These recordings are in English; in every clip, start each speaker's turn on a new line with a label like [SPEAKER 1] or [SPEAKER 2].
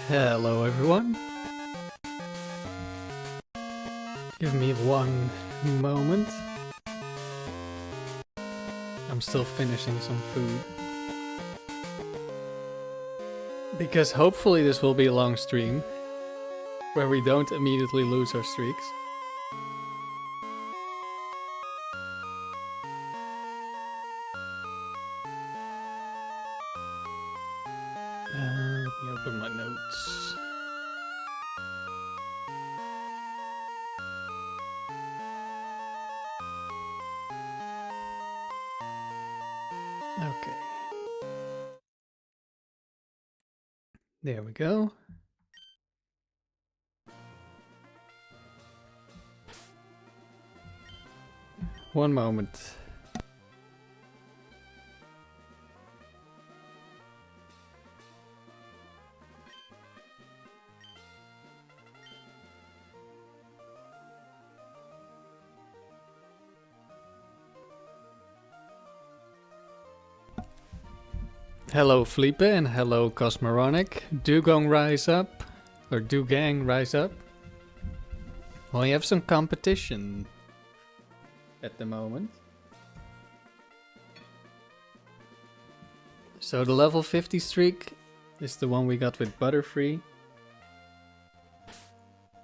[SPEAKER 1] Hello everyone. Give me one moment. I'm still finishing some food. Because hopefully this will be a long stream, where we don't immediately lose our streaks. Let me open my notes. Okay. There we go. One moment. Hello Felipe and hello Cosmoronic. Dewgong rise up. Or Dewgang rise up. Well, you have some competition at the moment. So the level 50 streak is the one we got with Butterfree.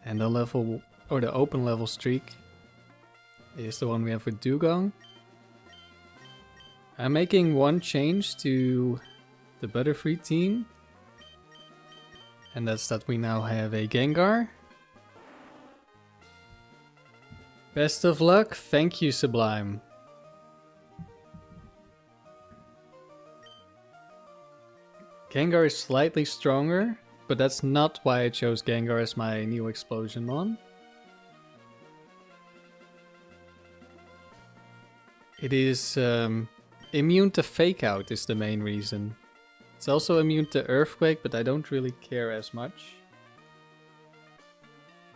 [SPEAKER 1] And the level, or the open level streak is the one we have with Dewgong. I'm making one change to the Butterfree team. And that's that we now have a Gengar. Best of luck. Thank you, Sublime. Gengar is slightly stronger, but that's not why I chose Gengar as my new explosion mon. It is immune to Fake Out is the main reason. It's also immune to Earthquake, but I don't really care as much.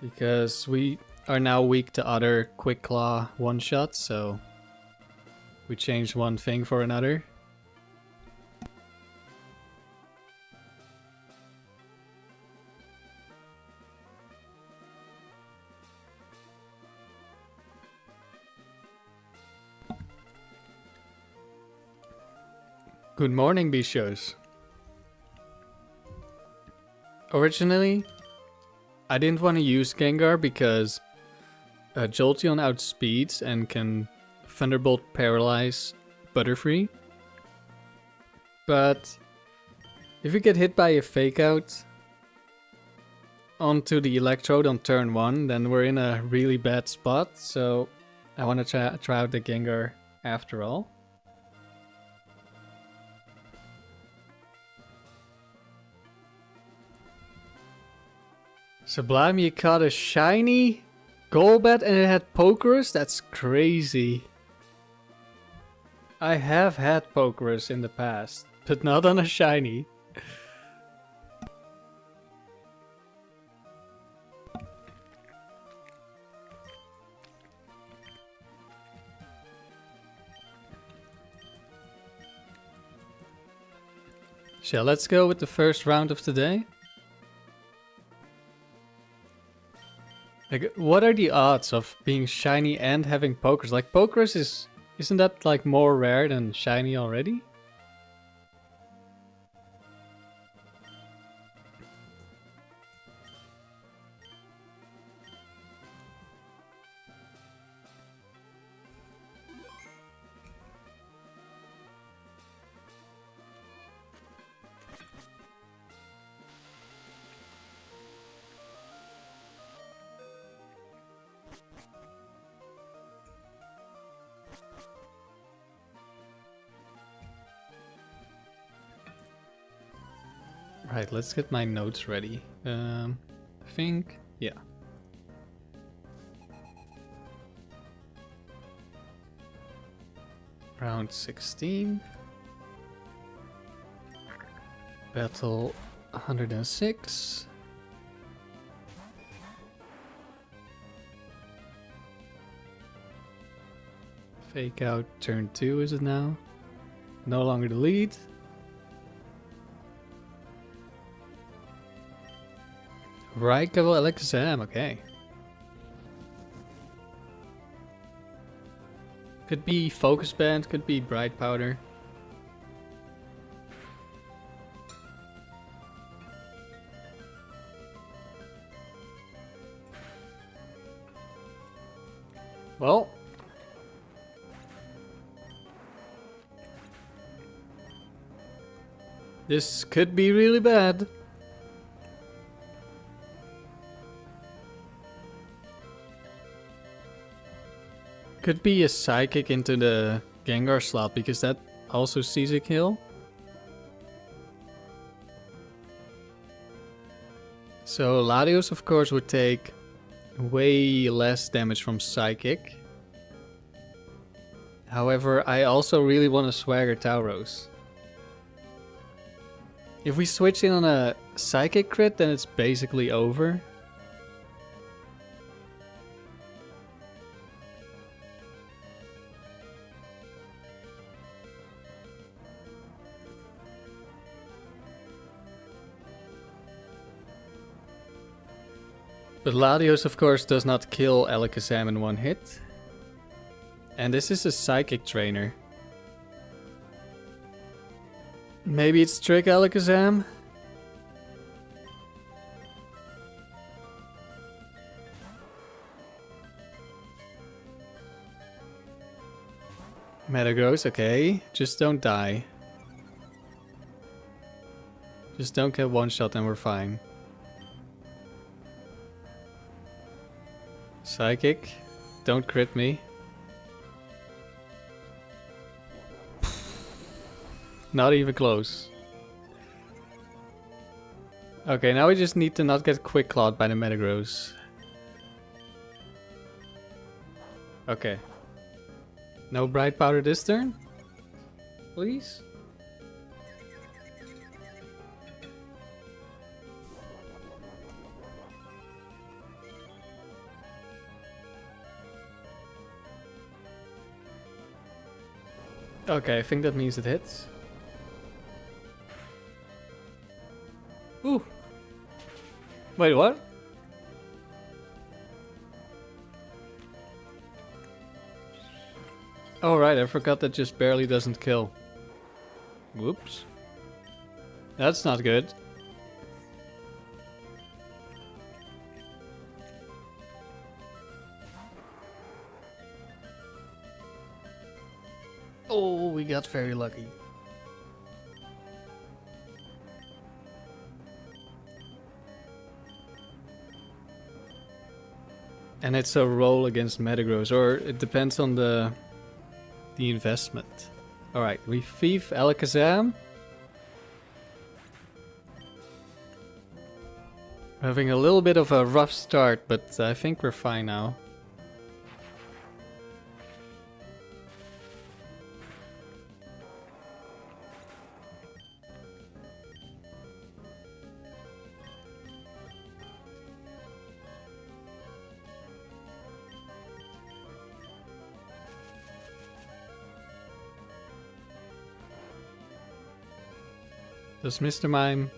[SPEAKER 1] Because we are now weak to other Quick Claw one-shots, so we changed one thing for another. Good morning, Bichos. Originally, I didn't want to use Gengar because Jolteon outspeeds and can Thunderbolt paralyze Butterfree. But if you get hit by a Fake Out onto the Electrode on turn 1, then we're in a really bad spot. So I want to try out the Gengar after all. Sublime, you caught a shiny Golbat and it had Pokerus? That's crazy. I have had Pokerus in the past, but not on a shiny. So let's go with the first round of today. Like, what are the odds of being shiny and having Pokerus? Like, Pokerus isn't that like more rare than shiny already? Right, let's get my notes ready. I think, yeah. Round 16. Battle 106. Fake Out turn 2 is it now? No longer the lead. Right level Alakazam, okay. Could be Focus Band, could be Bright Powder. Well. This could be really bad. Could be a Psychic into the Gengar slot because that also sees a kill. So Latios of course would take way less damage from Psychic. However, I also really want to Swagger Tauros. If we switch in on a Psychic crit, then it's basically over. But Latios of course does not kill Alakazam in one hit. And this is a Psychic trainer. Maybe it's Trick Alakazam? Metagross, okay. Just don't die. Just don't get one shot and we're fine. Psychic, don't crit me. Not even close. Okay, now we just need to not get quick clawed by the Metagross. Okay. No Bright Powder this turn? Please? Okay, I think that means it hits. Ooh. Wait, what? Oh right, I forgot that just barely doesn't kill. Whoops. That's not good. Oh, we got very lucky. And it's a roll against Metagross, or it depends on the investment. Alright, we thief Alakazam. Having a little bit of a rough start, but I think we're fine now. Does Mr. Mime...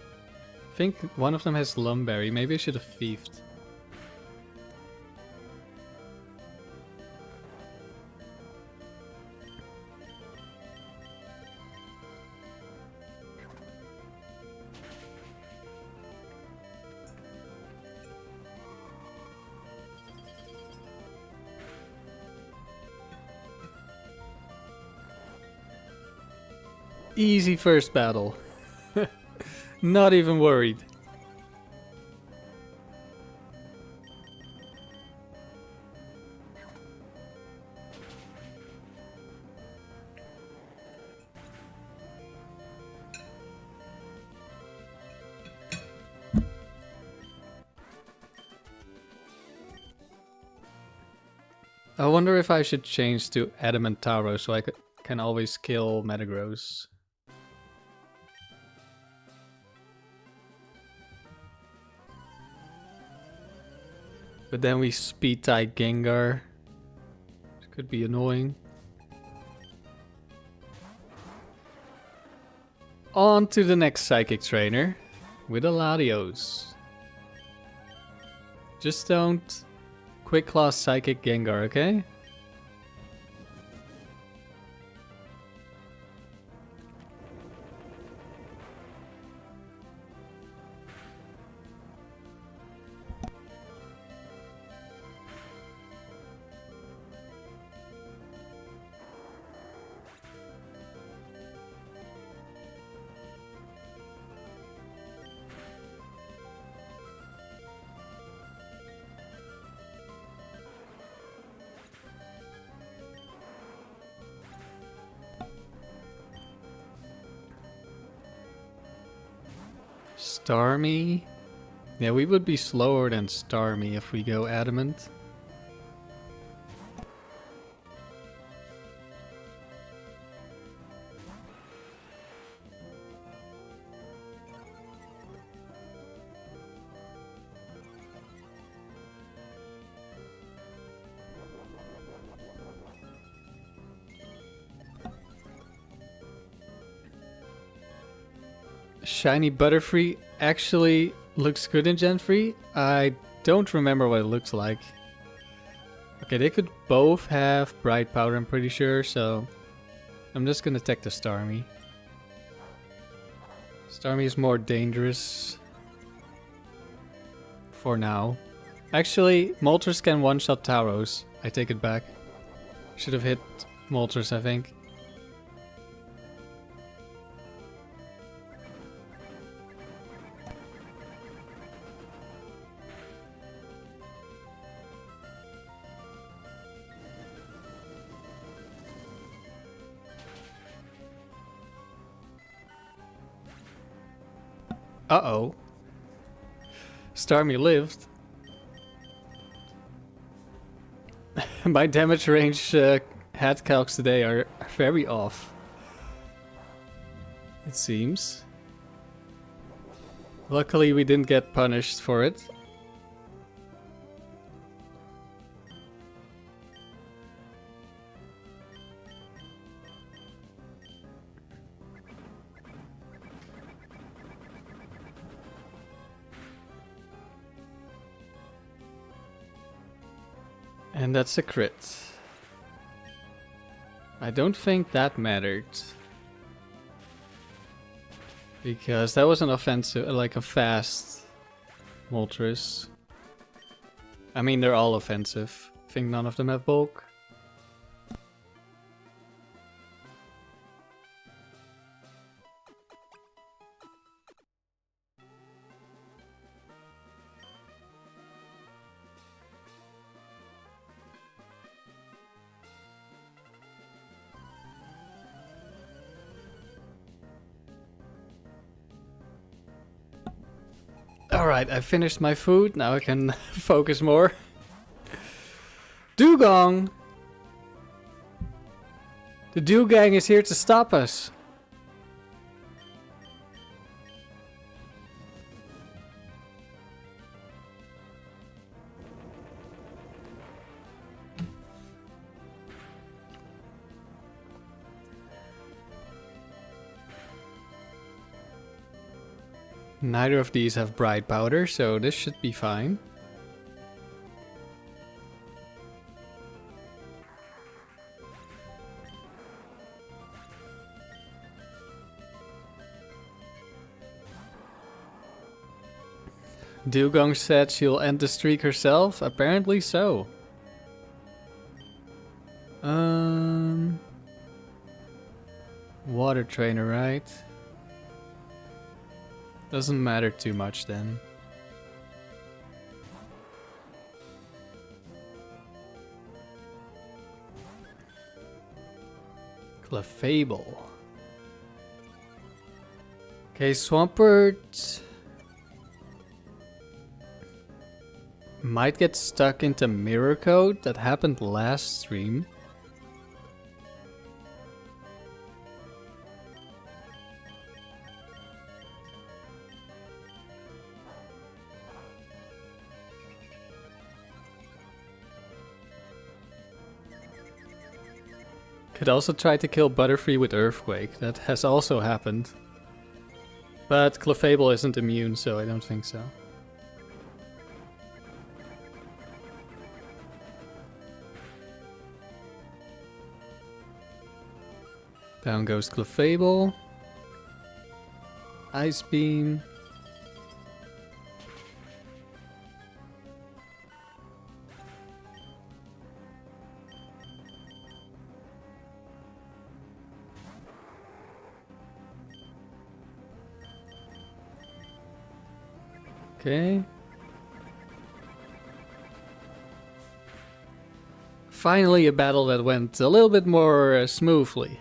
[SPEAKER 1] I think one of them has Lumberry. Maybe I should have thiefed. Easy first battle. Not even worried. I wonder if I should change to Adamant Taro so I can always kill Metagross. But then we speed type Gengar. It could be annoying. On to the next Psychic Trainer with a Latios. Just don't Quick Claw Psychic Gengar, okay? Starmie? Yeah, we would be slower than Starmie if we go Adamant. Shiny Butterfree actually looks good in Gen 3. I don't remember what it looks like. Okay, they could both have Bright Powder, I'm pretty sure, so I'm just gonna take the Starmie. Starmie is more dangerous for now. Actually, Moltres can one-shot Tauros. I take it back. Should have hit Moltres, I think. Uh-oh. Starmie lived. My damage range head calcs today are very off. It seems. Luckily we didn't get punished for it. And that's a crit. I don't think that mattered. Because that was an offensive, like a fast Moltres. I mean, they're all offensive. I think none of them have bulk. Alright, I finished my food, now I can focus more. Dewgong! The Dewgang is here to stop us. Neither of these have Bright Powder, so this should be fine. Dewgong said she'll end the streak herself? Apparently so. Water Trainer, right? Doesn't matter too much then. Clefable. Okay, Swampert might get stuck into Mirror Code. That happened last stream. Could also try to kill Butterfree with Earthquake. That has also happened. But Clefable isn't immune, so I don't think so. Down goes Clefable. Ice Beam. Okay. Finally a battle that went a little bit more smoothly.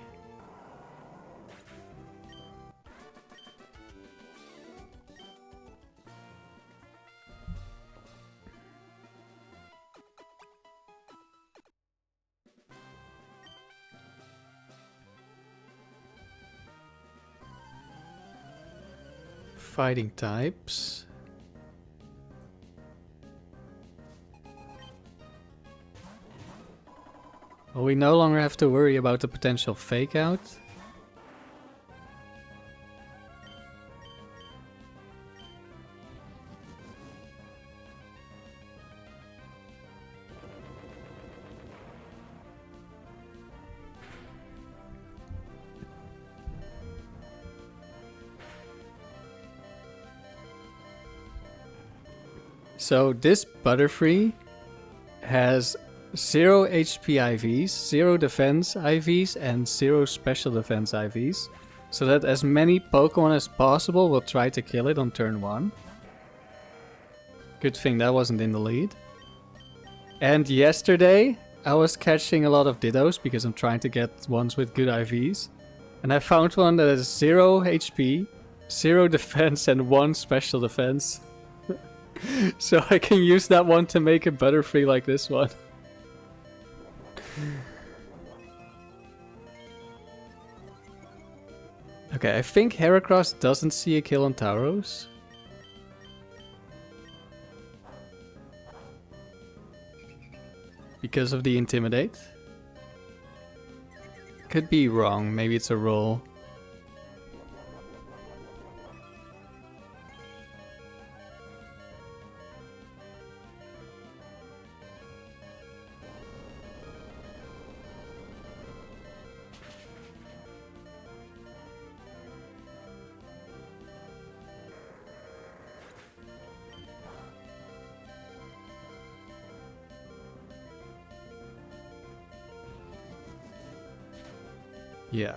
[SPEAKER 1] Fighting types. Well, we no longer have to worry about the potential fake out. So this Butterfree has 0 HP IVs, 0 defense IVs, and 0 special defense IVs. So that as many Pokemon as possible will try to kill it on turn 1. Good thing that wasn't in the lead. And yesterday I was catching a lot of Dittos because I'm trying to get ones with good IVs. And I found one that has 0 HP, 0 defense, and 1 special defense. So I can use that one to make a Butterfree like this one. Okay, I think Heracross doesn't see a kill on Tauros. Because of the Intimidate. Could be wrong, maybe it's a roll. Yeah.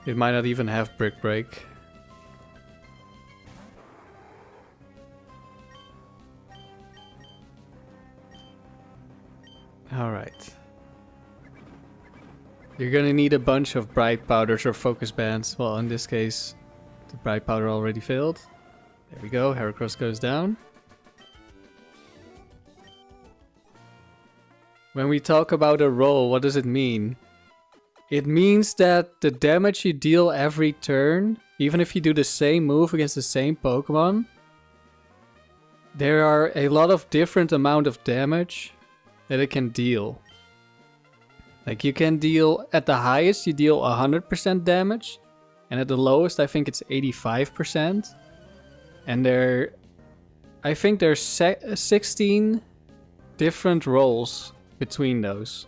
[SPEAKER 1] It might not even have Brick Break. Alright. You're gonna need a bunch of Bright Powders or Focus Bands. Well, in this case, the Bright Powder already failed. There we go, Heracross goes down. When we talk about a roll, what does it mean? It means that the damage you deal every turn, even if you do the same move against the same Pokemon, there are a lot of different amount of damage that it can deal. Like you can deal, at the highest you deal 100% damage, and at the lowest I think it's 85%. And I think there's 16 different rolls between those.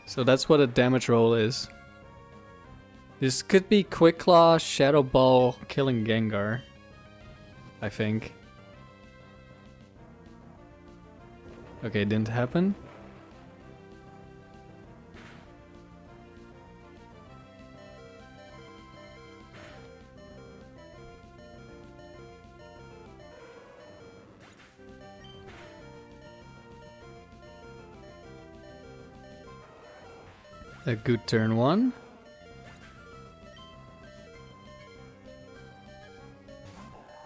[SPEAKER 1] So that's what a damage roll is. This could be Quick Claw, Shadow Ball, killing Gengar, I think. Okay, didn't happen. A good turn 1.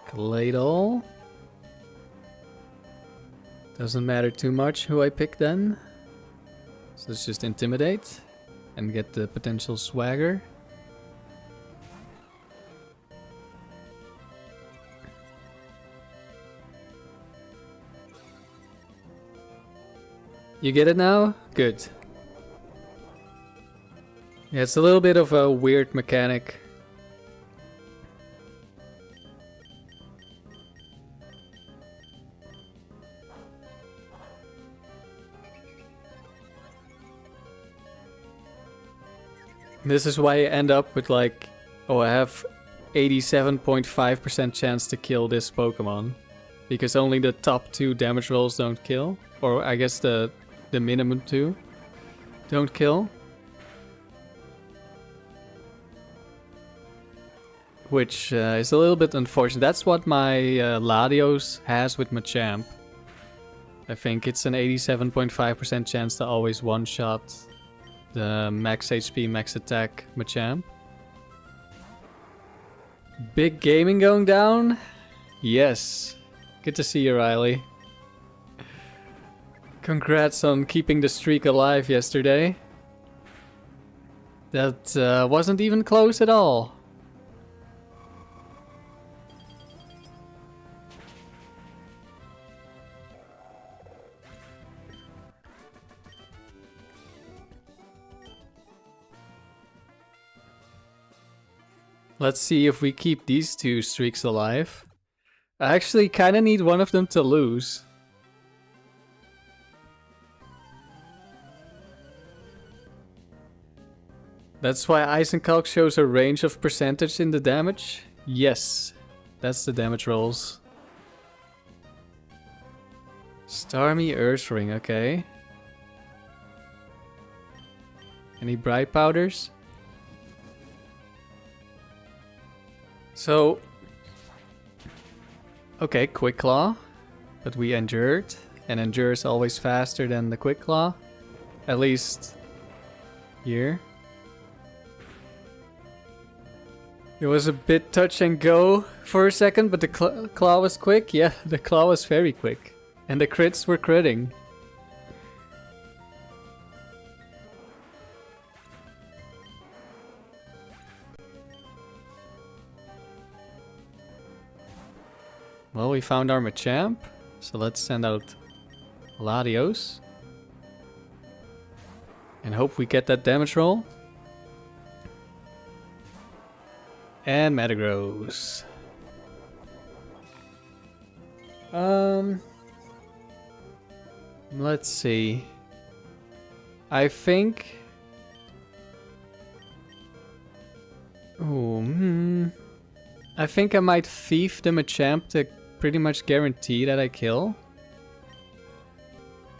[SPEAKER 1] Claydol. Doesn't matter too much who I pick then. So let's just Intimidate and get the potential Swagger. You get it now? Good. Yeah, it's a little bit of a weird mechanic. This is why I end up with like, oh, I have 87.5% chance to kill this Pokemon. Because only the top 2 damage rolls don't kill. Or I guess the minimum 2 don't kill. Which is a little bit unfortunate. That's what my Latios has with Machamp. I think it's an 87.5% chance to always one-shot the max HP, max attack Machamp. Big gaming going down? Yes. Good to see you, Riley. Congrats on keeping the streak alive yesterday. That wasn't even close at all. Let's see if we keep these 2 streaks alive. I actually kind of need one of them to lose. That's why Ice and Calc shows a range of percentage in the damage? Yes, that's the damage rolls. Starmie Ursaring, okay. Any Bright Powders? So, okay, Quick Claw, but we endured, and Endure is always faster than the Quick Claw, at least here. It was a bit touch and go for a second, but the claw was quick. Yeah, the claw was very quick, and the crits were critting. Well, we found our Machamp, so let's send out Latios. And hope we get that damage roll. And Metagross. Let's see. I think... I think I might thief the Machamp to pretty much guarantee that I kill.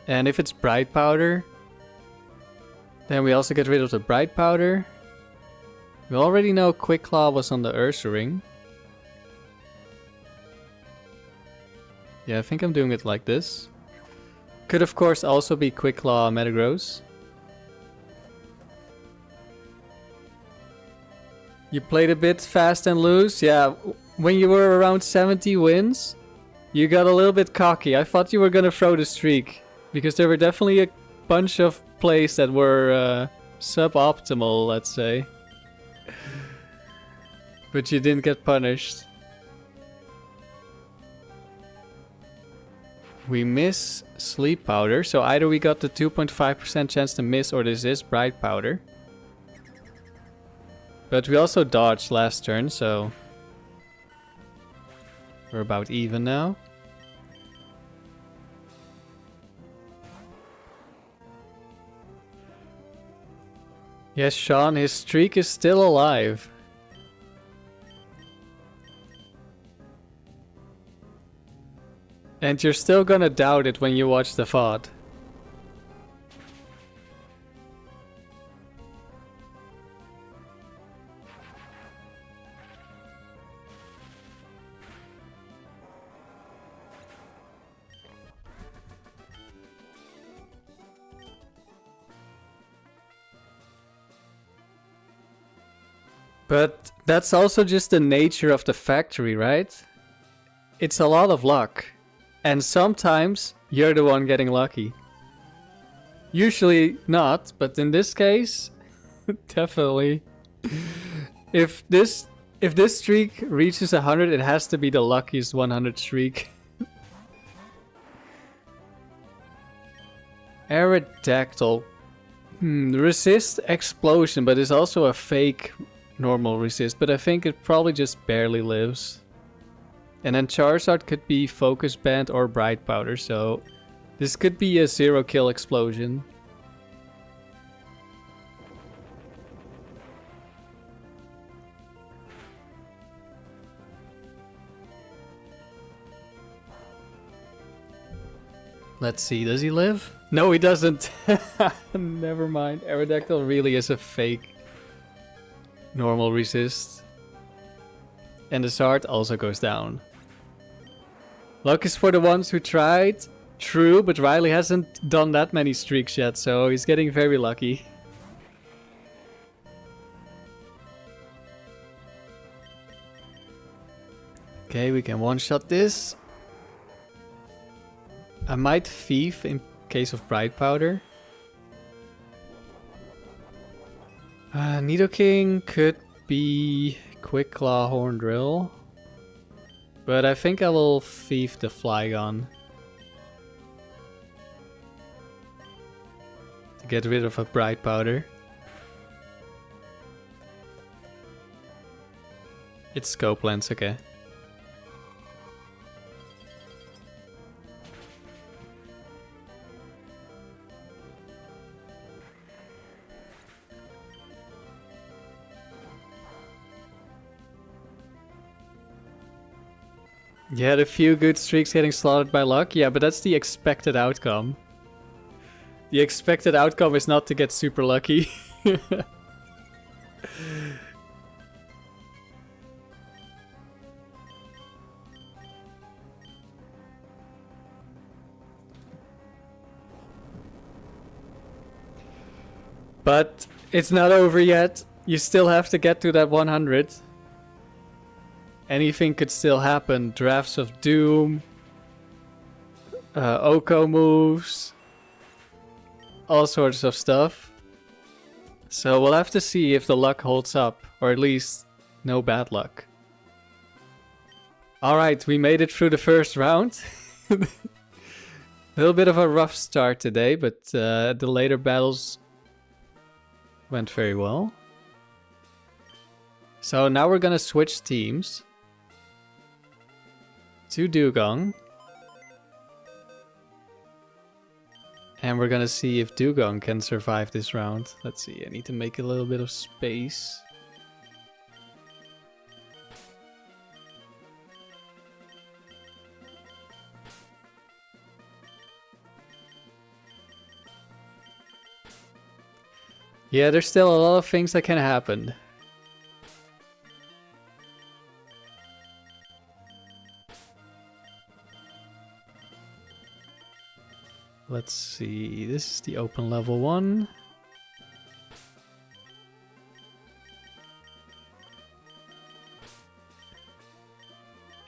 [SPEAKER 1] And if it's Bright Powder, then we also get rid of the Bright Powder. We already know Quick Claw was on the Ursaring. Yeah, I think I'm doing it like this. Could of course also be Quick Claw Metagross. You played a bit fast and loose. Yeah, when you were around 70 wins, you got a little bit cocky. I thought you were gonna throw the streak, because there were definitely a bunch of plays that were suboptimal, let's say. But you didn't get punished. We miss Sleep Powder, so either we got the 2.5% chance to miss, or this is Bright Powder. But we also dodged last turn, so we're about even now. Yes, Sean, his streak is still alive. And you're still gonna doubt it when you watch the VOD. But that's also just the nature of the factory, right? It's a lot of luck. And sometimes you're the one getting lucky. Usually not, but in this case, definitely. If this streak reaches 100, it has to be the luckiest 100 streak. Aerodactyl. Resist explosion, but it's also a fake normal resist, but I think it probably just barely lives. And then Charizard could be Focus Band or Bright Powder, so this could be a 0-kill explosion. Let's see, does he live? No, he doesn't. Never mind. Aerodactyl really is a fake normal resist. And the Zard also goes down. Luck is for the ones who tried. True, but Riley hasn't done that many streaks yet, so he's getting very lucky. Okay, we can one-shot this. I might thief in case of Bright Powder. Nidoking could be Quick Claw Horn Drill. But I think I will thief the Flygon. To get rid of a Bright Powder. It's Scope Lens, okay. You had a few good streaks getting slaughtered by luck. Yeah, but that's the expected outcome. The expected outcome is not to get super lucky. But it's not over yet. You still have to get to that 100. Anything could still happen. Drafts of Doom. Oko moves. All sorts of stuff. So we'll have to see if the luck holds up. Or at least no bad luck. Alright, we made it through the first round. A little bit of a rough start today, but the later battles went very well. So now we're gonna switch teams to Dewgong. And we're gonna see if Dewgong can survive this round. Let's see, I need to make a little bit of space. Yeah, there's still a lot of things that can happen. Let's see, this is the open level 1.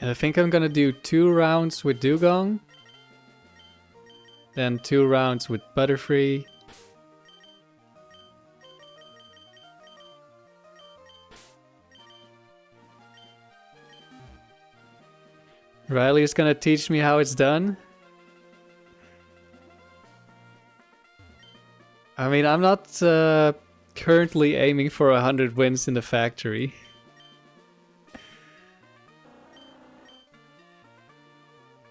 [SPEAKER 1] And I think I'm gonna do 2 rounds with Dewgong. Then 2 rounds with Butterfree. Riley is gonna teach me how it's done. I mean, I'm not currently aiming for 100 wins in the factory.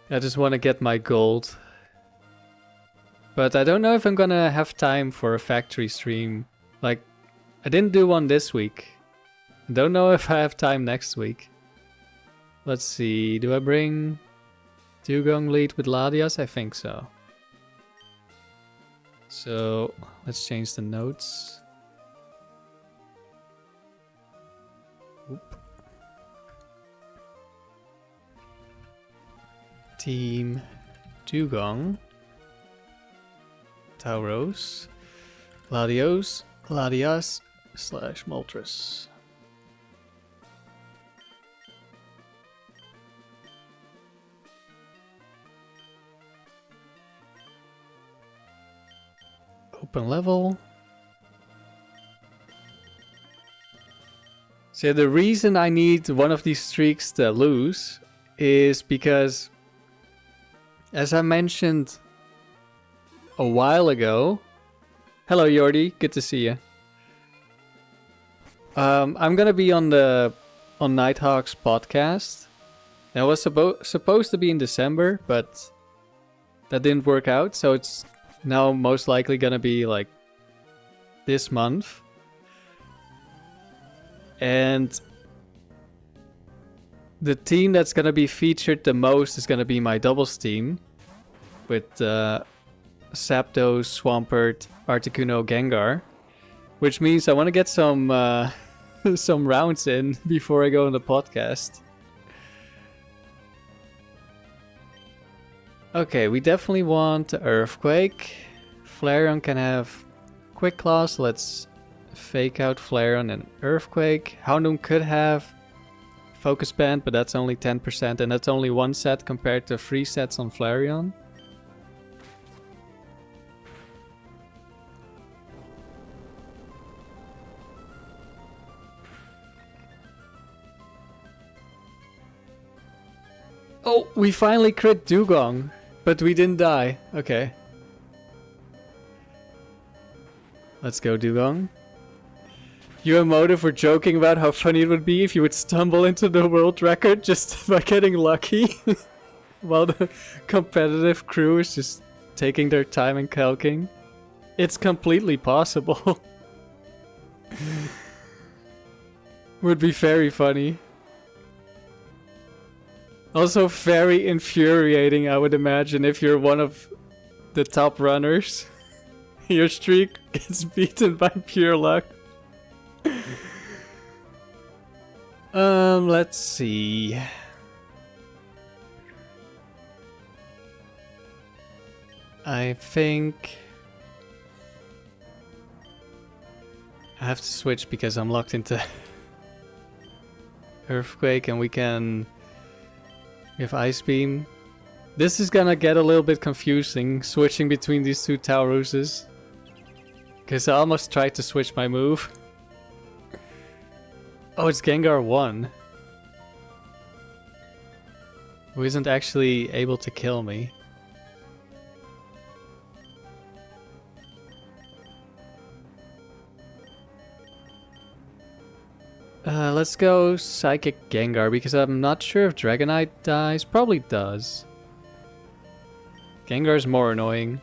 [SPEAKER 1] I just want to get my gold. But I don't know if I'm gonna have time for a factory stream. Like, I didn't do one this week. I don't know if I have time next week. Let's see, do I bring Dewgong lead with Latias? I think so. So, let's change the notes. Oop. Team Dewgong. Tauros. Latias / Moltres. Open level. So the reason I need one of these streaks to lose is because, as I mentioned a while ago, hello Jordi, good to see you. I'm gonna be on Nighthawk's podcast. That was supposed to be in December, but that didn't work out, so it's now most likely gonna be like this month. And the team that's gonna be featured the most is gonna be my doubles team. with Zapdos, Swampert, Articuno, Gengar. Which means I want to get some some rounds in before I go on the podcast. Okay, we definitely want Earthquake. Flareon can have Quick Claw, so let's fake out Flareon and Earthquake. Houndoom could have Focus Band, but that's only 10%, and that's only one set compared to 3 sets on Flareon. Oh, we finally crit Dewgong, but we didn't die. Okay. Let's go, Dewgong. You and Motive were joking about how funny it would be if you would stumble into the world record just by getting lucky. While the competitive crew is just taking their time and calking. It's completely possible. Would be very funny. Also very infuriating, I would imagine, if you're one of the top runners. Your streak gets beaten by pure luck. Let's see. I think I have to switch because I'm locked into Earthquake, and we have Ice Beam. This is gonna get a little bit confusing, switching between these two Tauruses. Because I almost tried to switch my move. Oh, it's Gengar 1. Who isn't actually able to kill me. Let's go Psychic Gengar, because I'm not sure if Dragonite dies. Probably does. Gengar's more annoying.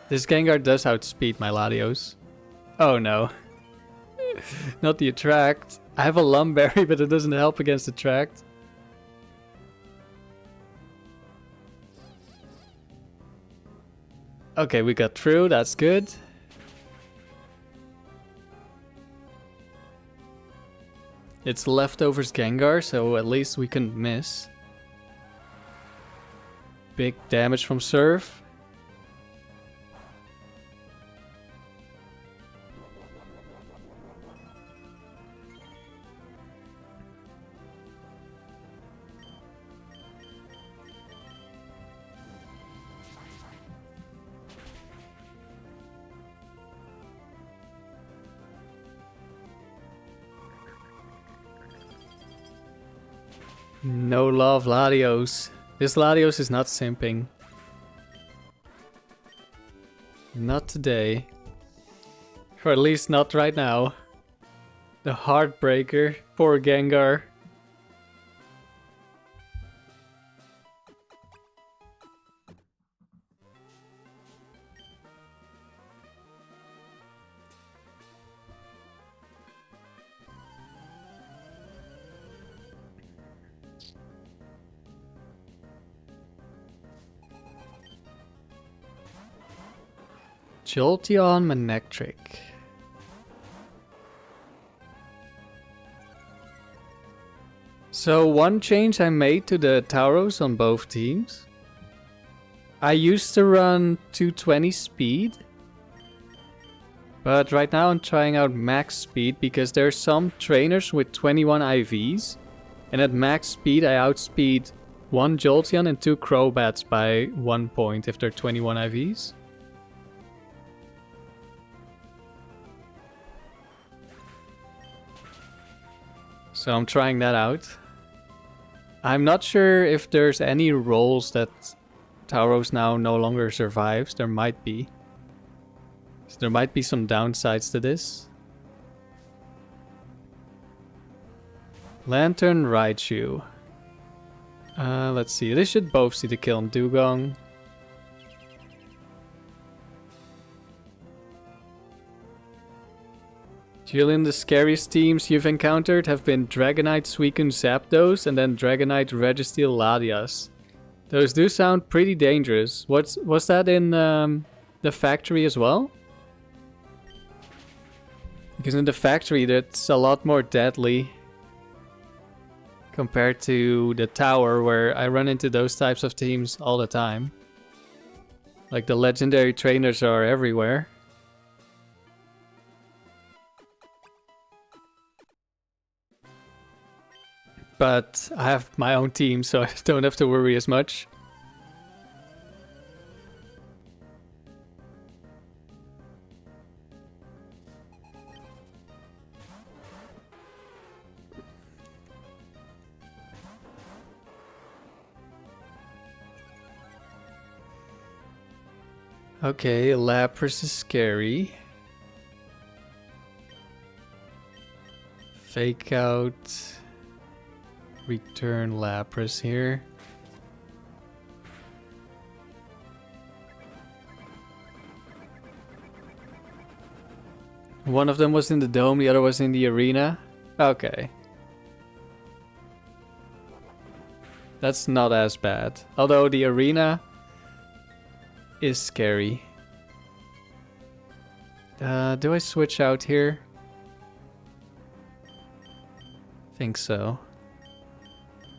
[SPEAKER 1] This Gengar does outspeed my Latios. Oh no. Not the Attract. I have a Lumberry, but it doesn't help against Attract. Okay, we got through. That's good. It's Leftovers Gengar, so at least we couldn't miss. Big damage from Surf. No love, Latios. This Latios is not simping. Not today. Or at least not right now. The Heartbreaker. Poor Gengar. Jolteon Manectric. So one change I made to the Tauros on both teams. I used to run 220 speed. But right now I'm trying out max speed because there are some trainers with 21 IVs. And at max speed I outspeed one Jolteon and 2 Crobats by 1 point if they're 21 IVs. So I'm trying that out. I'm not sure if there's any roles that Tauros now no longer survives. There might be. So there might be some downsides to this. Lantern Raichu. Let's see. They should both see the kill on Dewgong. Julian, the scariest teams you've encountered have been Dragonite, Suicune, Zapdos, and then Dragonite, Registeel, Latias. Those do sound pretty dangerous. Was that in the factory as well? Because in the factory that's a lot more deadly compared to the tower, where I run into those types of teams all the time. Like the legendary trainers are everywhere. But I have my own team, so I don't have to worry as much. Okay, Lapras is scary. Fake out. Return Lapras here. One of them was in the dome, the other was in the arena. Okay. That's not as bad. Although the arena is scary. Do I switch out here? Think so.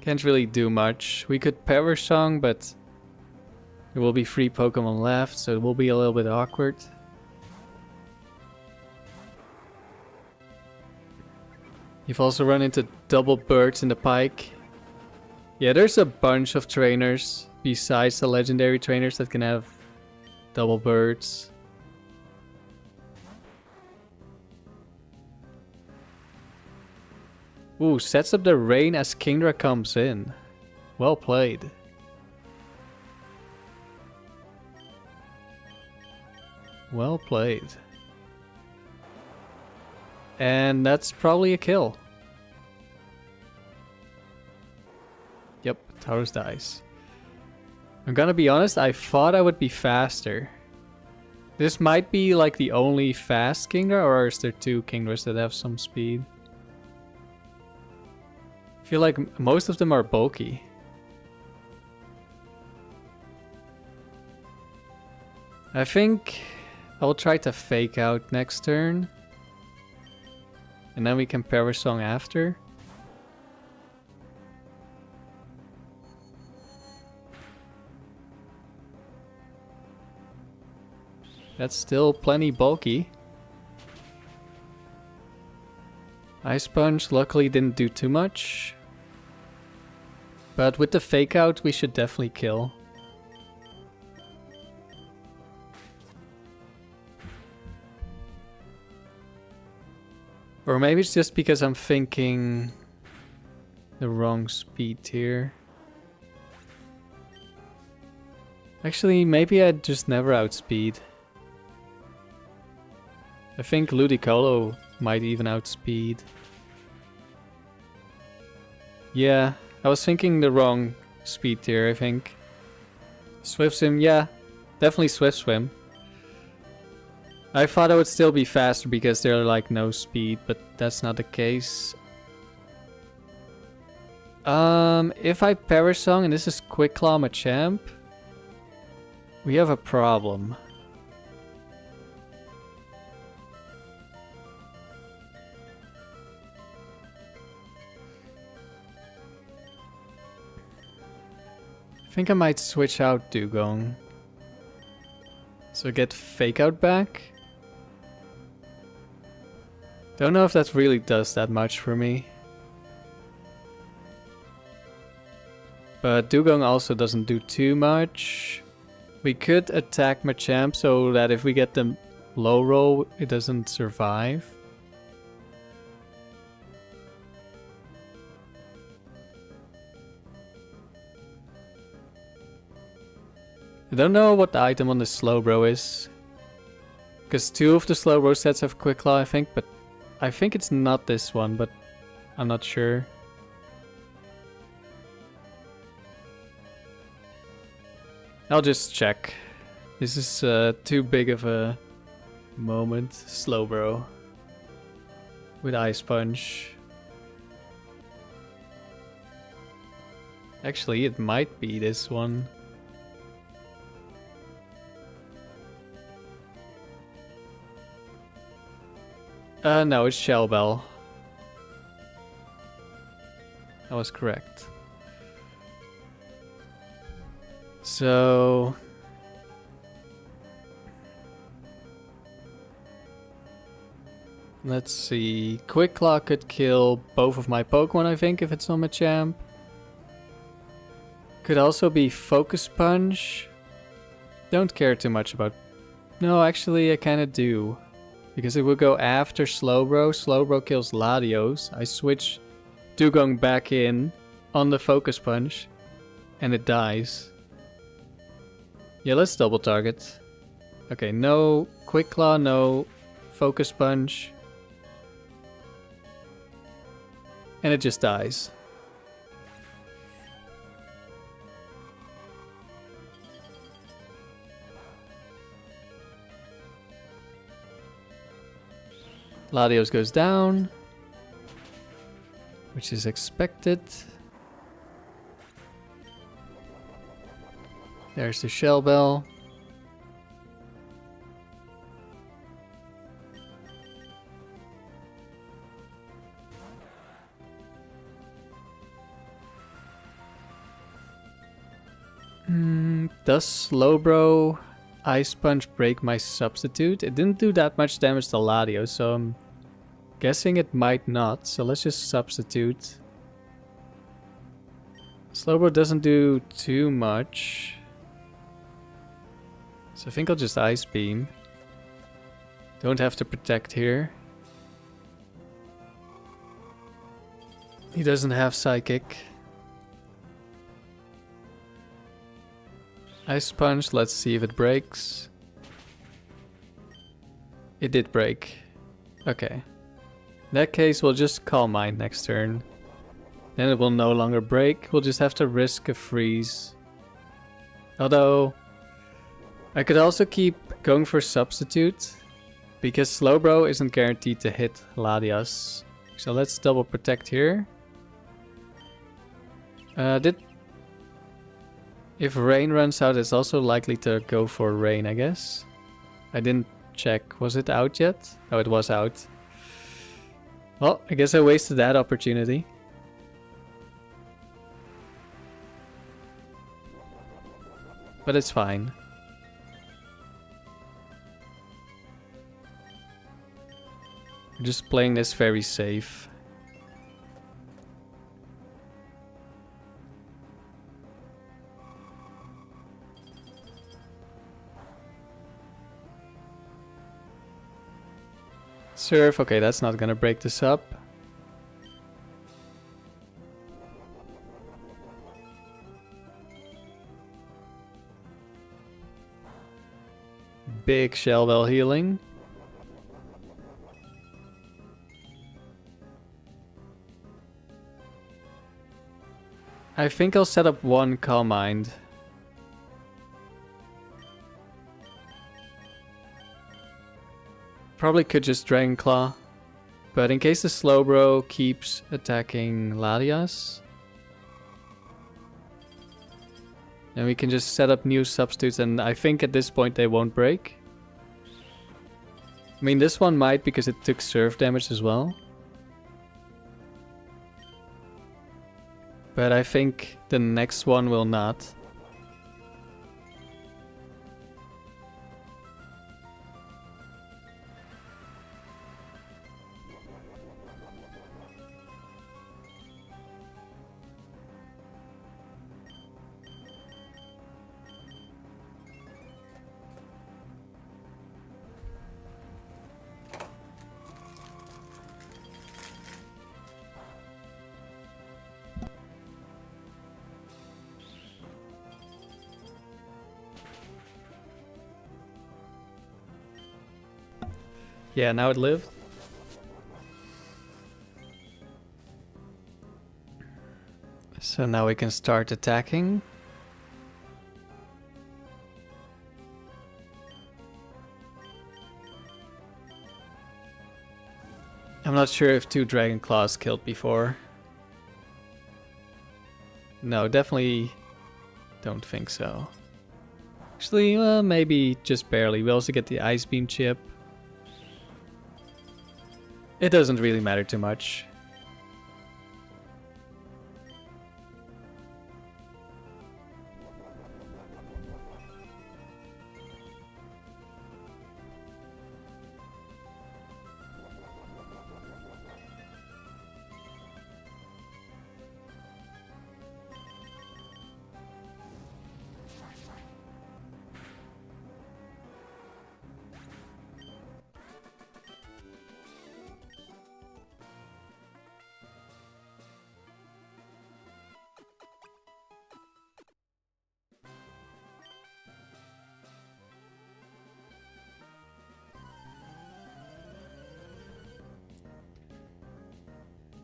[SPEAKER 1] Can't really do much. We could Power Song, but there will be 3 Pokemon left, so it will be a little bit awkward. You've also run into double birds in the pike. Yeah, there's a bunch of trainers besides the legendary trainers that can have double birds. Ooh, sets up the rain as Kingdra comes in. Well played. Well played. And that's probably a kill. Yep, Tauros dies. I'm gonna be honest, I thought I would be faster. This might be like the only fast Kingdra, or is there 2 Kingdras that have some speed? I feel like most of them are bulky. I think I'll try to fake out next turn. And then we can Power Song after. That's still plenty bulky. Ice Punch luckily didn't do too much. But with the fake out we should definitely kill. Or maybe it's just because I'm thinking the wrong speed here. Actually, maybe I'd just never outspeed. I think Ludicolo might even outspeed. Yeah, I was thinking the wrong speed tier, I think. Swift Swim, yeah, definitely Swift Swim. I thought I would still be faster because they're like no speed, but that's not the case. If I Power Song and this is Quick Claw Machamp, we have a problem. I think I might switch out Dewgong. So get Fake Out back. Don't know if that really does that much for me. But Dewgong also doesn't do too much. We could attack Machamp so that if we get them low roll, it doesn't survive. I don't know what the item on the Slowbro is. Because 2 of the Slowbro sets have Quick Claw, I think, but I think it's not this one, but I'm not sure. I'll just check. This is too big of a moment. Slowbro. With Ice Punch. Actually, it might be this one. No, it's Shellbell. I was correct. So... let's see. Quick Claw could kill both of my Pokemon, I think, if it's on Machamp. Could also be Focus Punch. Don't care too much about... no, actually, I kind of do. Because it will go after Slowbro. Slowbro kills Latios. I switch Dewgong back in on the Focus Punch. And it dies. Yeah, let's double target. Okay, no Quick Claw, no Focus Punch. And it just dies. Latios goes down, which is expected. There's the Shellbell. Does Slowbro Ice Punch break my substitute? It didn't do that much damage to Latios, so I'm guessing it might not. So let's just substitute. Slowbro doesn't do too much. So I think I'll just Ice Beam. Don't have to protect here. He doesn't have Psychic. Ice Punch, let's see if it breaks. It did break. Okay. In that case, we'll just Calm Mind next turn. Then it will no longer break. We'll just have to risk a freeze. Although, I could also keep going for Substitute. Because Slowbro isn't guaranteed to hit Latias. So let's double protect here. If Rain runs out, it's also likely to go for Rain, I guess. I didn't check. Was it out yet? Oh, it was out. Well, I guess I wasted that opportunity. But it's fine. I'm just playing this very safe. Surf, okay, that's not gonna break this up. Big Shellbell healing. I think I'll set up one Calm Mind. Probably could just Dragon Claw. But in case the Slowbro keeps attacking Latias, then we can just set up new substitutes, and I think at this point they won't break. I mean, this one might because it took surf damage as well. But I think the next one will not. Yeah, now it lived. So now we can start attacking. I'm not sure if 2 Dragon Claws killed before. No, definitely don't think so. Actually, maybe just barely. We also get the Ice Beam chip. It doesn't really matter too much.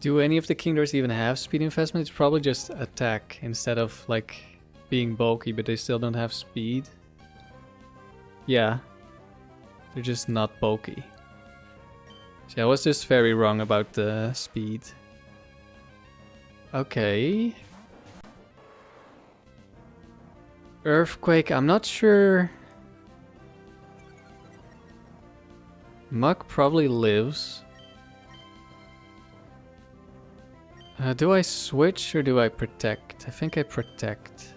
[SPEAKER 1] Do any of the Kingdoms even have speed investment? It's probably just attack instead of like being bulky, but they still don't have speed. Yeah. They're just not bulky. So I was just very wrong about the speed. Okay. Earthquake, I'm not sure. Muck probably lives. Do I switch or do I protect? I think I protect.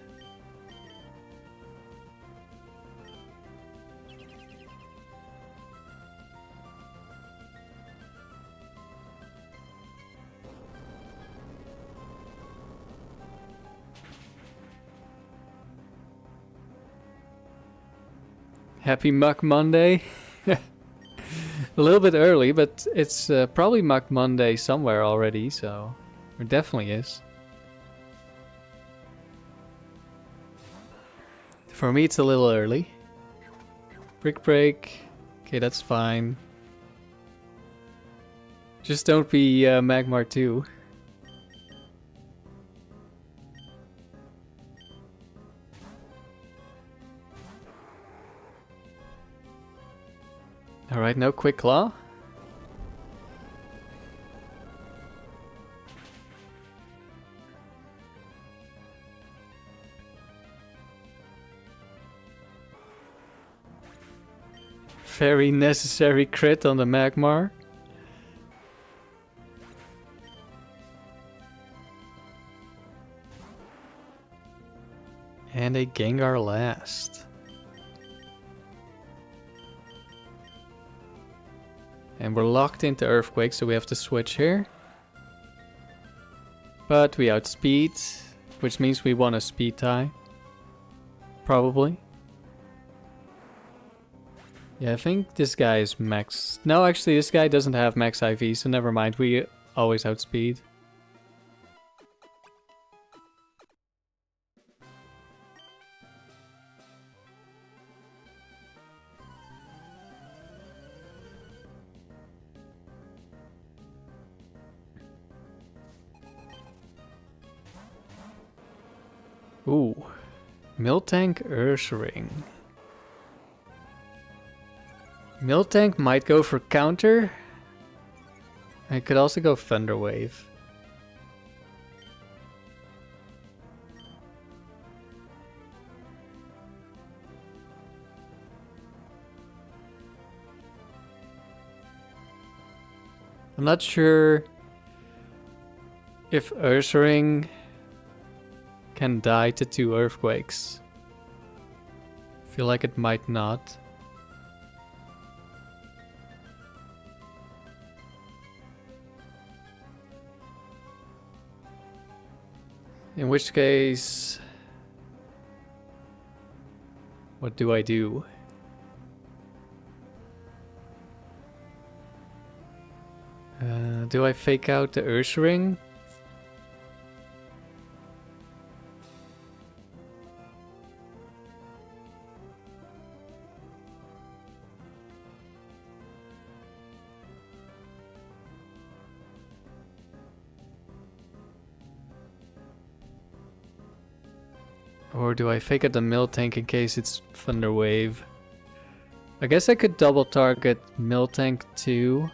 [SPEAKER 1] Happy Muck Monday. A little bit early, but it's probably Muck Monday somewhere already, so it definitely is. For me, it's a little early. Brick break. Okay, that's fine. Just don't be Magmar 2. Alright, no Quick Claw. Very necessary crit on the Magmar. And a Gengar last. And we're locked into Earthquake, so we have to switch here. But we outspeed, which means we want a speed tie. Probably. Yeah, I think this guy is max. No, actually, this guy doesn't have max IV, so never mind. We always outspeed. Ooh. Miltank Ursaring. Miltank might go for counter. I could also go Thunder Wave. I'm not sure if Ursaring can die to 2 Earthquakes. Feel like it might not. In which case, what do I do? Do I fake out the Ursaring? Or do I fake out the Miltank in case it's Thunder Wave? I guess I could double target Miltank too.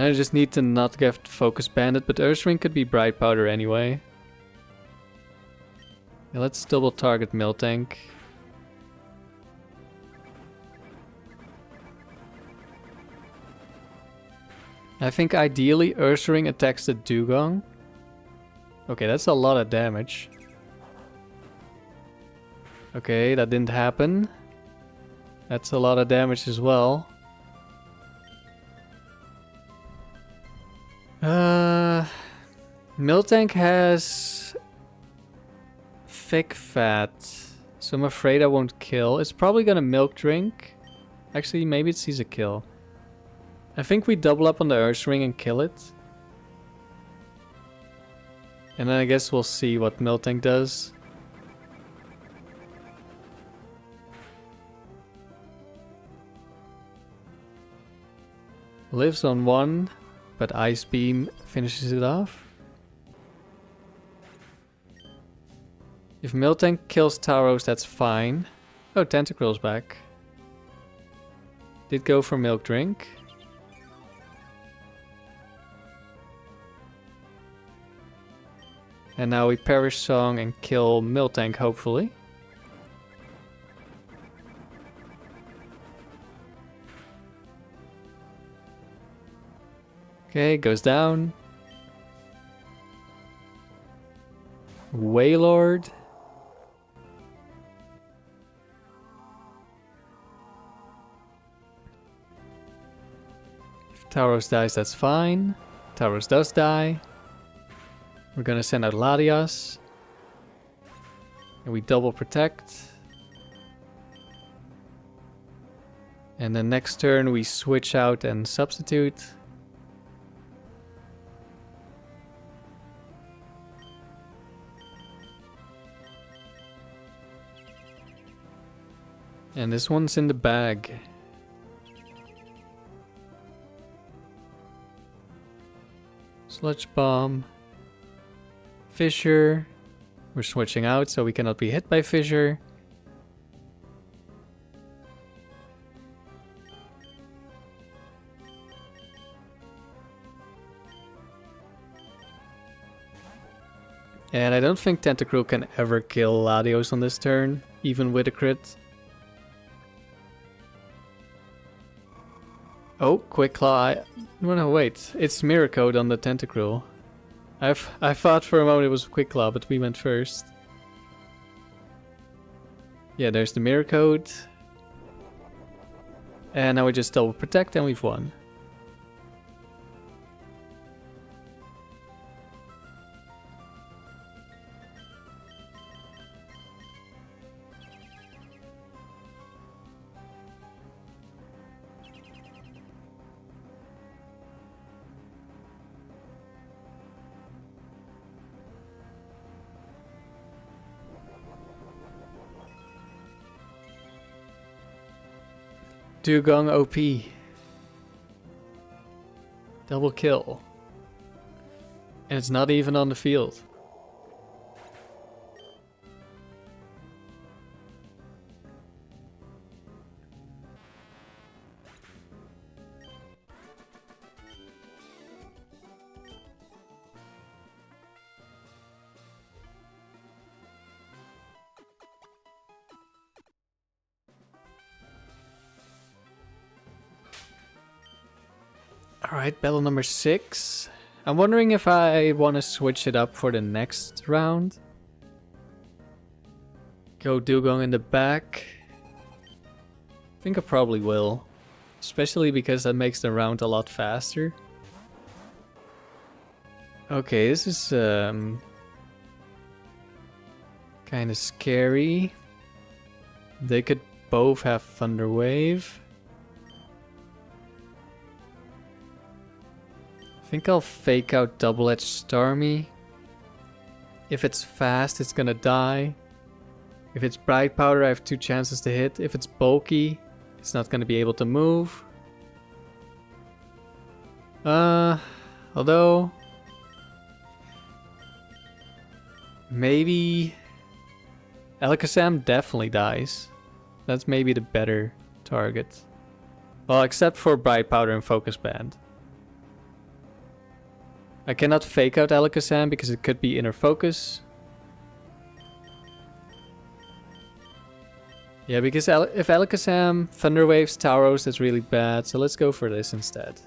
[SPEAKER 1] I just need to not get Focus Bandit, but Earthring could be Bright Powder anyway. Yeah, let's double target Miltank. I think ideally Earthring attacks the Dewgong. Okay, that's a lot of damage. Okay, that didn't happen. That's a lot of damage as well. Miltank has thick fat, so I'm afraid I won't kill. It's probably gonna Milk Drink. Actually, maybe it sees a kill. I think we double up on the Earthring and kill it. And then I guess we'll see what Miltank does. Lives on 1, but Ice Beam finishes it off. If Miltank kills Tauros, that's fine. Oh, Tentacruel's back. Did go for Milk Drink. And now we Perish Song and kill Miltank, hopefully. Okay, goes down. Wailord. If Tauros dies, that's fine. Tauros does die. We're gonna send out Latias. And we double protect. And then next turn we switch out and substitute. And this one's in the bag. Sludge Bomb. Fissure. We're switching out so we cannot be hit by Fissure. And I don't think Tentacruel can ever kill Latios on this turn, even with a crit. Oh, Quick Claw. No, wait. It's Mirror Code on the Tentacruel. I thought for a moment it was Quick Claw, but we went first. Yeah, there's the Mirror Code. And now we just double protect and we've won. Dewgong OP. Double kill. And it's not even on the field. Alright, battle number 6. I'm wondering if I want to switch it up for the next round. Go Dewgong in the back. I think I probably will. Especially because that makes the round a lot faster. Okay, this is kind of scary. They could both have Thunder Wave. I think I'll fake out Double-Edged Starmie. If it's fast, it's gonna die. If it's Bright Powder, I have 2 chances to hit. If it's bulky, it's not gonna be able to move. Although... maybe... Alakazam definitely dies. That's maybe the better target. Well, except for Bright Powder and Focus Band. I cannot fake out Alakazam because it could be inner focus. Yeah, because if Alakazam Thunder Waves Tauros, that's really bad. So let's go for this instead.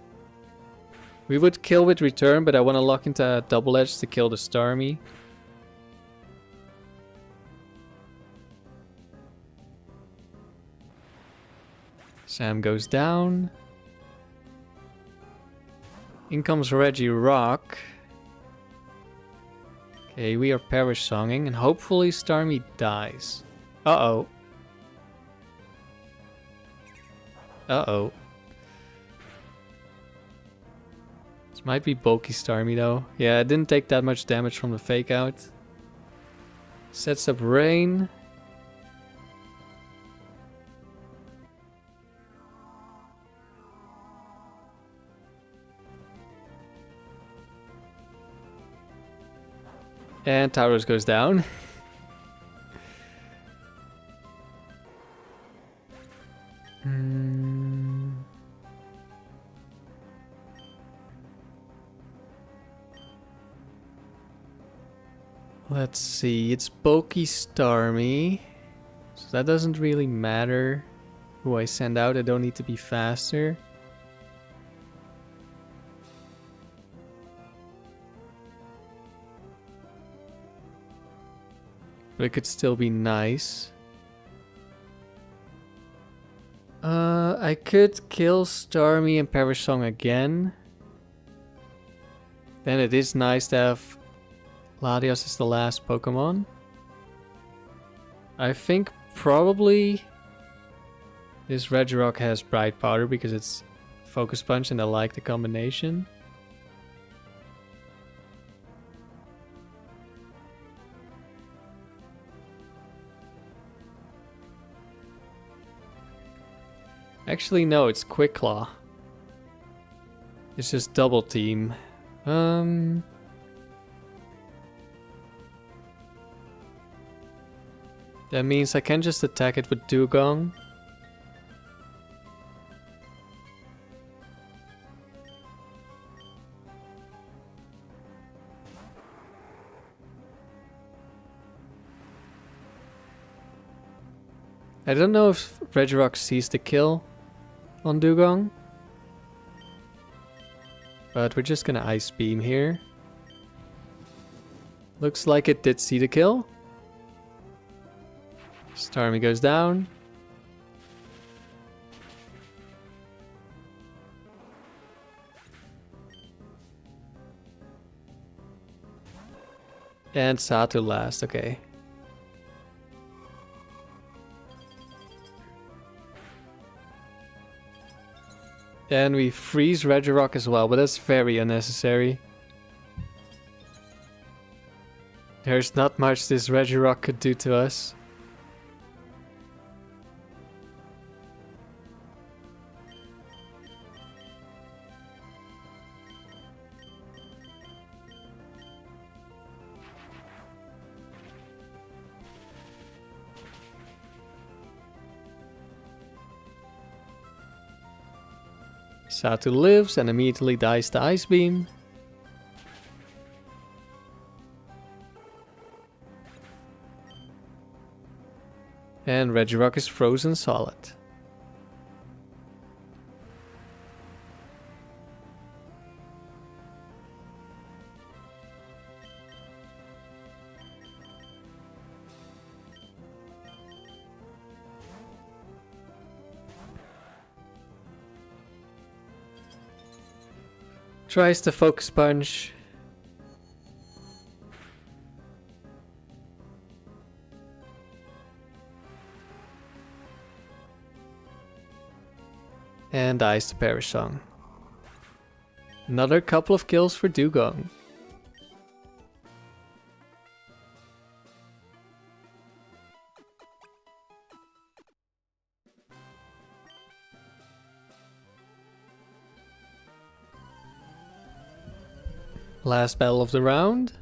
[SPEAKER 1] We would kill with return, but I want to lock into Double Edge to kill the Starmie. Sam goes down. In comes Regirock. Okay, we are Perish Songing, and hopefully Starmie dies. Uh-oh. Uh-oh. This might be bulky Starmie though. Yeah, it didn't take that much damage from the fake out. Sets up Rain. And Tauros goes down. Let's see, it's bulky Starmie. So that doesn't really matter who I send out. I don't need to be faster. But it could still be nice. I could kill Starmie and Perish Song again. Then it is nice to have Latios as the last Pokemon. I think probably this Regirock has Bright Powder because it's Focus Punch and I like the combination. Actually, no, it's Quick Claw. It's just double team. That means I can just attack it with Dewgong. I don't know if Regirock sees the kill on Dewgong. But we're just gonna Ice Beam here. Looks like it did see the kill. Starmie goes down. And Satu last, okay. And we freeze Regirock as well, but that's very unnecessary. There's not much this Regirock could do to us. Satu lives and immediately dies to Ice Beam. And Regirock is frozen solid. Tries to Focus Punch. And dies to Perish Song. Another couple of kills for Dewgong. Last battle of the round.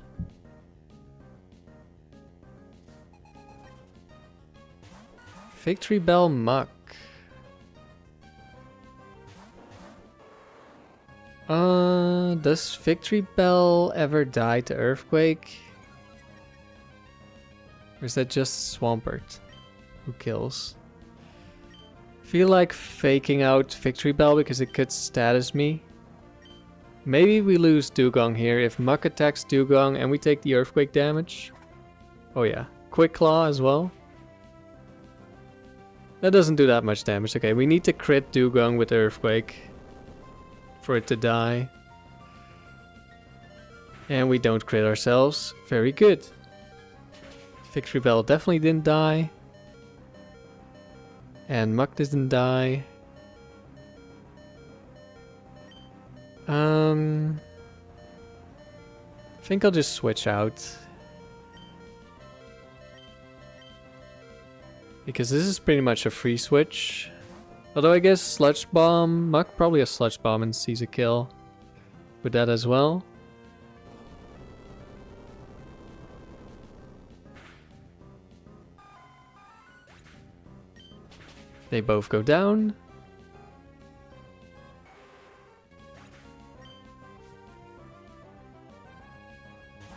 [SPEAKER 1] Victory Bell Muck. Does Victory Bell ever die to Earthquake? Or is that just Swampert who kills? Feel like faking out Victory Bell because it could status me. Maybe we lose Dewgong here if Muck attacks Dewgong and we take the Earthquake damage. Oh yeah, Quick Claw as well. That doesn't do that much damage. Okay, we need to crit Dewgong with Earthquake for it to die. And we don't crit ourselves. Very good. Victory Bell definitely didn't die. And Muck didn't die. I think I'll just switch out. Because this is pretty much a free switch. Although I guess Sludge Bomb, Muck probably has Sludge Bomb and sees a kill with that as well. They both go down.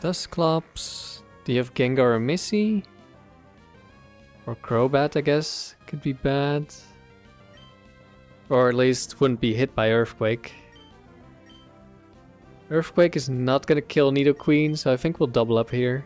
[SPEAKER 1] Dusclops. Do you have Gengar or Missy? Or Crobat, I guess, could be bad. Or at least wouldn't be hit by Earthquake. Earthquake is not gonna kill Nidoqueen, so I think we'll double up here.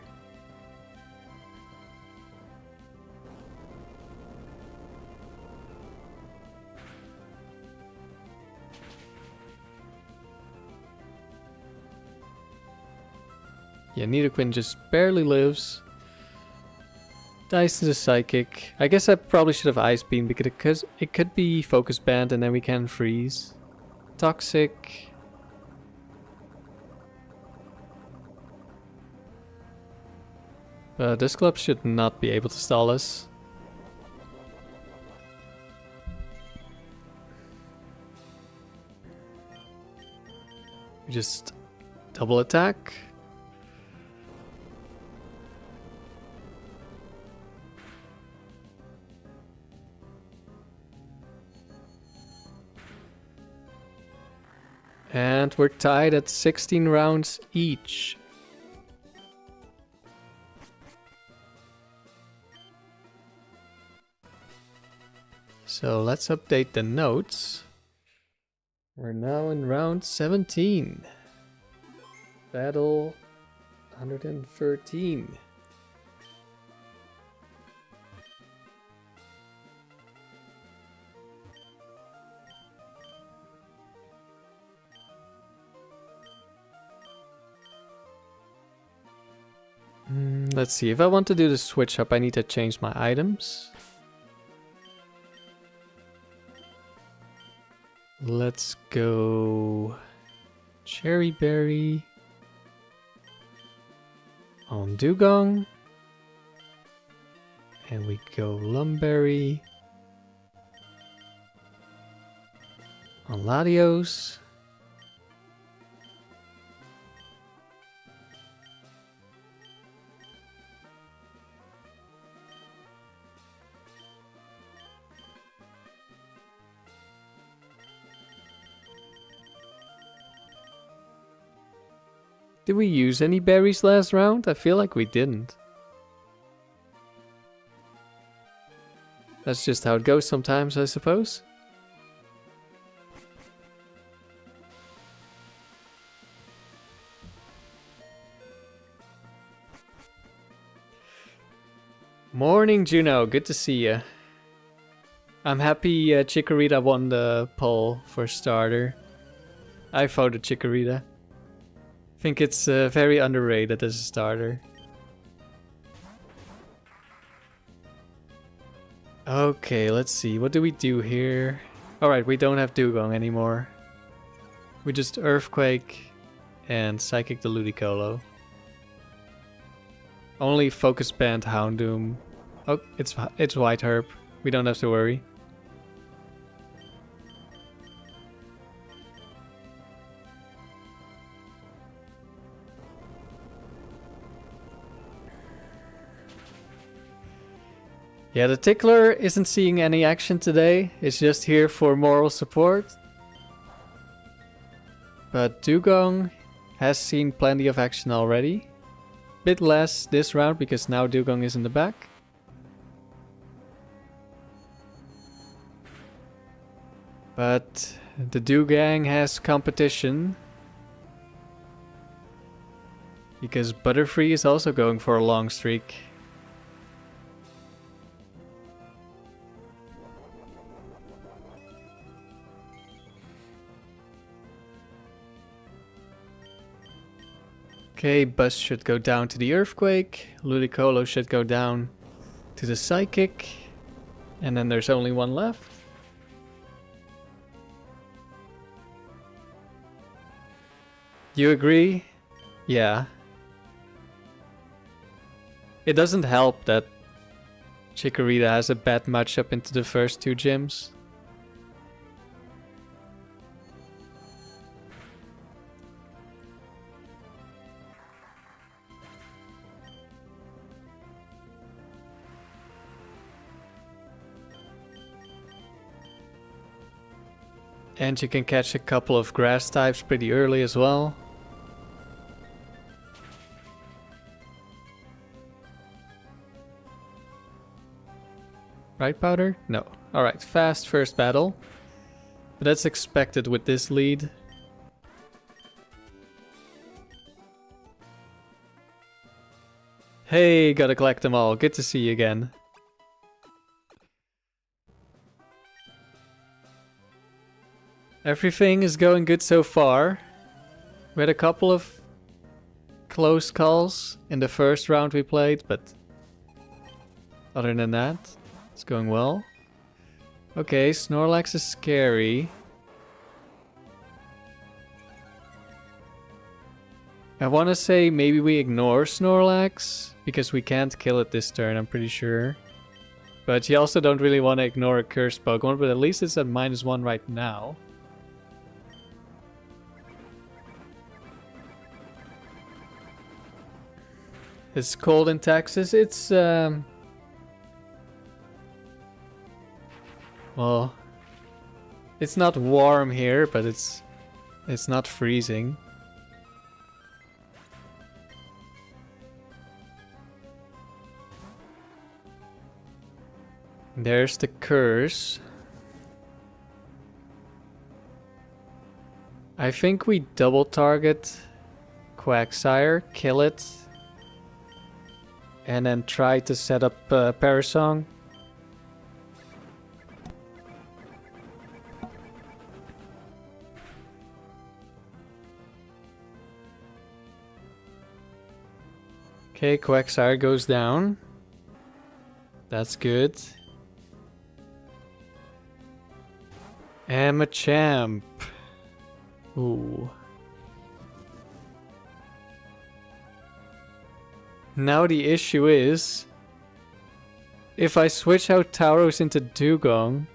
[SPEAKER 1] Yeah, Nidoqueen just barely lives. Dies to the Psychic. I guess I probably should have Ice Beam because it could be Focus Band and then we can freeze. Toxic. But this club should not be able to stall us. We just double attack. And we're tied at 16 rounds each. So let's update the notes. We're now in round 17. Battle 113. Let's see, if I want to do the switch up, I need to change my items. Let's go Cherry Berry on Dewgong. And we go Lumberry on Latios. Did we use any berries last round? I feel like we didn't. That's just how it goes sometimes, I suppose. Morning, Juno. Good to see you. I'm happy Chikorita won the poll for starter. I voted Chikorita. I think it's very underrated as a starter. Okay, let's see. What do we do here? Alright, we don't have Dewgong anymore. We just Earthquake and Psychic the Ludicolo. Only Focus Band Houndoom. Oh, it's White Herb. We don't have to worry. Yeah, the Tickler isn't seeing any action today. It's just here for moral support. But Dewgong has seen plenty of action already. Bit less this round because now Dewgong is in the back. But the Dewgong has competition. Because Butterfree is also going for a long streak. Okay, Buzz should go down to the Earthquake. Ludicolo should go down to the Psychic. And then there's only one left. You agree? Yeah. It doesn't help that Chikorita has a bad matchup into the first two gyms. And you can catch a couple of grass types pretty early as well. Right, Powder? No. Alright, fast first battle. But that's expected with this lead. Hey, gotta collect them all. Good to see you again. Everything is going good so far. We had a couple of close calls in the first round we played, but other than that, it's going well. Okay, Snorlax is scary. I want to say maybe we ignore Snorlax, because we can't kill it this turn, I'm pretty sure. But you also don't really want to ignore a cursed Pokemon, but at least it's at -1 right now. It's cold in Texas. It's well, it's not warm here, but it's not freezing. There's the curse. I think we double target Quagsire, kill it, and then try to set up Parasong. Okay, Quagsire goes down. That's good. And Machamp. Ooh. Now the issue is, if I switch out Tauros into Dewgong,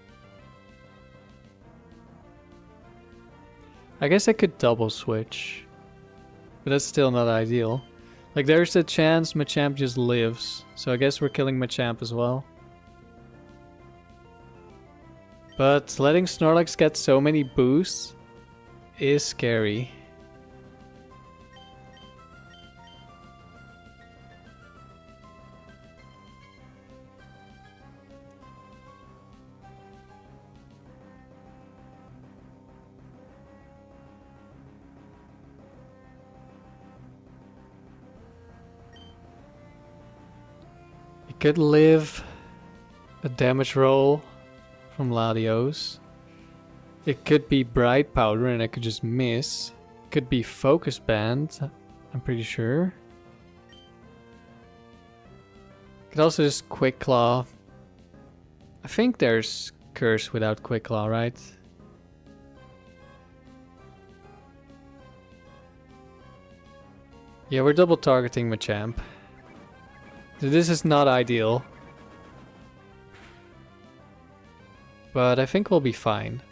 [SPEAKER 1] I guess I could double switch, but that's still not ideal. Like, there's a chance Machamp just lives, so I guess we're killing Machamp as well. But letting Snorlax get so many boosts is scary. Could live a damage roll from Latios. It could be Bright Powder and I could just miss. Could be Focus Band, I'm pretty sure. Could also just Quick Claw. I think there's Curse without Quick Claw, right? Yeah, we're double targeting Machamp. This is not ideal. But I think we'll be fine.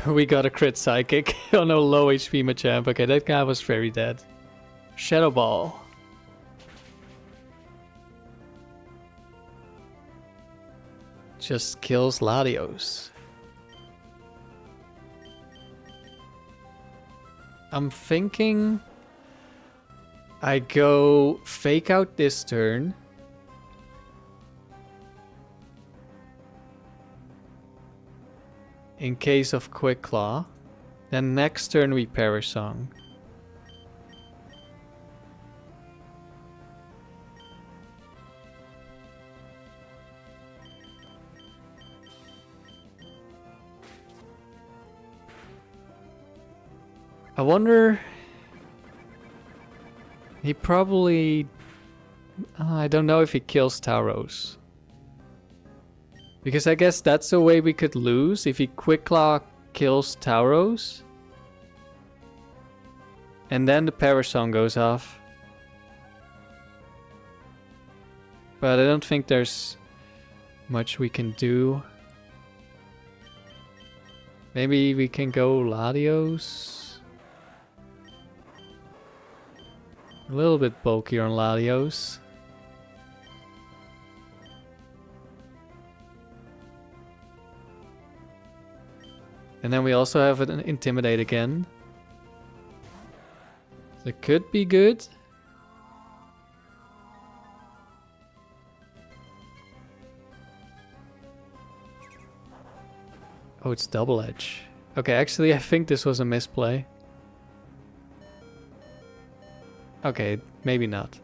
[SPEAKER 1] We got a crit Psychic on a low HP Machamp. Okay, that guy was very dead. Shadow Ball. just kills Latios. I'm thinking I go fake out this turn. In case of Quick Claw. Then next turn we Perish Song. I wonder... He probably... I don't know if he kills Tauros. Because I guess that's a way we could lose if he Quick Claw kills Tauros. And then the Perish Song goes off. But I don't think there's much we can do. Maybe we can go Latios. A little bit bulkier on Latios. And then we also have an Intimidate again. That could be good. Oh, it's Double Edge. Okay, actually I think this was a misplay. Okay, maybe not.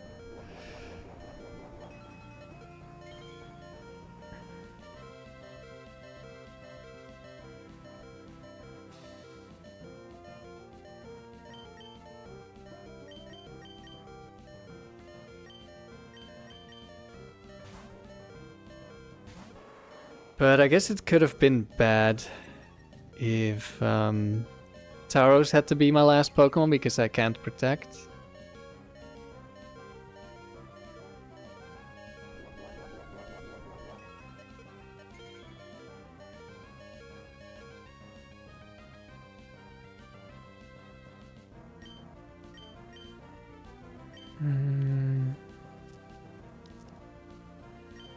[SPEAKER 1] But I guess it could have been bad if Tauros had to be my last Pokemon because I can't protect.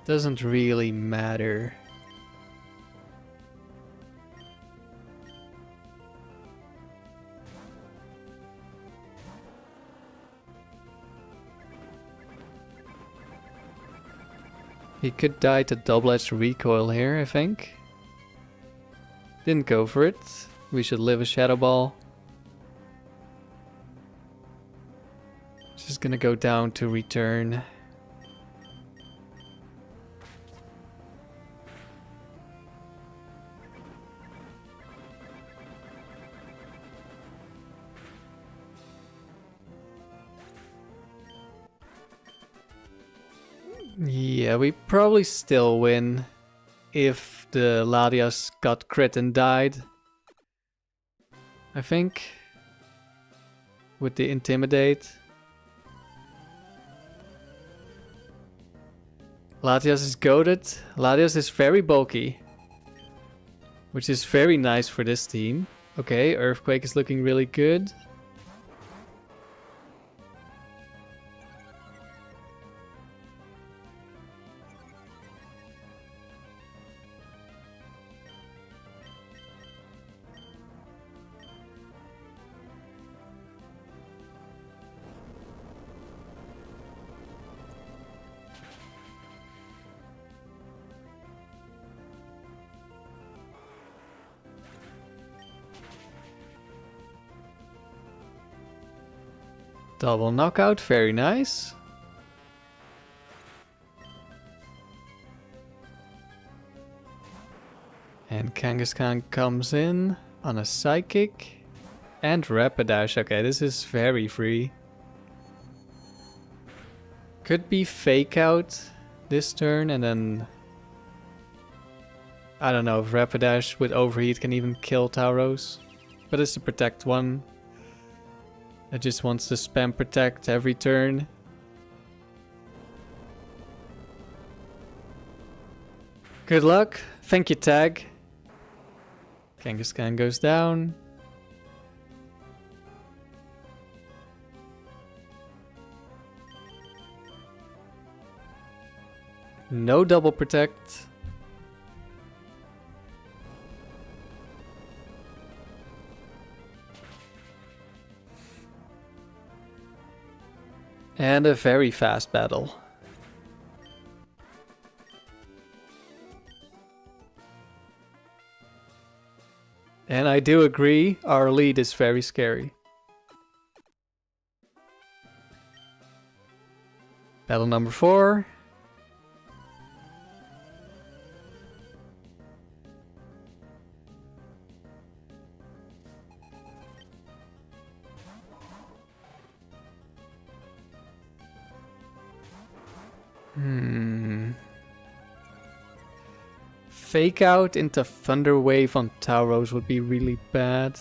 [SPEAKER 1] Doesn't really matter. He could die to double-edged recoil here, I think. Didn't go for it. We should live a Shadow Ball. Just gonna go down to return. Yeah, we probably still win if the Latias got crit and died. I think. With the Intimidate. Latias is goated. Latias is very bulky. Which is very nice for this team. Okay, Earthquake is looking really good. Double knockout, very nice. And Kangaskhan comes in on a Psychic and Rapidash. Okay, this is very free. Could be Fake Out this turn and then... I don't know if Rapidash with Overheat can even kill Tauros. But it's the Protect one. It just wants to spam Protect every turn. Good luck. Thank you, Tag. Kangaskhan goes down. No double Protect. And a very fast battle. And I do agree, our lead is very scary. Battle number 4. Fake out into Thunder Wave on Tauros would be really bad.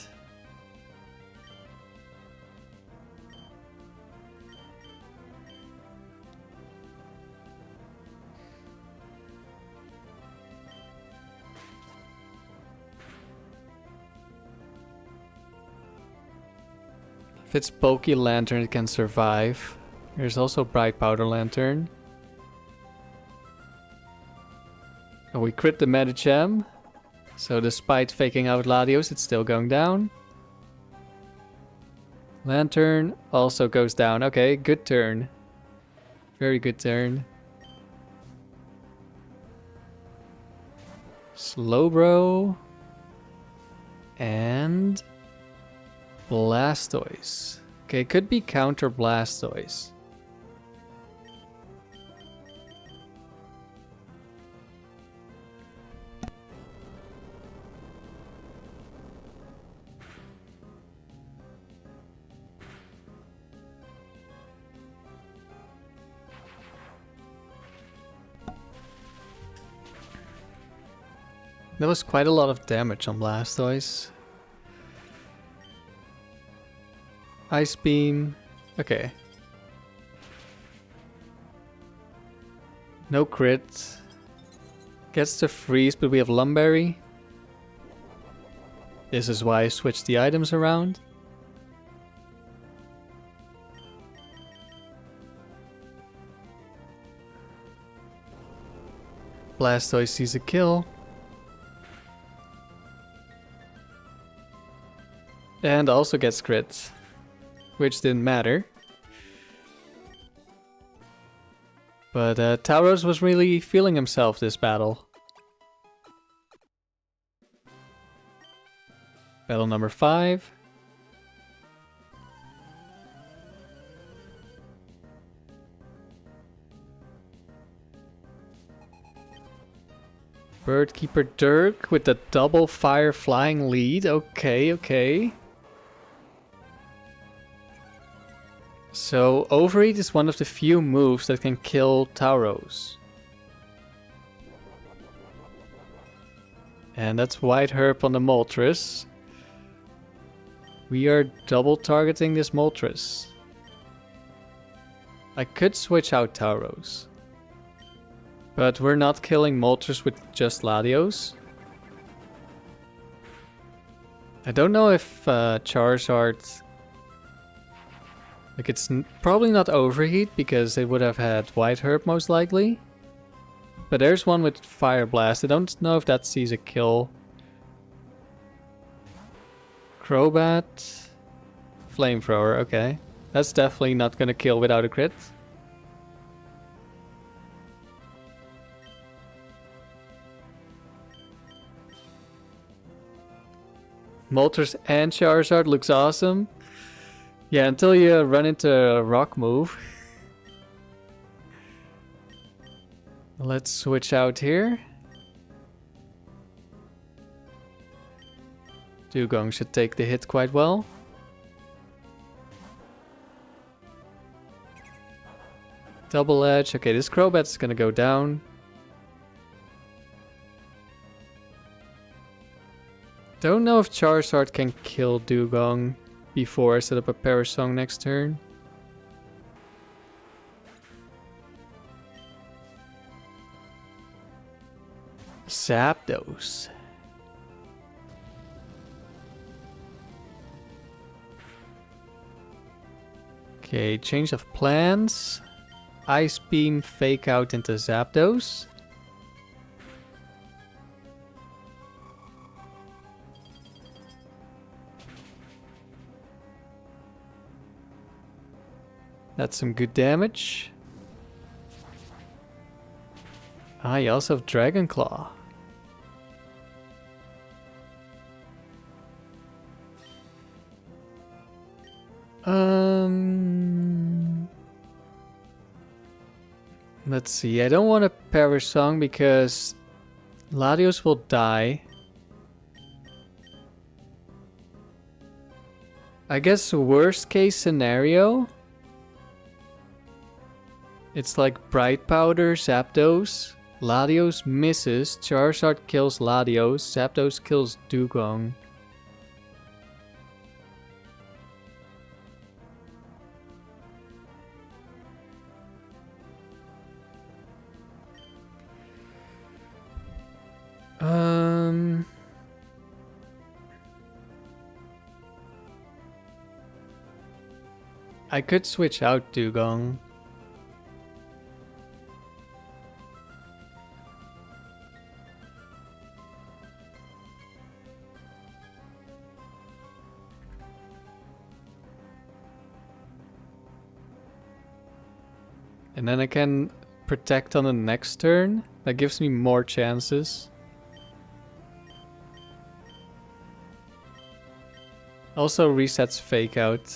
[SPEAKER 1] If it's Bulky Lantern, it can survive. There's also Bright Powder Lantern. And we crit the Medicham. So despite faking out Latios, it's still going down. Lantern also goes down. Okay, good turn. Very good turn. Slowbro. And Blastoise. Okay, could be counter Blastoise. That was quite a lot of damage on Blastoise. Ice Beam. Okay. No crit. Gets to freeze, but we have Lumberry. This is why I switched the items around. Blastoise sees a kill. And also gets crit, which didn't matter. But Tauros was really feeling himself this battle. Battle number 5. Birdkeeper Dirk with the double fire flying lead. Okay, okay. So Overeat is one of the few moves that can kill Tauros. And that's White Herb on the Moltres. We are double targeting this Moltres. I could switch out Tauros. But we're not killing Moltres with just Latios. I don't know if Charizard... Like, it's probably not Overheat, because it would have had White Herb most likely. But there's one with Fire Blast. I don't know if that sees a kill. Crobat. Flamethrower, okay. That's definitely not gonna kill without a crit. Moltres and Charizard looks awesome. Yeah, until you run into a rock move. Let's switch out here. Dewgong should take the hit quite well. Double Edge. Okay, this Crobat's gonna go down. Don't know if Charizard can kill Dewgong before I set up a Parasong next turn. Zapdos. Okay, change of plans. Ice Beam fake out into Zapdos. That's some good damage. Ah, you also have Dragon Claw. Let's see. I don't want a Perish Song because Latios will die. I guess worst case scenario, it's like Bright Powder, Zapdos. Latios misses, Charizard kills Latios, Zapdos kills Dewgong. I could switch out Dewgong. And then I can protect on the next turn. That gives me more chances. Also resets Fake Out.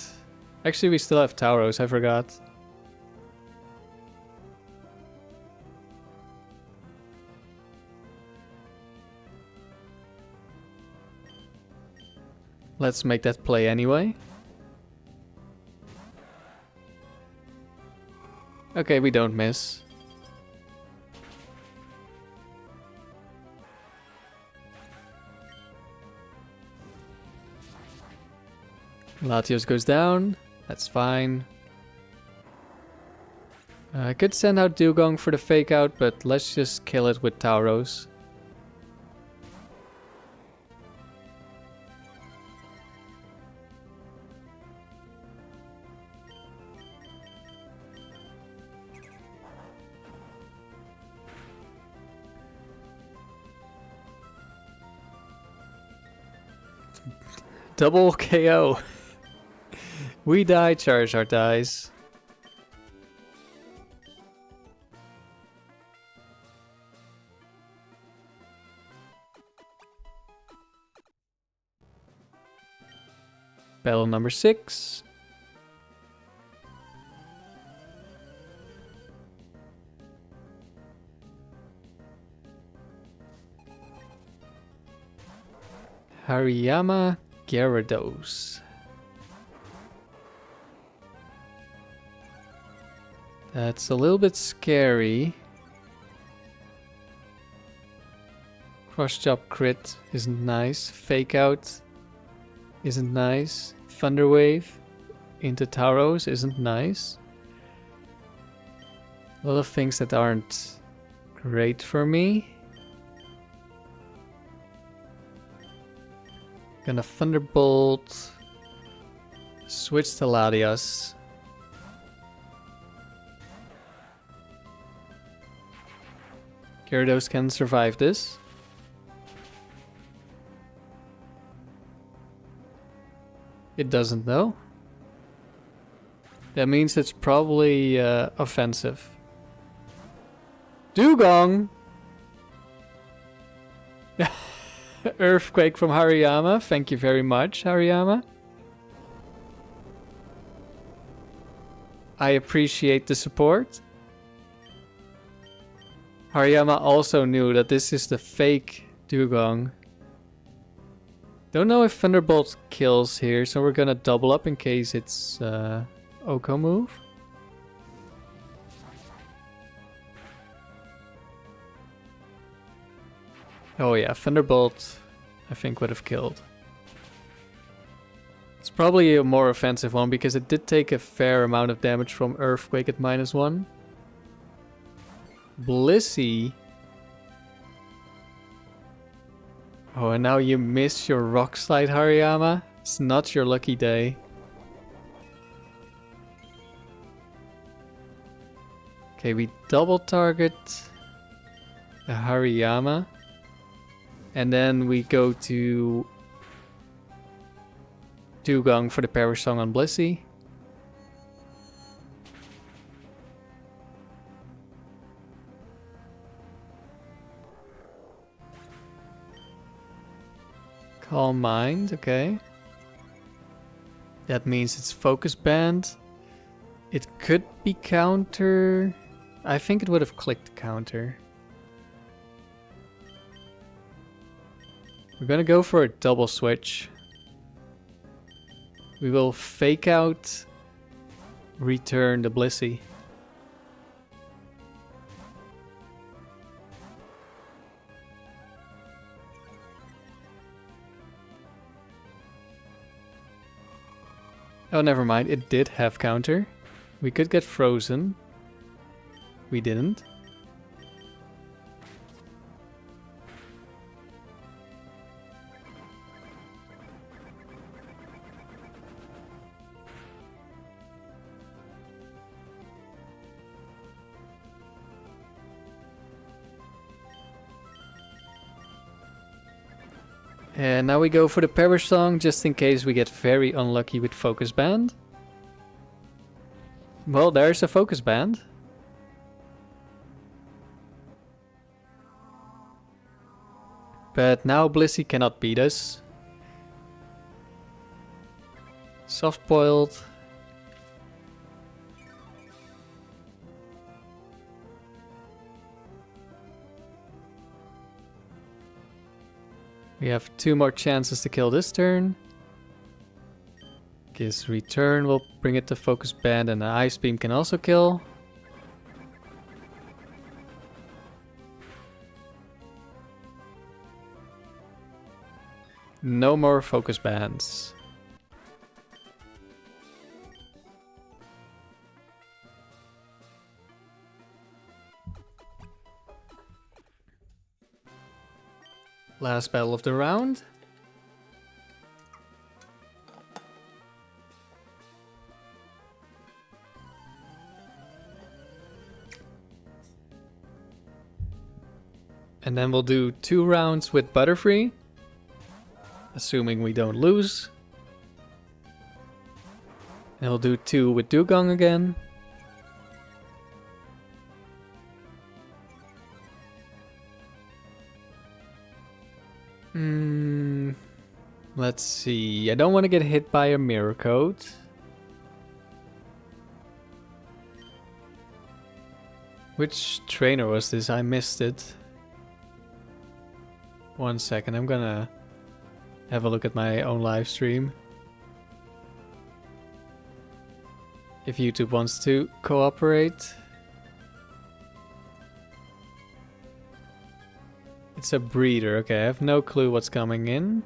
[SPEAKER 1] Actually, we still have Tauros, I forgot. Let's make that play anyway. Okay, we don't miss. Latios goes down. That's fine. I could send out Dewgong for the fake out, but let's just kill it with Tauros. Double KO. We die, Charizard dies. Battle number 6. Hariyama Gyarados. That's a little bit scary. Cross chop crit isn't nice. Fake out isn't nice. Thunder wave into Tauros isn't nice. A lot of things that aren't great for me. Gonna Thunderbolt. Switch to Latias. Gyarados can survive this. It doesn't though. That means it's probably offensive. Dewgong! Earthquake from Hariyama. Thank you very much, Hariyama. I appreciate the support. Hariyama also knew that this is the fake Dewgong. Don't know if Thunderbolt kills here, so we're gonna double up in case it's Oko move. Oh yeah, Thunderbolt I think would have killed. It's probably a more offensive one because it did take a fair amount of damage from Earthquake at -1. Blissey. Oh, and now you miss your Rock Slide, Hariyama. It's not your lucky day. Okay, we double target the Hariyama. And then we go to Dewgong for the Perish Song on Blissey. Calm Mind, okay. That means it's Focus Band. It could be counter. I think it would have clicked counter. We're gonna go for a double switch. We will fake out, return the Blissey. Oh, never mind. It did have counter. We could get frozen. We didn't. And now we go for the Perish Song, just in case we get very unlucky with Focus Band. Well, there's a Focus Band. But now Blissey cannot beat us. Soft boiled. We have 2 more chances to kill this turn. Gives return, we'll bring it to Focus Band, and the Ice Beam can also kill. No more Focus Bands. Last battle of the round. And then we'll do 2 rounds with Butterfree. Assuming we don't lose. And we'll do 2 with Dewgong again. Let's see. I don't want to get hit by a mirror code. Which trainer was this? I missed it. 1 second. I'm gonna have a look at my own live stream. If YouTube wants to cooperate. It's a breeder. Okay, I have no clue what's coming in.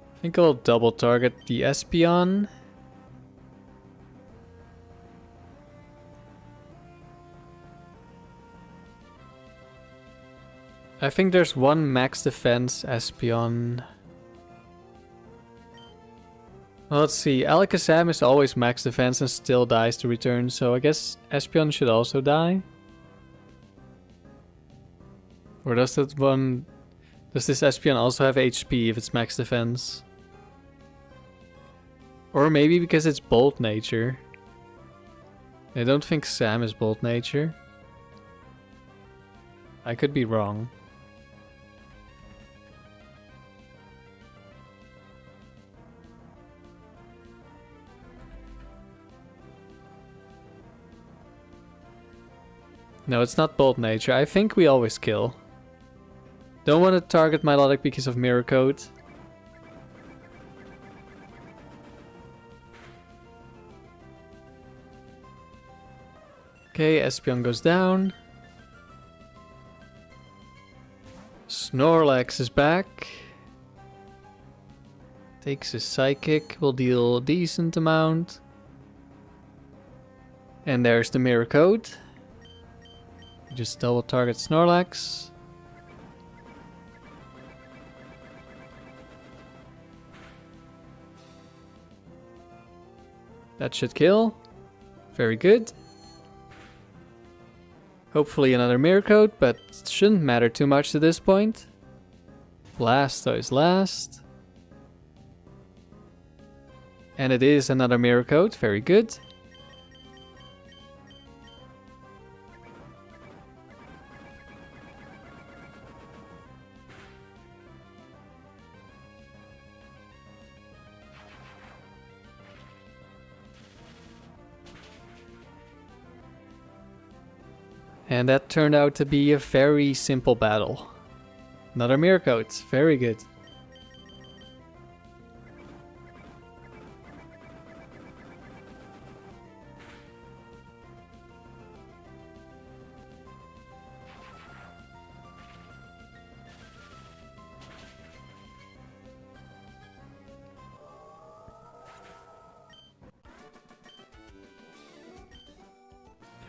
[SPEAKER 1] I think I'll double target the Espeon. I think there's 1 max defense Espeon. Well, let's see. Alakazam is always max defense and still dies to return, so I guess Espeon should also die. Or does that one... Does this Espeon also have HP if it's max defense? Or maybe because it's Bolt Nature. I don't think Sam is Bolt Nature. I could be wrong. No, it's not Bolt Nature. I think we always kill. Don't want to target Milotic because of Mirror Code. Okay, Espeon goes down. Snorlax is back. Takes a Psychic, will deal a decent amount. And there's the Mirror Code. Just double target Snorlax. That should kill. Very good. Hopefully another Mirror Code, but it shouldn't matter too much to this point. Blastoise last. And it is another Mirror Code. Very good. And that turned out to be a very simple battle. Another mirror coat, very good.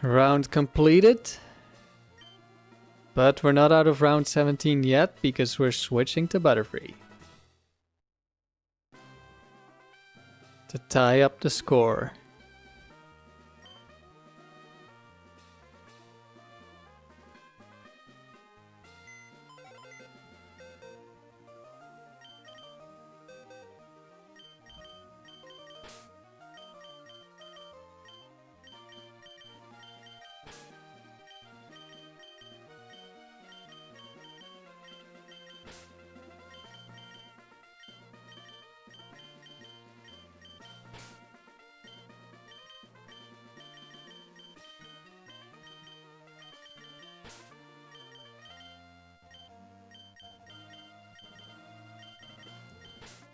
[SPEAKER 1] Round completed. But we're not out of round 17 yet because we're switching to Butterfree. To tie up the score.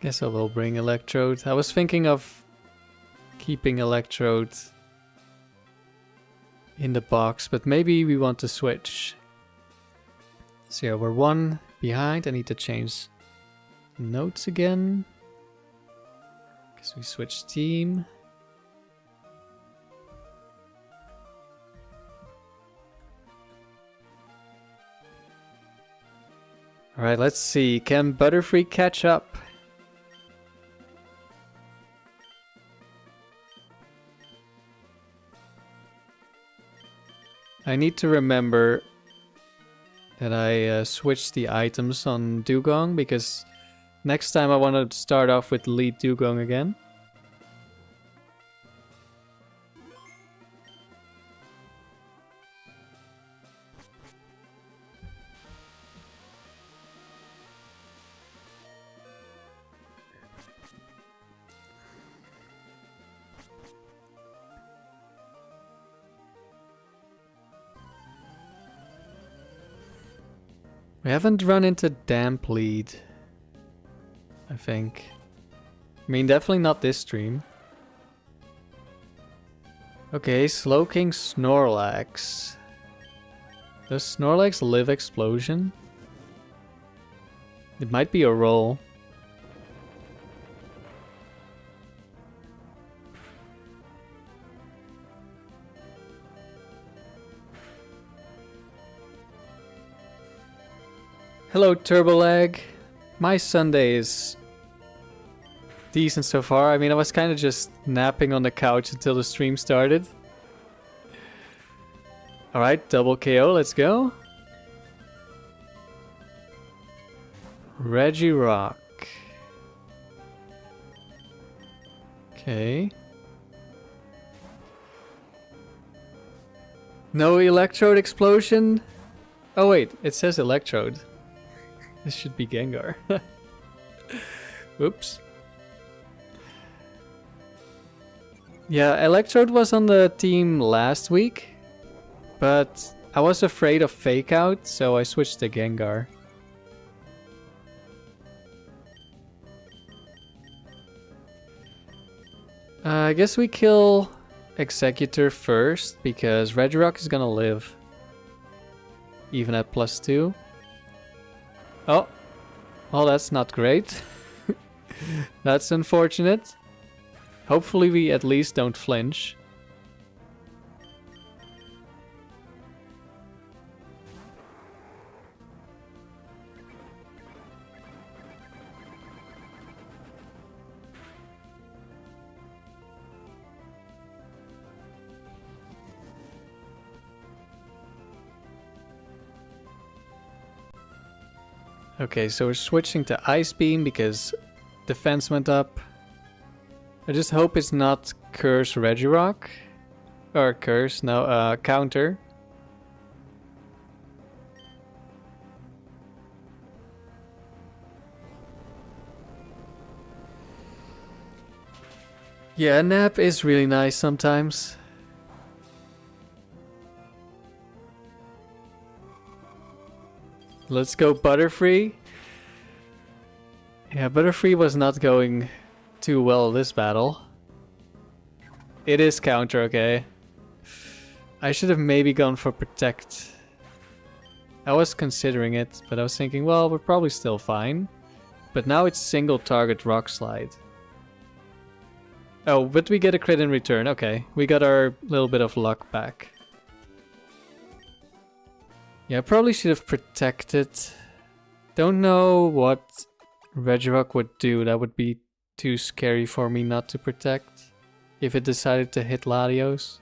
[SPEAKER 1] Guess I will bring Electrode. I was thinking of keeping Electrode in the box, but maybe we want to switch. So yeah, we're one behind. I need to change notes again. Because we switched team. Alright, let's see. Can Butterfree catch up? I need to remember that I switched the items on Dewgong, because next time I want to start off with lead Dewgong again. We haven't run into Damp Lead, I think. I mean, definitely not this stream. Okay, Slowking Snorlax. Does Snorlax live Explosion? It might be a roll. Hello, Turbolag. My Sunday is decent so far. I mean, I was kind of just napping on the couch until the stream started. Alright, double KO, let's go. Regirock. Okay. No Electrode Explosion? Oh wait, it says Electrode. This should be Gengar. Oops. Yeah, Electrode was on the team last week, but I was afraid of Fake Out, so I switched to Gengar. I guess we kill Executor first, because Regirock is gonna live. Even at +2. Oh, well, that's not great. That's unfortunate. Hopefully we at least don't flinch. Okay, so we're switching to Ice Beam because defense went up. I just hope it's not Curse Regirock. Or Curse, no, Counter. Yeah, a nap is really nice sometimes. Let's go Butterfree. Yeah, Butterfree was not going too well this battle. It is counter, okay. I should have maybe gone for protect. I was considering it, but I was thinking, well, we're probably still fine. But now it's single target rock slide. Oh, but we get a crit in return. Okay, we got our little bit of luck back. Yeah, I probably should have protected. Don't know what Regirock would do. That would be too scary for me not to protect. If it decided to hit Latios.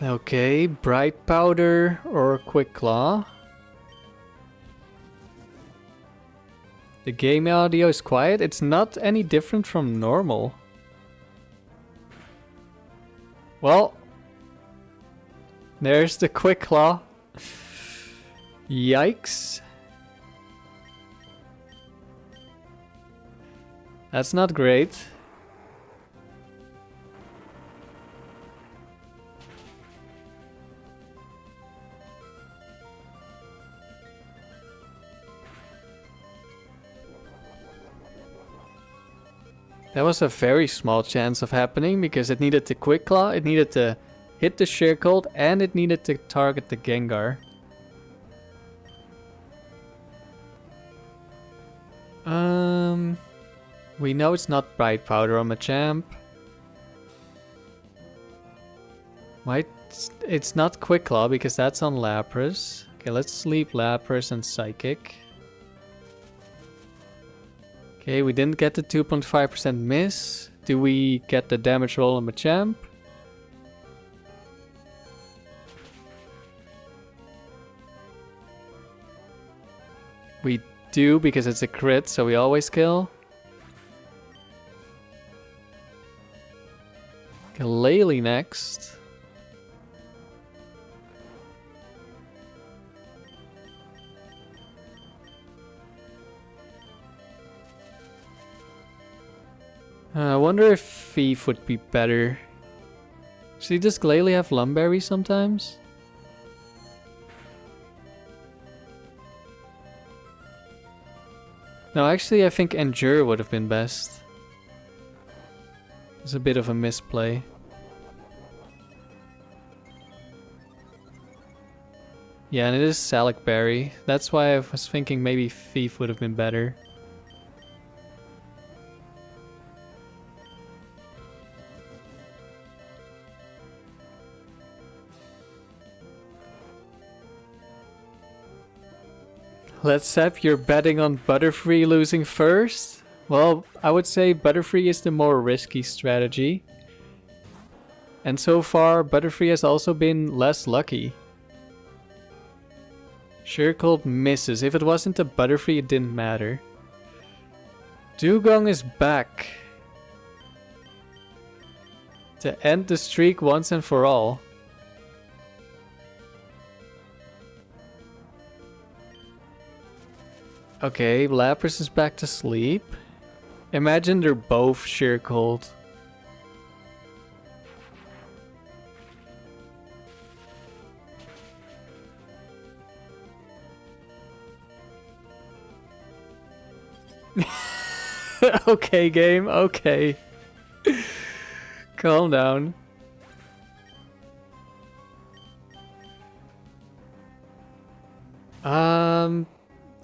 [SPEAKER 1] Okay, Bright Powder or Quick Claw. The game audio is quiet. It's not any different from normal. Well, there's the Quick Claw. Yikes. That's not great. That was a very small chance of happening because it needed to Quick Claw, it needed to hit the Sheer Cold, and it needed to target the Gengar. We know it's not Bright Powder on Machamp. Might it's not Quick Claw because that's on Lapras. Okay, let's sleep Lapras and Psychic. Okay, we didn't get the 2.5% miss. Do we get the damage roll on Machamp? We do because it's a crit, so we always kill. Galele next. I wonder if Thief would be better. See, does Galele have Lumberry sometimes? No, actually I think Endure would have been best. It's a bit of a misplay. Yeah, and it is Salic Berry. That's why I was thinking maybe Thief would have been better. Let's Sep, you're betting on Butterfree losing first? Well, I would say Butterfree is the more risky strategy. And so far, Butterfree has also been less lucky. Sheer Cold misses. If it wasn't a Butterfree, it didn't matter. Dewgong is back. To end the streak once and for all. Okay, Lapras is back to sleep. Imagine they're both Sheer Cold. Okay, game, okay. Calm down.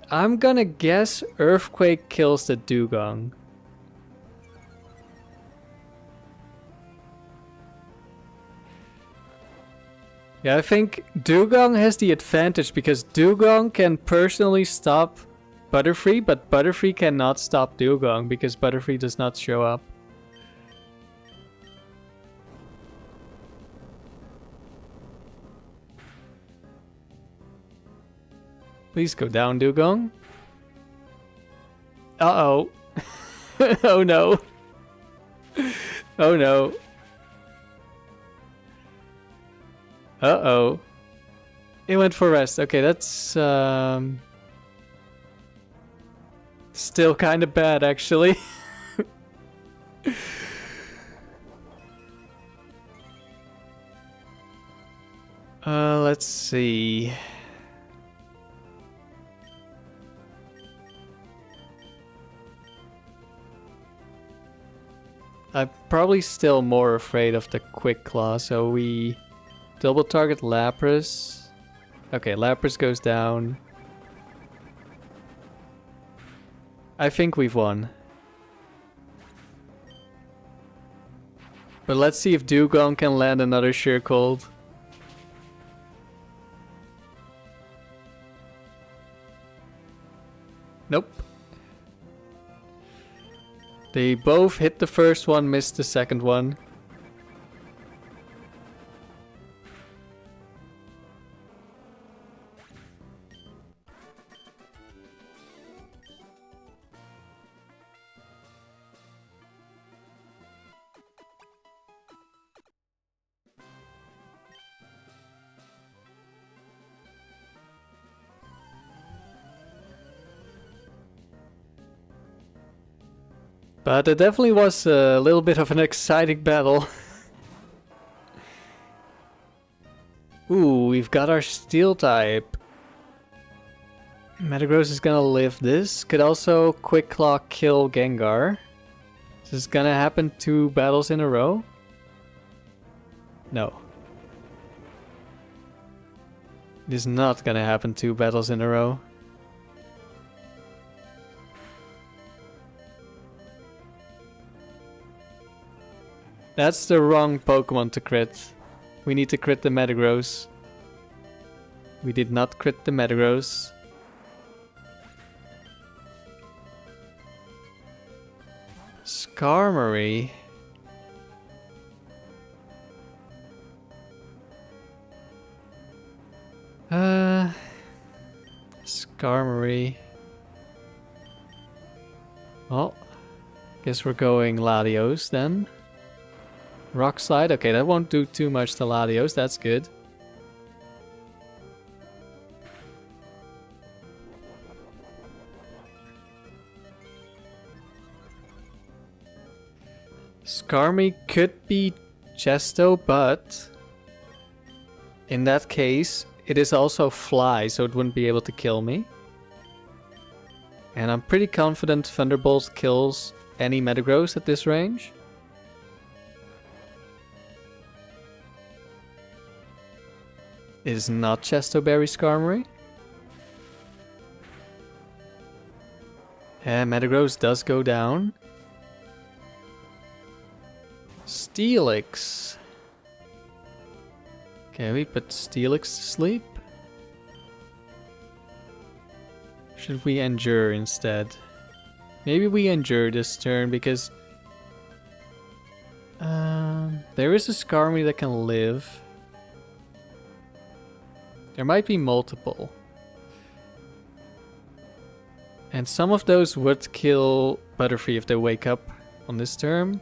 [SPEAKER 1] I'm gonna guess Earthquake kills the Dewgong. Yeah, I think Dewgong has the advantage because Dewgong can personally stop Butterfree, but Butterfree cannot stop Dewgong because Butterfree does not show up. Please go down, Dewgong. Uh-oh. Oh no. Oh no. Uh-oh. It went for rest. Okay, that's Still kind of bad, actually. Let's see. I'm probably still more afraid of the quick claw, so we double target Lapras. Okay, Lapras goes down. I think we've won. But let's see if Dewgong can land another Sheer Cold. Nope. They both hit the first one, missed the second one. But it definitely was a little bit of an exciting battle. Ooh, we've got our Steel type. Metagross is gonna live this. Could also Quick Claw kill Gengar. Is this gonna happen 2 battles in a row? No. It is not gonna happen 2 battles in a row. That's the wrong Pokemon to crit. We need to crit the Metagross. We did not crit the Metagross. Skarmory. Skarmory. Well, guess we're going Latios then. Rock Slide, okay, that won't do too much to Latios, that's good. Skarmory could be Chesto, but in that case, it is also Fly, so it wouldn't be able to kill me. And I'm pretty confident Thunderbolt kills any Metagross at this range. It is not Chesto Berry Skarmory. And Metagross does go down. Steelix. Okay, we put Steelix to sleep. Should we Endure instead? Maybe we Endure this turn because there is a Skarmory that can live. There might be multiple. And some of those would kill Butterfree if they wake up on this turn.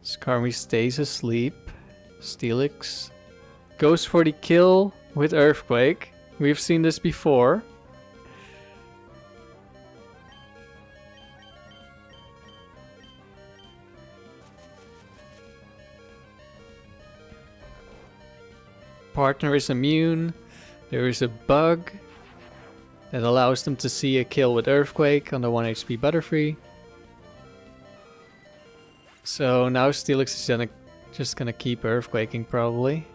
[SPEAKER 1] Skarmory stays asleep. Steelix goes for the kill with Earthquake. We've seen this before. Partner is immune. There is a bug that allows them to see a kill with Earthquake on the 1 HP Butterfree. So now Steelix is just gonna keep Earthquaking probably.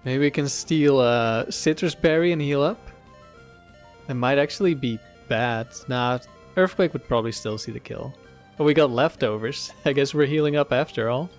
[SPEAKER 1] Maybe we can steal a Citrus Berry and heal up. That might actually be bad. Nah, Earthquake would probably still see the kill. But we got leftovers. I guess we're healing up after all.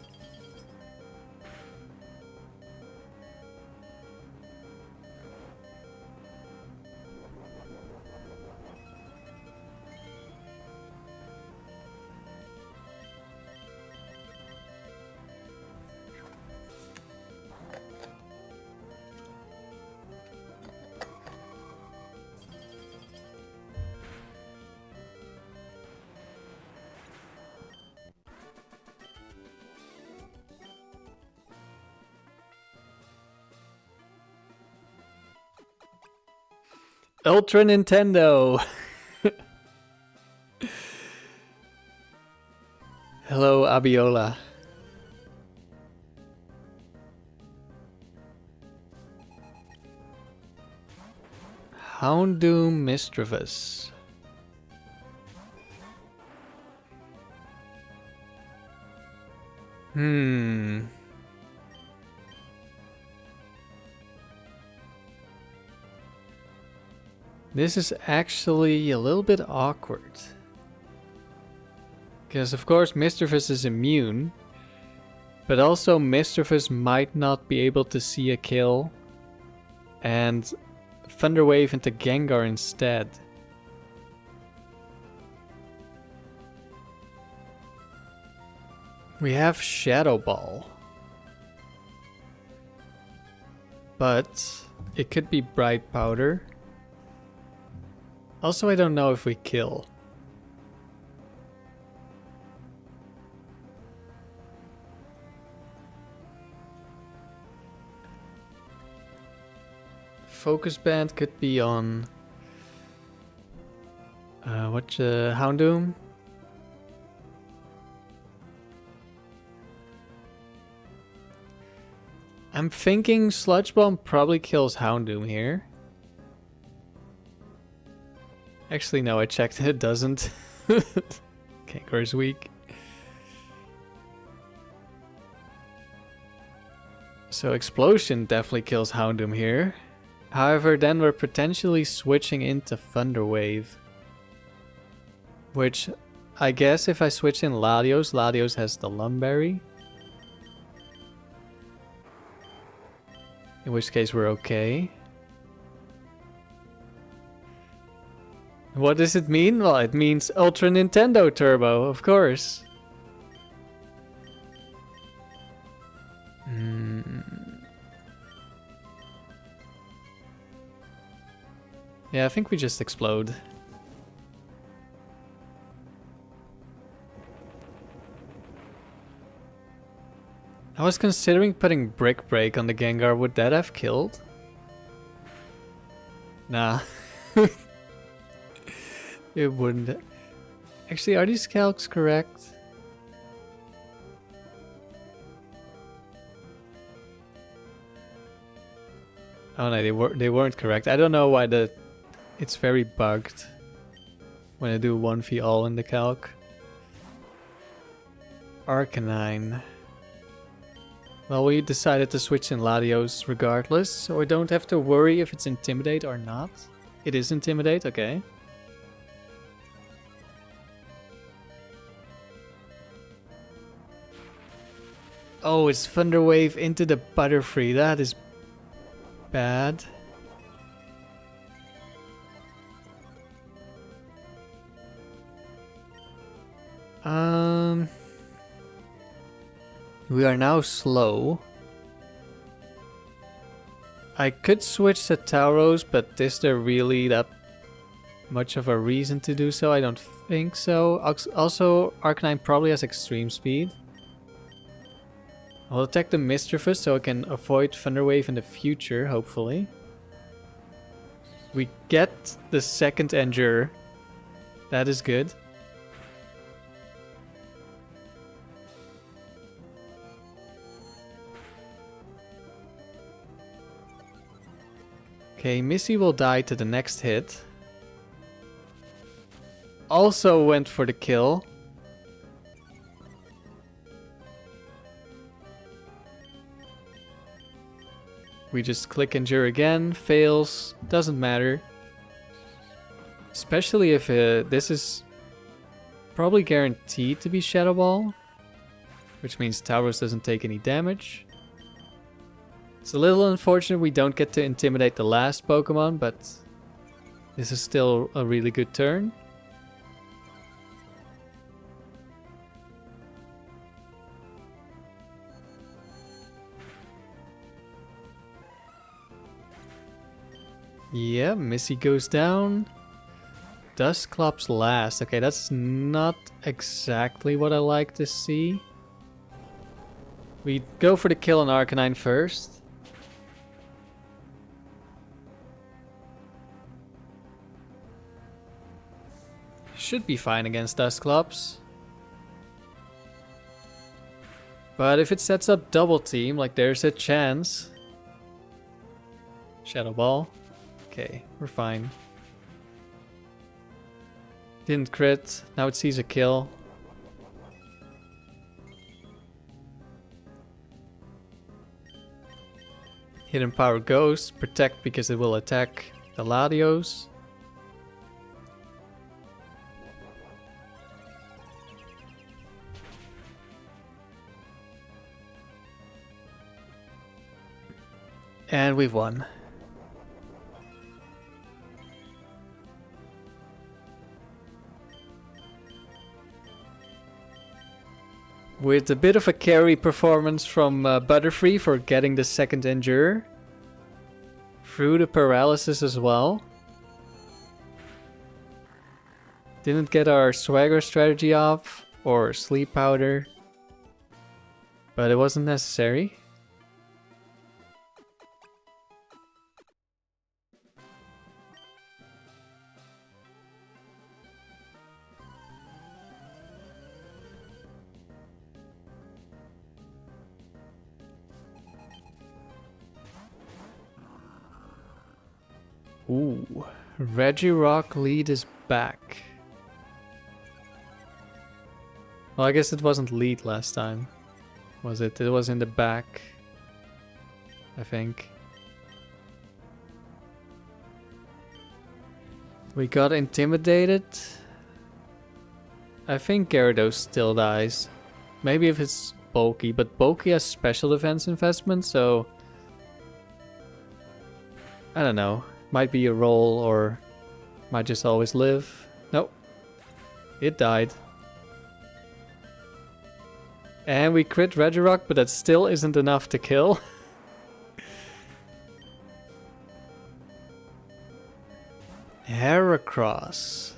[SPEAKER 1] Ultra Nintendo! Hello, Abiola. Houndoom Mischievous. This is actually a little bit awkward. Because of course Mischievous is immune. But also Mischievous might not be able to see a kill. And Thunderwave into Gengar instead. We have Shadow Ball. But it could be Bright Powder. Also, I don't know if we kill. Focus Band could be on Houndoom. I'm thinking Sludge Bomb probably kills Houndoom here. Actually, no, I checked and it doesn't. Gengar is weak. So Explosion definitely kills Houndoom here. However, then we're potentially switching into Thunder Wave. Which, I guess if I switch in Latios, Latios has the Lumberry. In which case we're okay. What does it mean? Well, it means Ultra Nintendo Turbo, of course. Yeah, I think we just explode. I was considering putting Brick Break on the Gengar. Would that have killed? Nah. It wouldn't. Actually, are these calcs correct? Oh no, they weren't correct. I don't know why it's very bugged when I do 1v all in the calc. Arcanine. Well, we decided to switch in Latios regardless, so I don't have to worry if it's Intimidate or not. It is Intimidate, okay. Oh, it's Thunder Wave into the Butterfree. That is bad. We are now slow. I could switch to Tauros, but is there really that much of a reason to do so? I don't think so. Also, Arcanine probably has extreme speed. I'll attack the Mischievous so I can avoid Thunder Wave in the future, hopefully. We get the second Endure. That is good. Okay, Missy will die to the next hit. Also went for the kill. We just click Endure again, fails, doesn't matter. Especially if this is probably guaranteed to be Shadow Ball. Which means Tauros doesn't take any damage. It's a little unfortunate we don't get to intimidate the last Pokemon, but this is still a really good turn. Yeah, Missy goes down. Dusclops last. Okay, that's not exactly what I like to see. We go for the kill on Arcanine first. should be fine against Dusclops. But if it sets up double team, like there's a chance. Shadow Ball. Okay, we're fine. Didn't crit. Now it sees a kill. Hidden Power Ghost. Protect because it will attack the Latios. And we've won. With a bit of a carry performance from Butterfree for getting the second Endure. Through the paralysis as well. Didn't get our swagger strategy off or sleep powder. But it wasn't necessary. Ooh, Regirock lead is back. Well, I guess it wasn't lead last time, was it? It was in the back, I think. We got intimidated. I think Gyarados still dies. Maybe if it's bulky, but bulky has special defense investment, so I don't know. Might be a roll or might just always live. Nope. It died. And we crit Regirock, but that still isn't enough to kill. Heracross.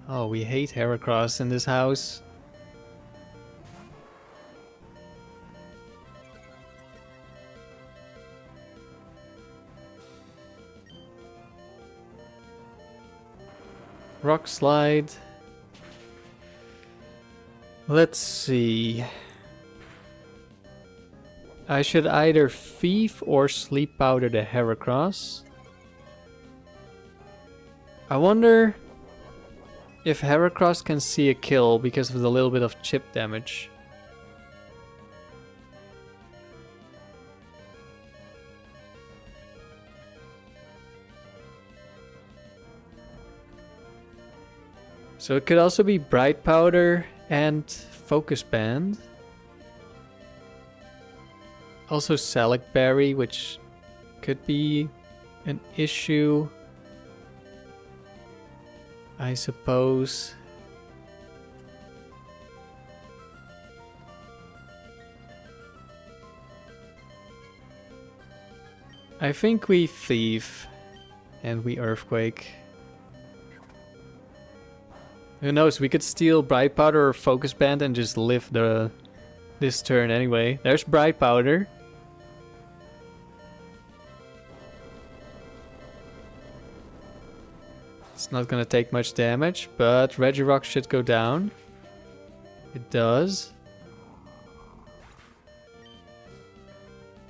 [SPEAKER 1] Oh, we hate Heracross in this house. Rock Slide. Let's see. I should either Thief or Sleep Powder the Heracross. I wonder if Heracross can see a kill because of the little bit of chip damage. So it could also be Bright Powder and Focus Band. Also Salic Berry, which could be an issue, I suppose. I think we Thief and we Earthquake. Who knows, we could steal Bright Powder or Focus Band and just live this turn anyway. There's Bright Powder. It's not gonna take much damage, but Regirock should go down. It does.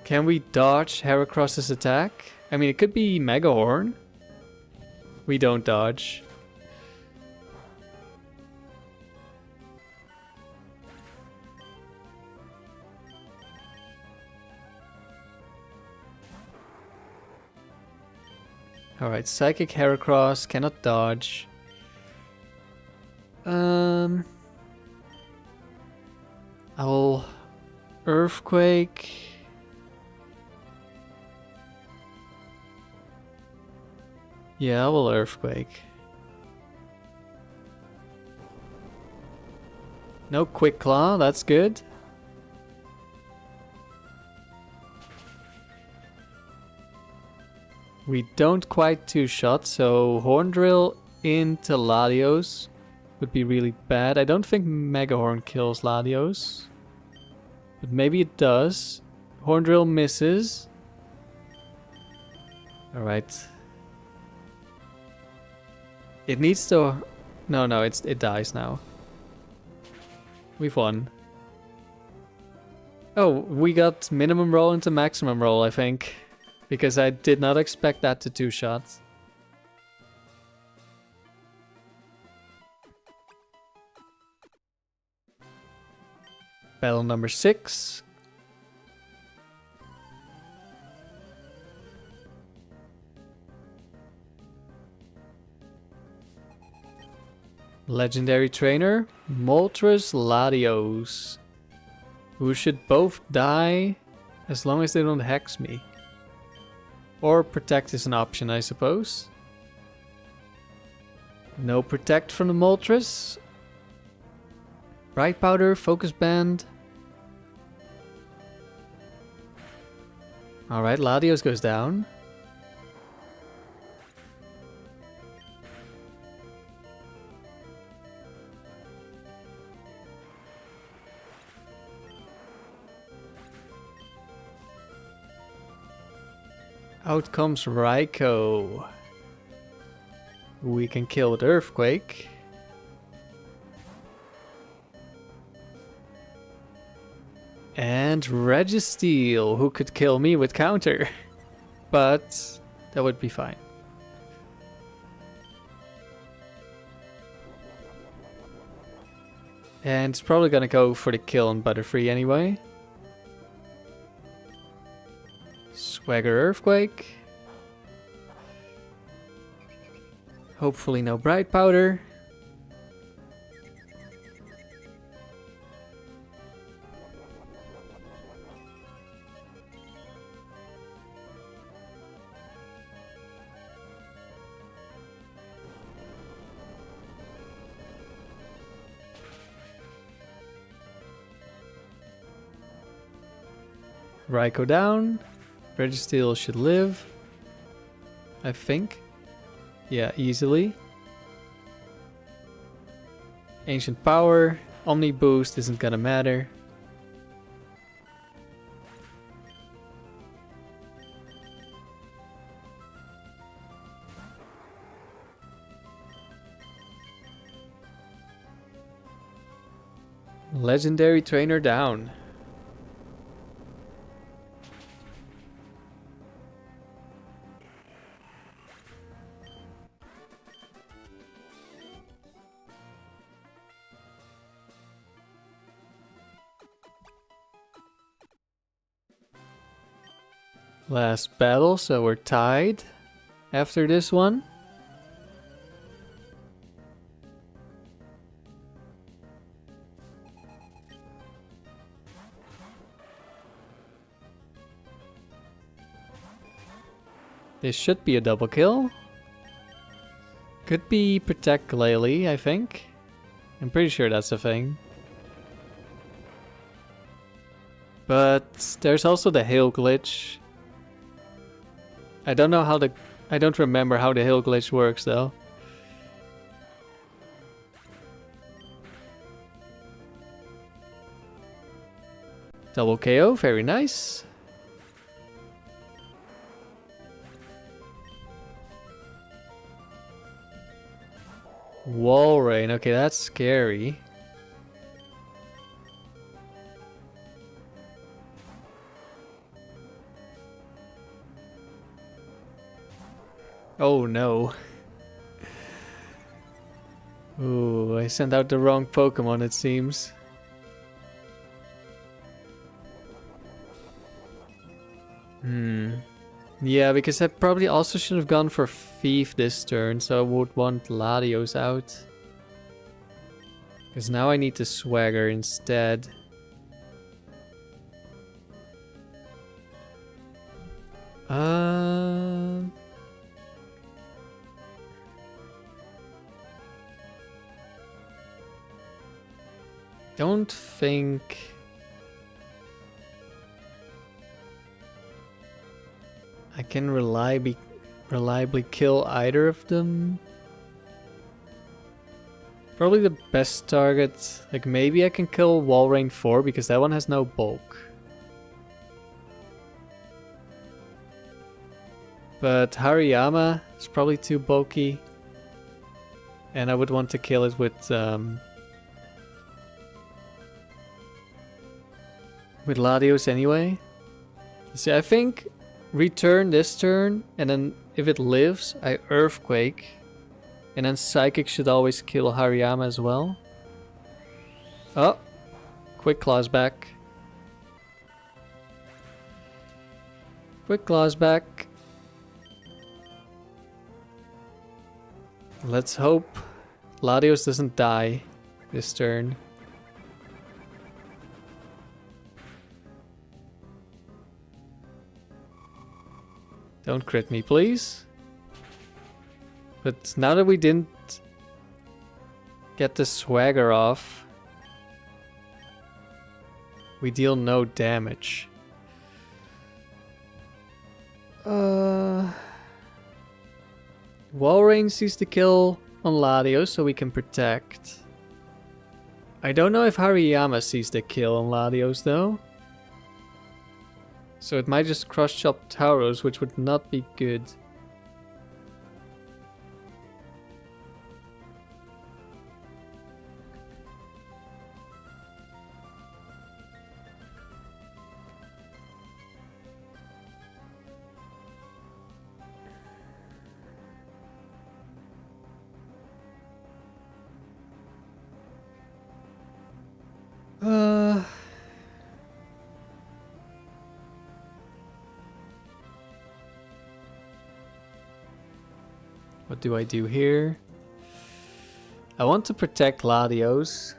[SPEAKER 1] Can we dodge Heracross's attack? I mean, it could be Mega Horn. We don't dodge. Alright, Psychic Heracross cannot dodge. I'll Earthquake. Yeah, I will Earthquake. No Quick Claw, that's good. We don't quite two-shot, so Horn Drill into Latios would be really bad. I don't think Mega Horn kills Latios, but maybe it does. Horn Drill misses. Alright. It needs to No, it dies now. We've won. Oh, we got minimum roll into maximum roll, I think. Because I did not expect that to two-shot. Battle number 6. Legendary trainer, Moltres Latios. Who should both die as long as they don't hex me. Or protect is an option, I suppose. No protect from the Moltres. Bright powder, focus band. Alright, Latios goes down. Out comes Raikou. We can kill with Earthquake. And Registeel, who could kill me with counter. But that would be fine. And it's probably gonna go for the kill on Butterfree anyway. Swagger Earthquake. Hopefully no Bright Powder. Raikou down. Registeel should live. I think. Yeah, easily. Ancient Power. Omni Boost isn't gonna matter. Legendary Trainer down. Last battle, so we're tied after this one. This should be a double kill. Could be Protect Glalie, I think. I'm pretty sure that's a thing. But there's also the hail glitch. I don't remember how the hail glitch works though. Double KO, very nice. Wall Rain, okay, that's scary. Oh no. Ooh, I sent out the wrong Pokemon, it seems. Yeah, because I probably also should have gone for Thief this turn, so I would want Latios out. Because now I need to Swagger instead. Don't think I can reliably kill either of them. Probably the best target, like maybe I can kill Walrein 4 because that one has no bulk. But Hariyama is probably too bulky. And I would want to kill it with Latios anyway. See, I think return this turn, and then if it lives, I Earthquake. And then Psychic should always kill Hariyama as well. Oh, Quick Claws back. Quick Claws back. Let's hope Latios doesn't die this turn. Don't crit me, please. But now that we didn't get the swagger off, we deal no damage. Walrein sees the kill on Latios, so we can protect. I don't know if Hariyama sees the kill on Latios though. So it might just cross-chop Tauros, which would not be good. What do I do here? I want to protect Latios.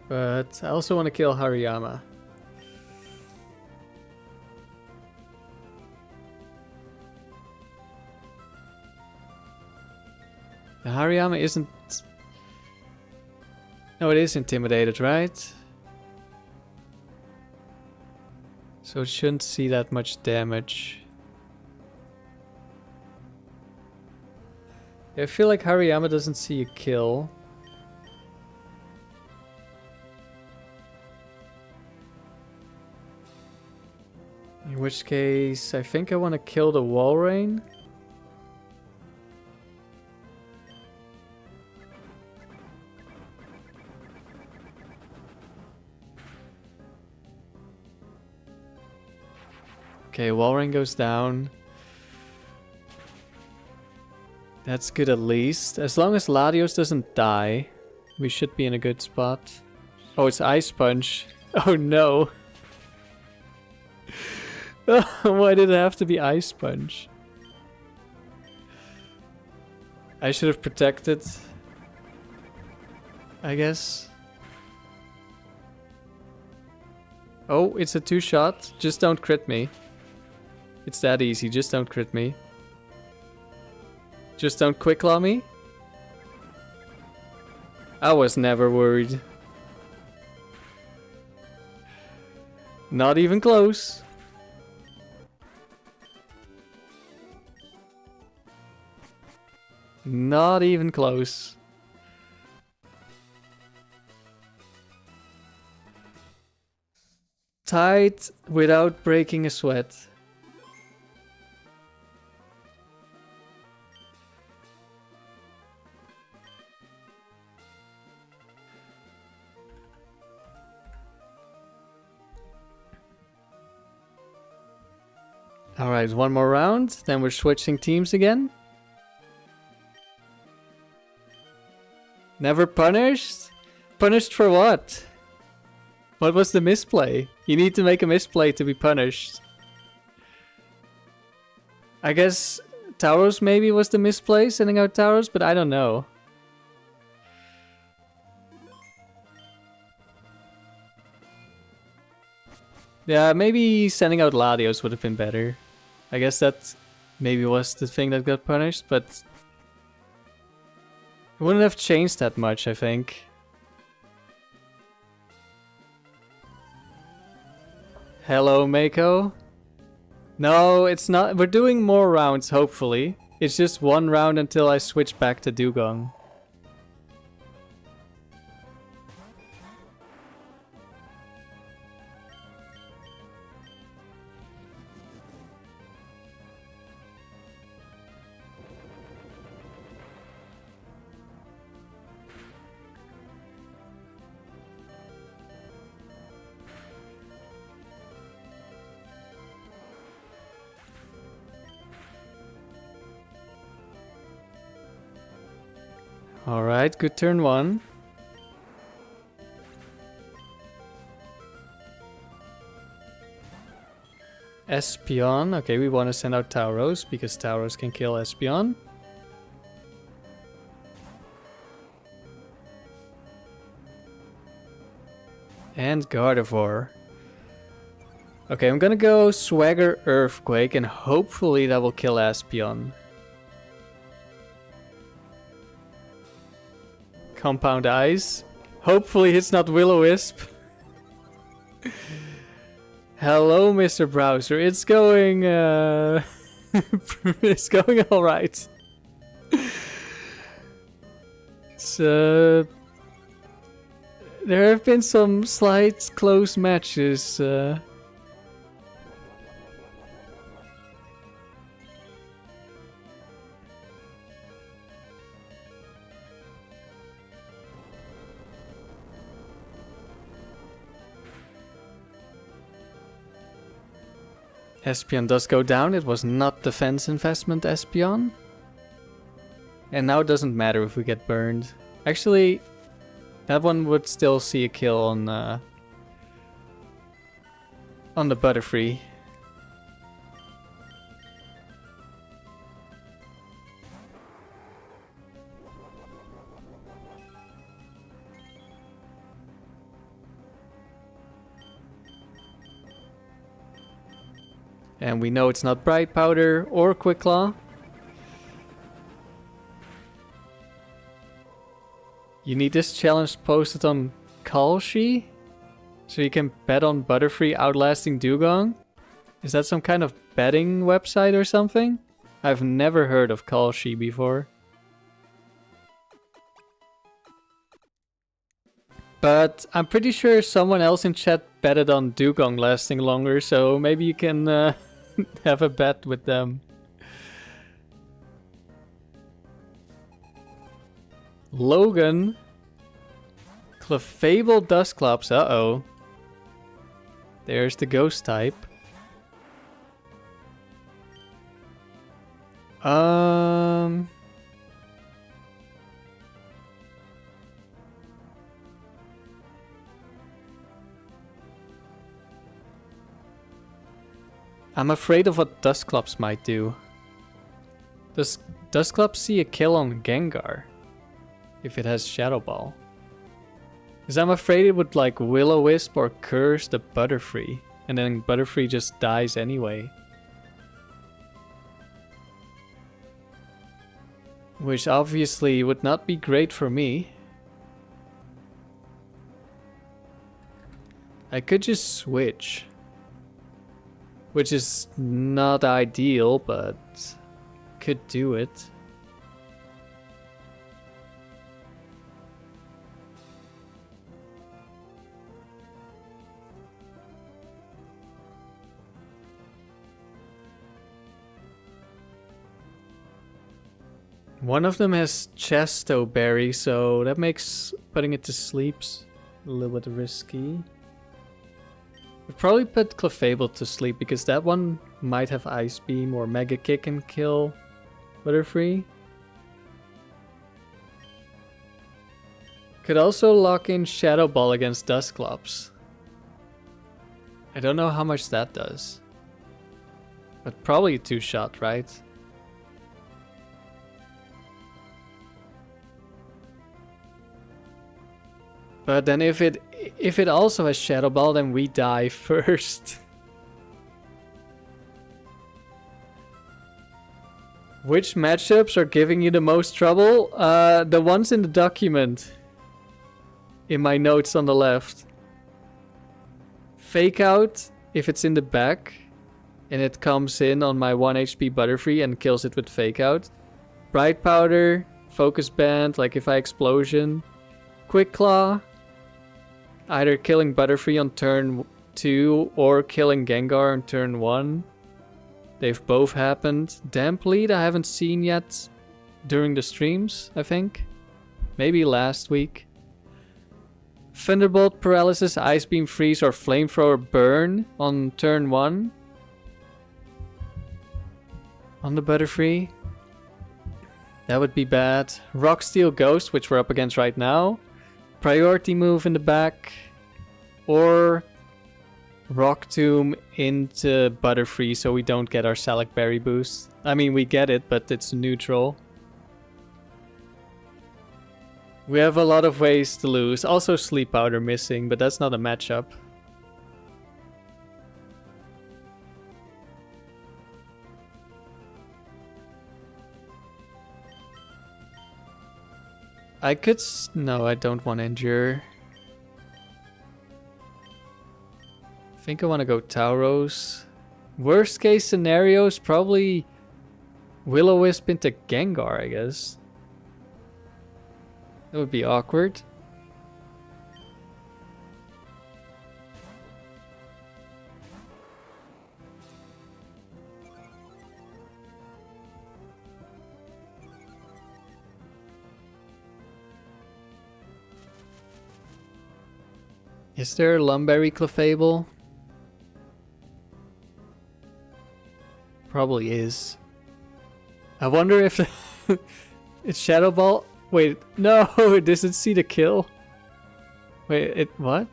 [SPEAKER 1] But I also want to kill Hariyama. The Hariyama isn't... No, it is intimidated, right? So it shouldn't see that much damage. I feel like Hariyama doesn't see a kill. In which case, I think I want to kill the Walrein. Okay, Walrein goes down. That's good at least. As long as Latios doesn't die, we should be in a good spot. Oh, it's Ice Punch. Oh no. Why did it have to be Ice Punch? I should have protected, I guess. Oh, it's a 2-shot. Just don't crit me. It's that easy. Just don't crit me. Just don't Quick Claw me. I was never worried. Not even close. Not even close. Tied without breaking a sweat. Alright, one more round, then we're switching teams again. Never punished? Punished for what? What was the misplay? You need to make a misplay to be punished. I guess Tauros maybe was the misplay, sending out Tauros, but I don't know. Yeah, maybe sending out Latios would have been better. I guess that maybe was the thing that got punished, but it wouldn't have changed that much, I think. Hello, Mako. No, it's not. We're doing more rounds, hopefully. It's just one round until I switch back to Dewgong. Alright, good turn one. Espeon. Okay, we want to send out Tauros because Tauros can kill Espeon. And Gardevoir. Okay, I'm gonna go Swagger Earthquake and hopefully that will kill Espeon. Compound Ice. Hopefully it's not Will-O-Wisp. Hello, Mr. Browser. It's going it's going alright. So there have been some slight close matches. Espeon does go down. It was not defense investment Espeon. And now it doesn't matter if we get burned. Actually, that one would still see a kill on the Butterfree. And we know it's not Bright Powder or Quick Claw. You need this challenge posted on Kalshi, so you can bet on Butterfree outlasting Dewgong? Is that some kind of betting website or something? I've never heard of Kalshi before. But I'm pretty sure someone else in chat betted on Dewgong lasting longer, so maybe you can have a bet with them. Logan. Clefable Dusclops. Uh-oh. There's the ghost type. I'm afraid of what Dusclops might do. Does Dusclops see a kill on Gengar? If it has Shadow Ball. Because I'm afraid it would like Will-O-Wisp or curse the Butterfree. And then Butterfree just dies anyway. Which obviously would not be great for me. I could just switch. Which is not ideal, but could do it. One of them has Chesto Berry, so that makes putting it to sleep a little bit risky. I'd probably put Clefable to sleep because that one might have Ice Beam or Mega Kick and kill Butterfree. Could also lock in Shadow Ball against Dusclops. I don't know how much that does. But probably a 2-shot, right? But then if it If it also has Shadow Ball, then we die first. Which matchups are giving you the most trouble? The ones in the document. In my notes on the left. Fake Out, if it's in the back. And it comes in on my 1 HP Butterfree and kills it with Fake Out. Bright Powder, Focus Band, like if I Explosion. Quick Claw. Either killing Butterfree on turn 2 or killing Gengar on turn 1. They've both happened. Damp Lead I haven't seen yet during the streams, I think. Maybe last week. Thunderbolt, Paralysis, Ice Beam, Freeze, or Flamethrower Burn on turn 1. On the Butterfree. That would be bad. Rock, Steel, Ghost, which we're up against right now. Priority move in the back. Or Rock Tomb into Butterfree so we don't get our Salac Berry boost. I mean, we get it, but it's neutral. We have a lot of ways to lose. Also Sleep Powder missing, but that's not a matchup. I could... No, I don't want to Endure. I think I want to go Tauros. Worst case scenarios, probably Will-O-Wisp into Gengar, I guess. That would be awkward. Is there a Lumberry Clefable? Probably is. I wonder if it's Shadow Ball. Wait, no, it doesn't see the kill. Wait, it what?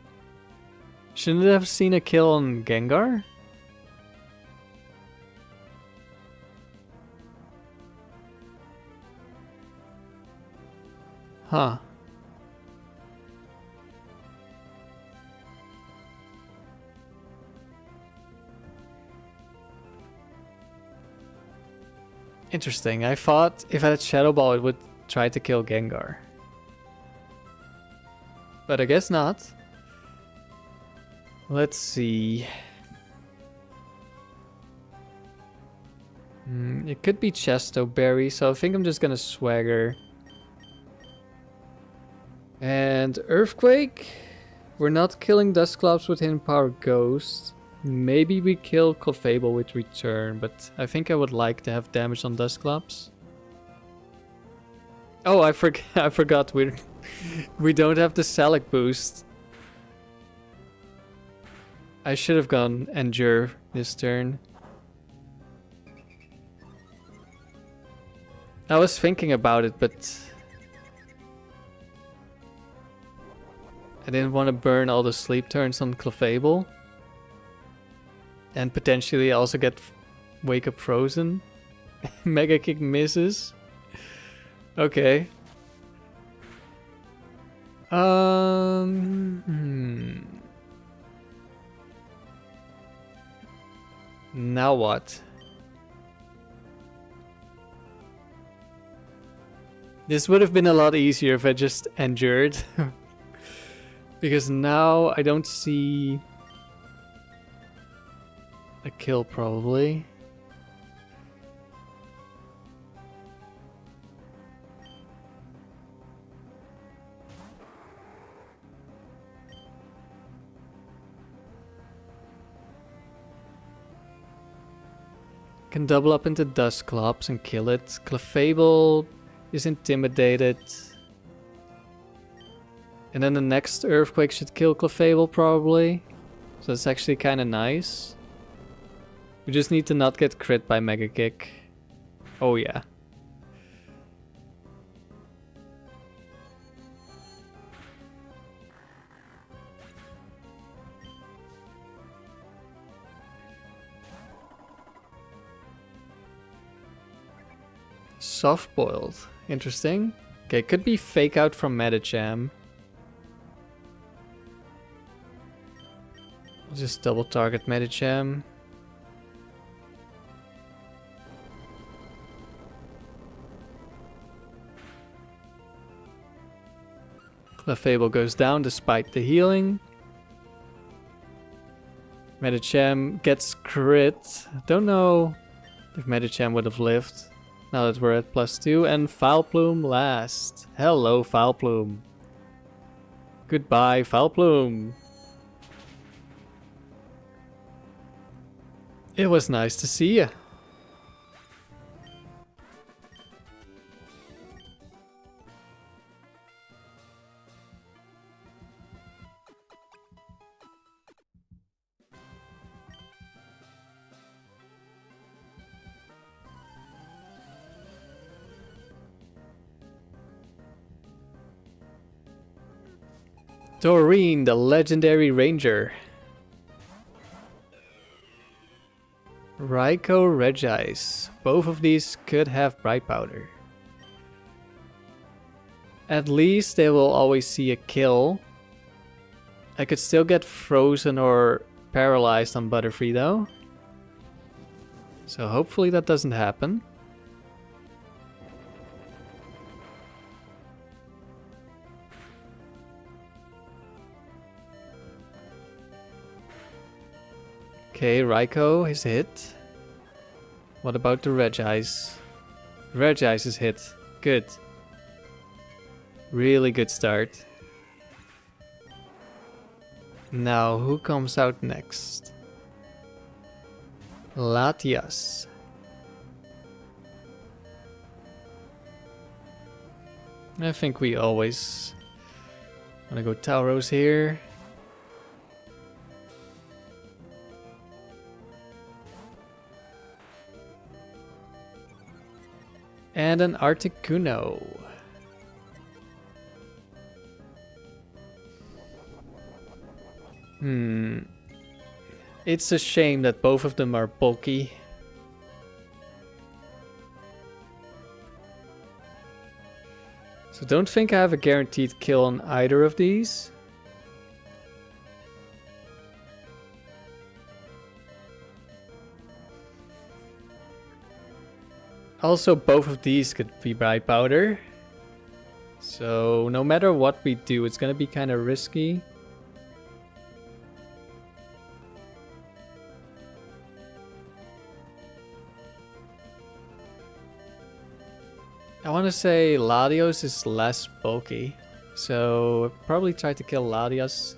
[SPEAKER 1] Shouldn't it have seen a kill on Gengar? Huh. Interesting. I thought if I had Shadow Ball, it would try to kill Gengar. But I guess not. Let's see. It could be Chesto Berry, so I think I'm just gonna Swagger. And Earthquake? We're not killing Dusclops with Hidden Power Ghost. Maybe we kill Clefable with Return, but I think I would like to have damage on Dusclops. Oh, I forgot we don't have the Salac boost. I should have gone Endure this turn. I was thinking about it, but I didn't want to burn all the sleep turns on Clefable. And potentially also get Wake Up Frozen. Mega Kick misses. Okay. Now what? This would have been a lot easier if I just endured. Because now I don't see a kill probably. Can double up into Dusclops and kill it. Clefable is intimidated. And then the next Earthquake should kill Clefable probably. So that's actually kind of nice. We just need to not get crit by Mega Kick. Oh yeah. Soft boiled. Interesting. Okay, could be Fake Out from Medicham. Just double target Medicham. Clefable goes down despite the healing. Medicham gets crit. Don't know if Medicham would have lived now that we're at +2. And Foulplume last. Hello, Foulplume. Goodbye, Foulplume. It was nice to see you. Doreen, the legendary ranger. Raikou, Regice. Both of these could have Bright Powder. At least they will always see a kill. I could still get frozen or paralyzed on Butterfree though. So hopefully that doesn't happen. Okay, Raikou is hit. What about the Regice? Regice is hit. Good. Really good start. Now, who comes out next? Latias. I think we always want to go Tauros here. And an Articuno. It's a shame that both of them are bulky. So don't think I have a guaranteed kill on either of these. Also, both of these could be Bright Powder. So no matter what we do, it's gonna be kind of risky. I want to say Latios is less bulky. So probably try to kill Latias.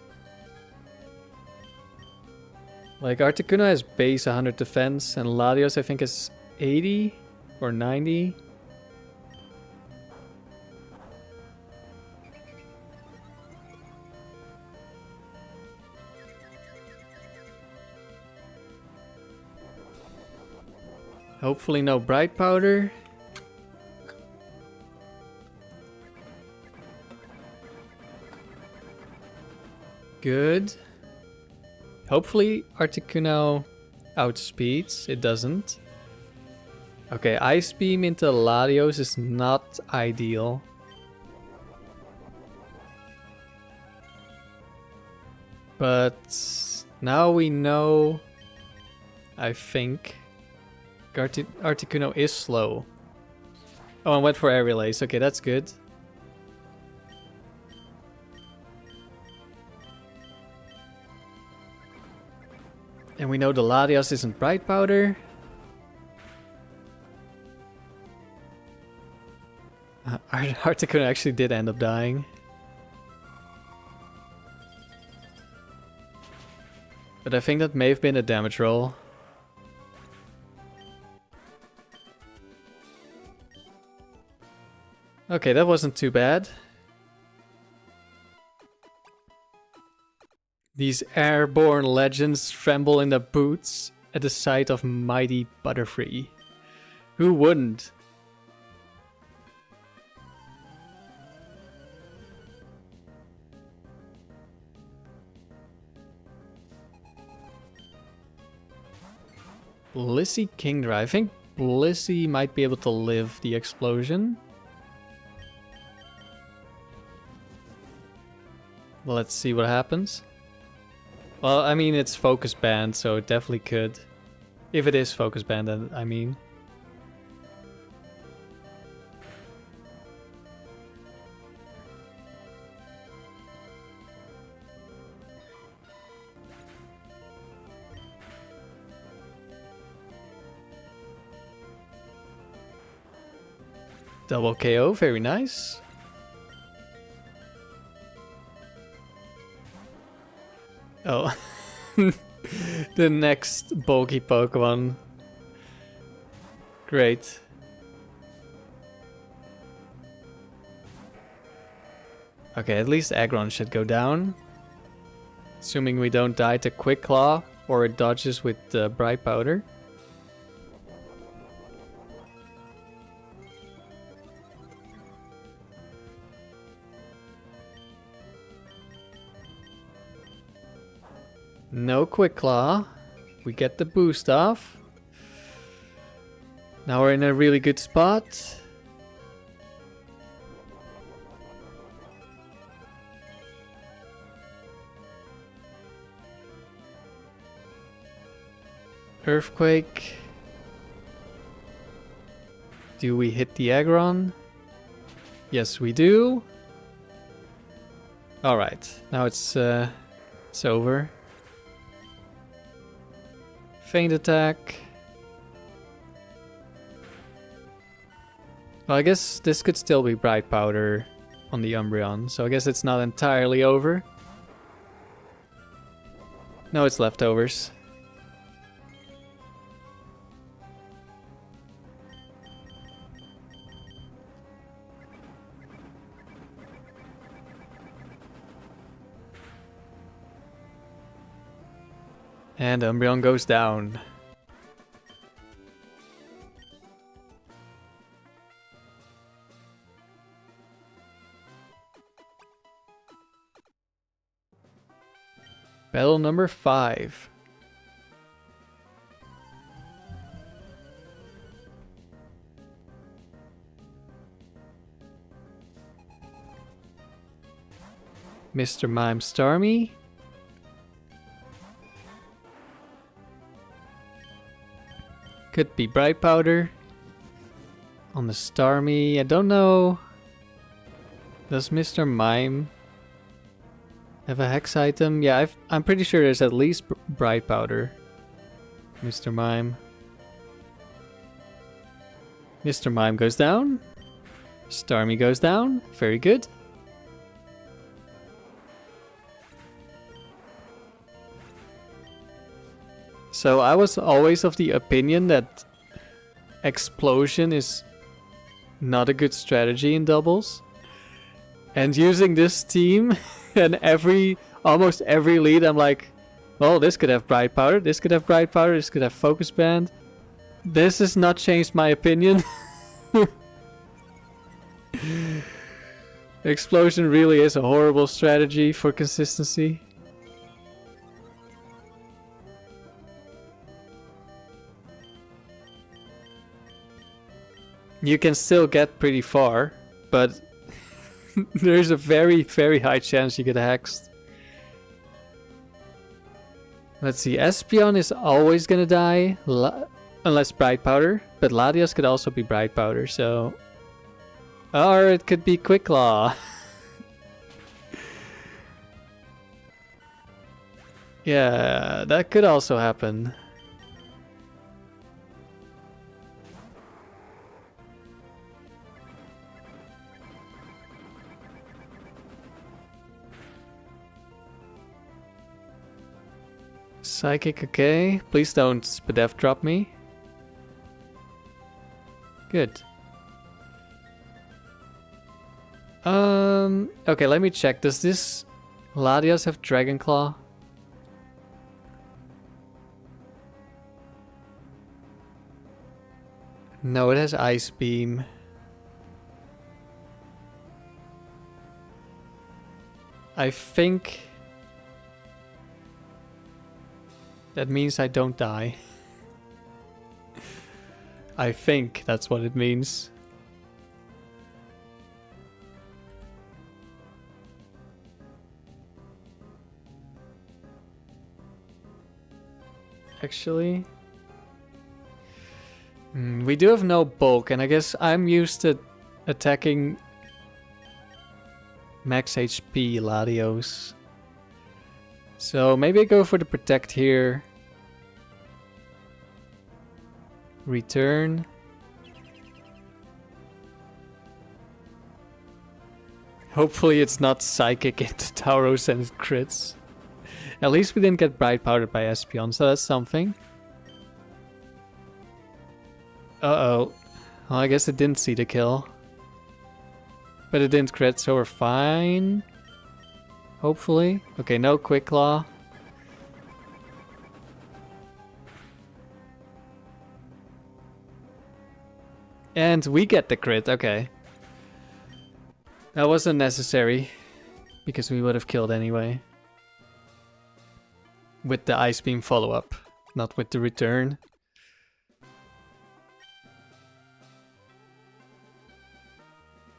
[SPEAKER 1] Like Articuno has base 100 defense and Latios I think is 80 or 90. Hopefully no Bright Powder. Good. Hopefully Articuno outspeeds. It doesn't. Okay, Ice Beam into Latios is not ideal. But now we know, I think, Articuno is slow. Oh, and went for Air Relays. Okay, that's good. And we know the Latias isn't Bright Powder. Articuno actually did end up dying. But I think that may have been a damage roll. Okay, that wasn't too bad. These airborne legends tremble in their boots at the sight of mighty Butterfree. Who wouldn't? Blissey Kingdra. I think Blissey might be able to live the explosion. Let's see what happens. Well, I mean, it's focus banned, so it definitely could. If it is focus banned, then I mean. Double KO, very nice. Oh. The next bulky Pokemon. Great. Okay, at least Aggron should go down. Assuming we don't die to Quick Claw or it dodges with Bright Powder. No Quick Claw. We get the boost off. Now we're in a really good spot. Earthquake. Do we hit the Aggron? Yes, we do. Alright, now it's over. Feint attack. Well, I guess this could still be Bright Powder on the Umbreon, so I guess it's not entirely over. No, it's leftovers. And Umbreon goes down. Battle number 5. Mr. Mime Starmie. Could be Bright Powder. On the Starmie, I don't know. Does Mr. Mime have a Hex item? Yeah, I'm pretty sure there's at least Bright Powder. Mr. Mime. Mr. Mime goes down. Starmie goes down. Very good. So I was always of the opinion that Explosion is not a good strategy in doubles. And using this team and almost every lead, I'm like, well, this could have Bright Powder, this could have Bright Powder, this could have Focus Band. This has not changed my opinion. Explosion really is a horrible strategy for consistency. You can still get pretty far, but there's a very, very high chance you get hexed. Let's see, Espeon is always gonna die, unless Bright Powder, but Latias could also be Bright Powder, so... Or it could be Quick Claw. Yeah, that could also happen. Psychic, okay. Please don't Spadef drop me. Good. Okay, let me check. Does this Latias have Dragon Claw? No, it has Ice Beam. I think that means I don't die. I think that's what it means. actually. We do have no bulk, and I guess I'm used to attacking max HP Latios. So maybe I go for the protect here. Return. Hopefully it's not psychic into Tauros and it crits. At least we didn't get bright powdered by Espeon, so that's something. Uh-oh. Well, I guess it didn't see the kill. But it didn't crit, so we're fine. Hopefully. Okay, no Quick Claw. And we get the crit, okay. That wasn't necessary, because we would have killed anyway. With the Ice Beam follow-up, not with the return.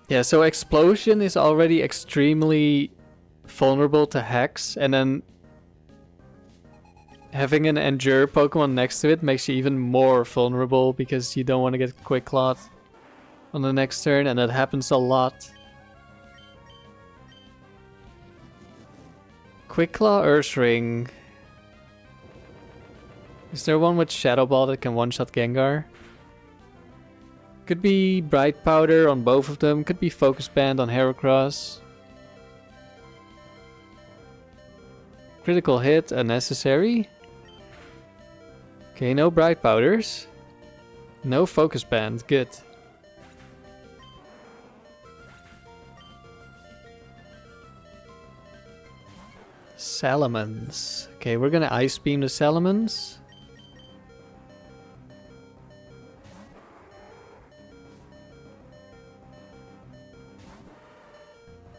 [SPEAKER 1] Yeah, so Explosion is already extremely vulnerable to Hex, and then having an Endure Pokemon next to it makes you even more vulnerable because you don't want to get Quick Clawed on the next turn, and that happens a lot. Quick Claw, Ursaring. Is there one with Shadow Ball that can one-shot Gengar? Could be Bright Powder on both of them, could be Focus Band on Heracross. Critical hit, unnecessary. Okay, no Bright Powders. No Focus Band, good. Salamence. Okay, we're gonna Ice Beam the Salamence.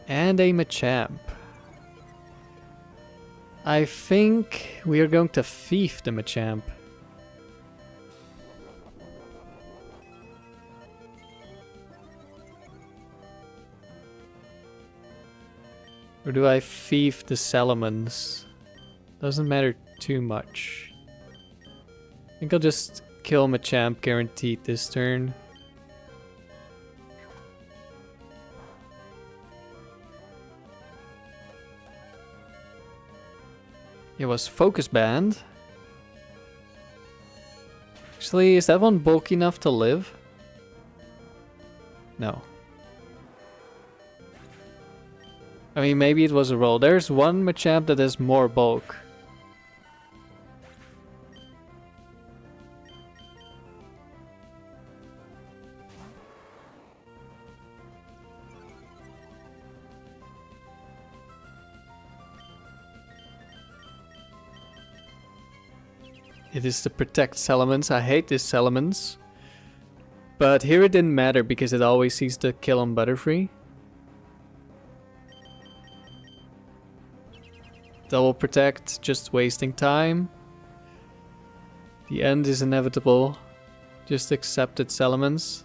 [SPEAKER 1] And a Machamp. I think we are going to Thief the Machamp. Or do I Thief the Salamence? Doesn't matter too much. I think I'll just kill Machamp guaranteed this turn. It was Focus Band. Actually, is that one bulky enough to live? No. I mean, maybe it was a roll. There's one Machamp that has more bulk. It is the Protect Salamence. I hate this Salamence. But here it didn't matter because it always sees the kill on Butterfree. Double Protect, just wasting time. The end is inevitable. Just accept it, Salamence.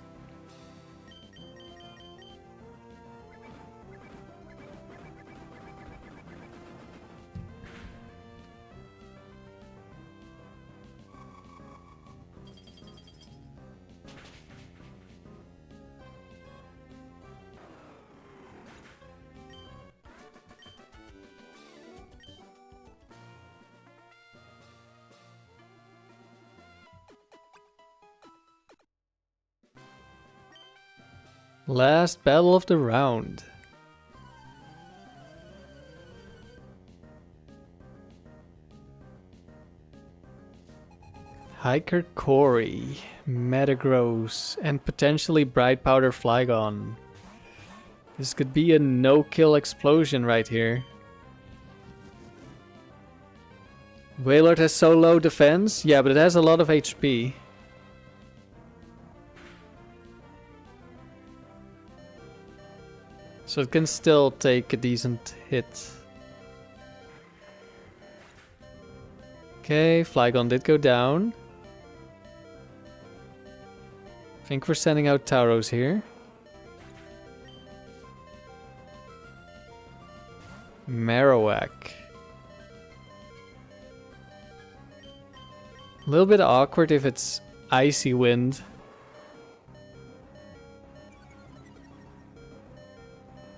[SPEAKER 1] Last battle of the round. Hiker Corey, Metagross, and potentially Bright Powder Flygon. This could be a no-kill explosion right here. Wailord has so low defense, yeah, but it has a lot of HP. So it can still take a decent hit. Okay, Flygon did go down. I think we're sending out Tauros here. Marowak. A little bit awkward if it's icy wind.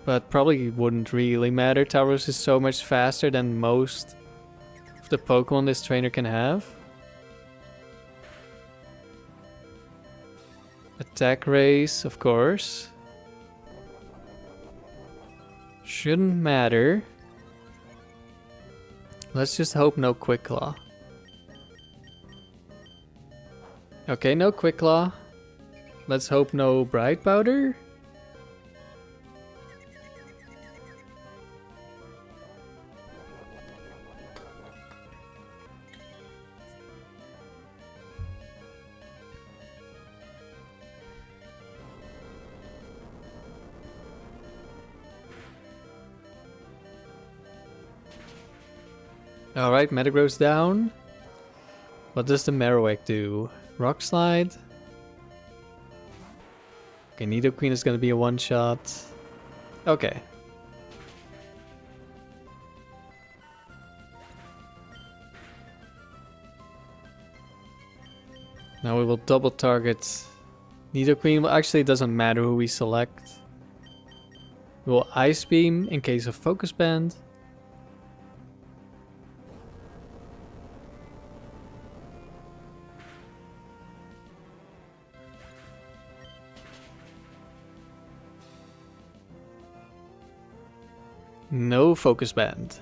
[SPEAKER 1] But probably wouldn't really matter. Tauros is so much faster than most of the Pokemon this trainer can have. Attack race, of course. Shouldn't matter. Let's just hope no Quick Claw. Okay, no Quick Claw. Let's hope no Bright Powder. Alright, Metagross down. What does the Marowak do? Rock Slide. Okay, Nidoqueen is gonna be a one-shot. Okay. Now we will double target Nidoqueen. Well, actually, it doesn't matter who we select. We will Ice Beam in case of Focus Band. No Focus Band.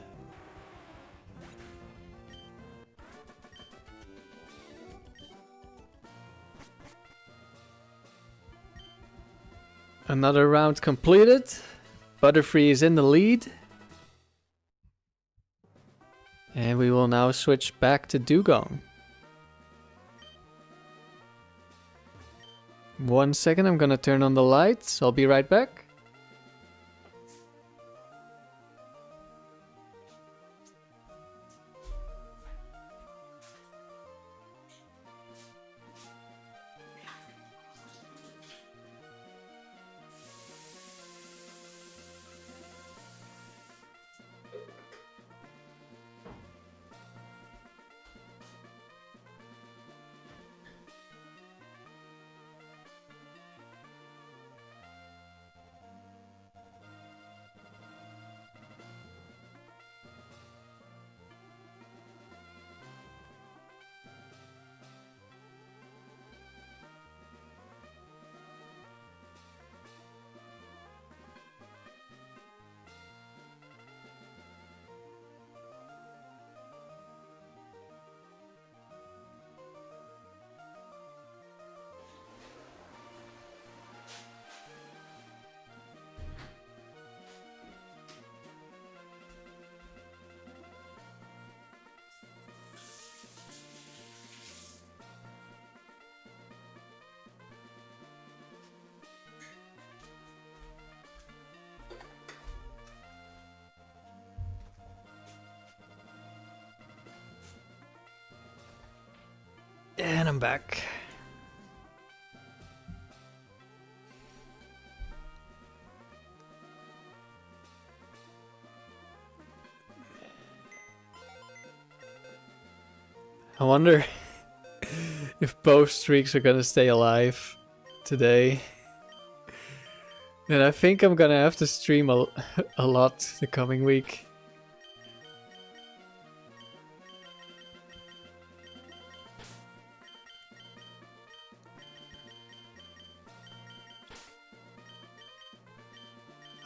[SPEAKER 1] Another round completed. Butterfree is in the lead. And we will now switch back to Dewgong. 1 second, I'm gonna turn on the lights. I'll be right back. And I'm back. I wonder if both streaks are gonna stay alive today. And I think I'm gonna have to stream a lot the coming week.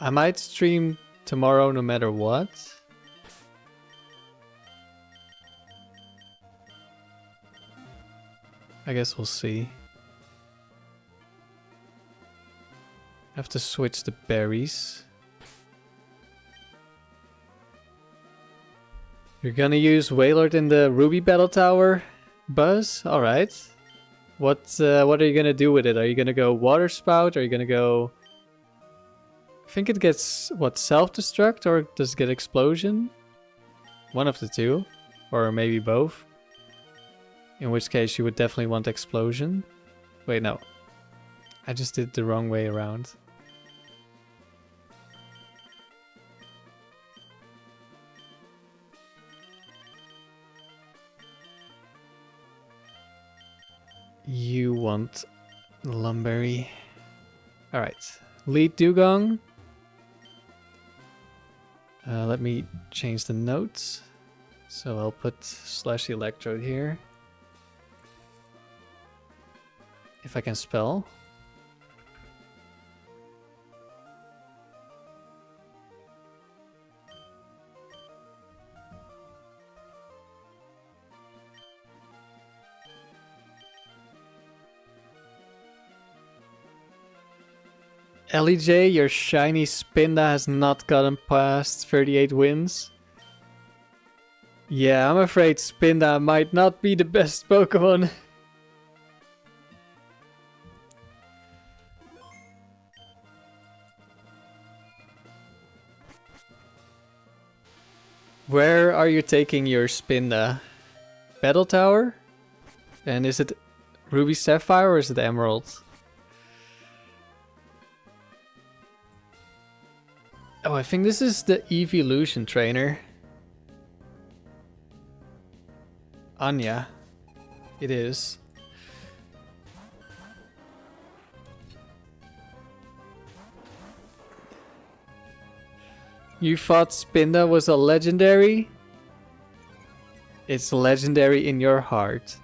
[SPEAKER 1] I might stream tomorrow no matter what. I guess we'll see. Have to switch the berries. You're gonna use Wailord in the Ruby Battle Tower, Buzz? Alright. What are you gonna do with it? Are you gonna go Water Spout? Are you gonna go... I think it gets, what, self-destruct or does it get explosion? One of the two. Or maybe both. In which case you would definitely want explosion. Wait, no. I just did the wrong way around. You want Lumberry. Alright. Lead Dewgong. Let me change the notes. So I'll put / electrode here. If I can spell. LEJ, your shiny Spinda has not gotten past 38 wins. Yeah, I'm afraid Spinda might not be the best Pokemon. Where are you taking your Spinda? Battle Tower? And is it Ruby Sapphire or is it Emerald? Oh, I think this is the Evolution trainer. Anya. It is. You thought Spinda was a legendary? It's legendary in your heart.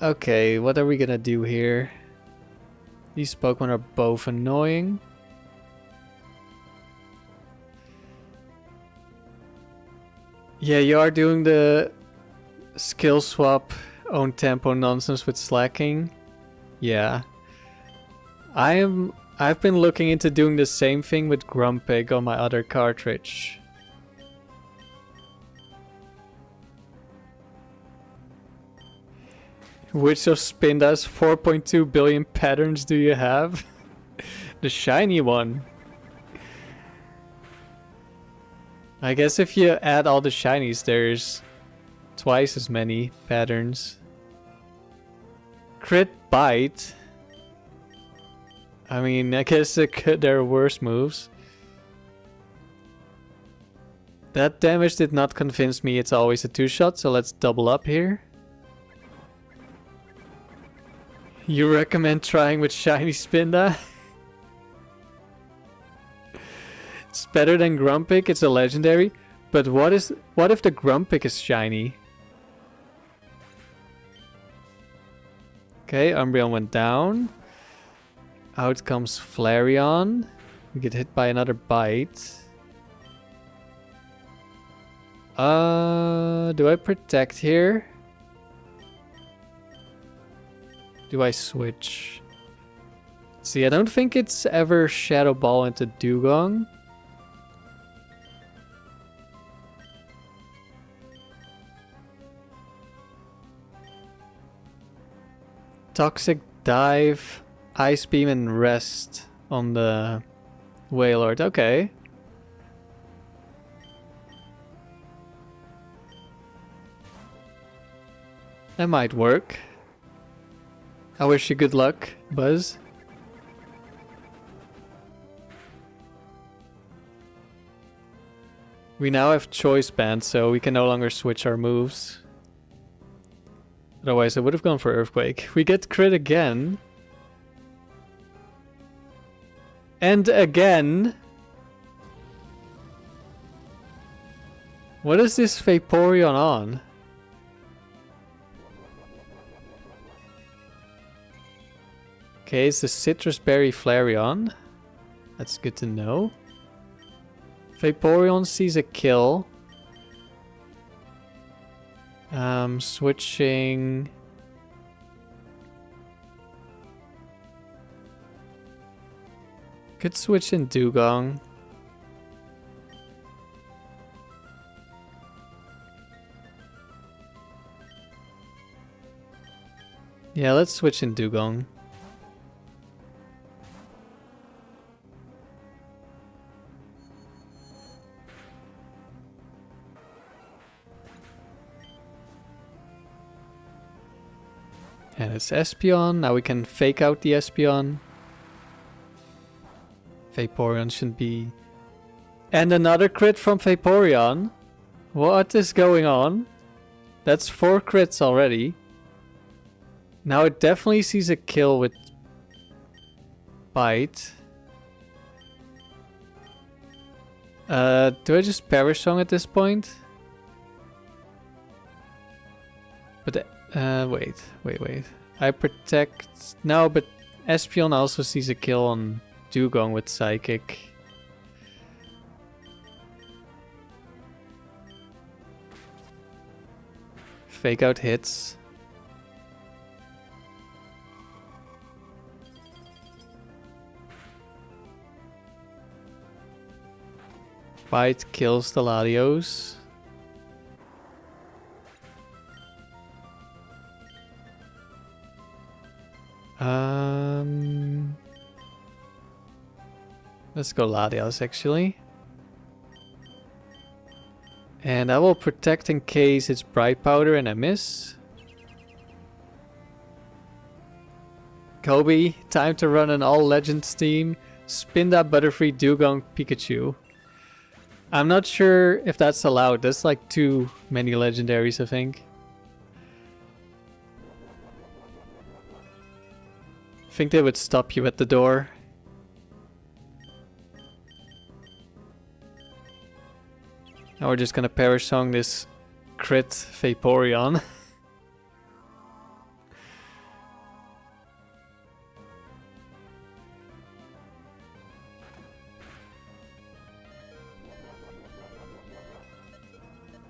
[SPEAKER 1] Okay, what are we gonna do here? These Pokemon are both annoying. Yeah, you are doing the skill swap own tempo nonsense with slacking. Yeah. I've been looking into doing the same thing with Grumpig on my other cartridge. Which of Spinda's 4.2 billion patterns do you have? The shiny one. I guess if you add all the shinies, there's twice as many patterns. Crit Bite. I mean, I guess there are worse moves. That damage did not convince me it's always a 2-shot, so let's double up here. You recommend trying with shiny Spinda? It's better than Grumpig, it's a legendary. But what if the Grumpig is shiny? Okay, Umbreon went down. Out comes Flareon. We get hit by another bite. Do I protect here? Do I switch? See, I don't think it's ever Shadow Ball into Dewgong. Toxic Dive, Ice Beam and Rest on the Wailord. Okay. That might work. I wish you good luck, Buzz. We now have Choice Band, so we can no longer switch our moves. Otherwise I would have gone for Earthquake. We get crit again. And again. What is this Vaporeon on? Okay, it's the Citrus Berry Flareon. That's good to know. Vaporeon sees a kill. Switching. Could switch in Dewgong. Yeah, let's switch in Dewgong. And it's Espeon. Now we can fake out the Espeon. Vaporeon shouldn't be... And another crit from Vaporeon. What is going on? That's 4 crits already. Now it definitely sees a kill with Bite. Do I just Perish Song at this point? But wait. I protect... No, but Espeon also sees a kill on Dewgong with Psychic. Fake out hits. Bite kills the Latios. Let's go Latios actually. And I will protect in case it's Bright Powder and I miss. Kobe, time to run an all legends team. Spin that Butterfree, Dewgong, Pikachu. I'm not sure if that's allowed. That's like too many legendaries, I think. I think they would stop you at the door. Now we're just gonna Perish Song this crit Vaporeon.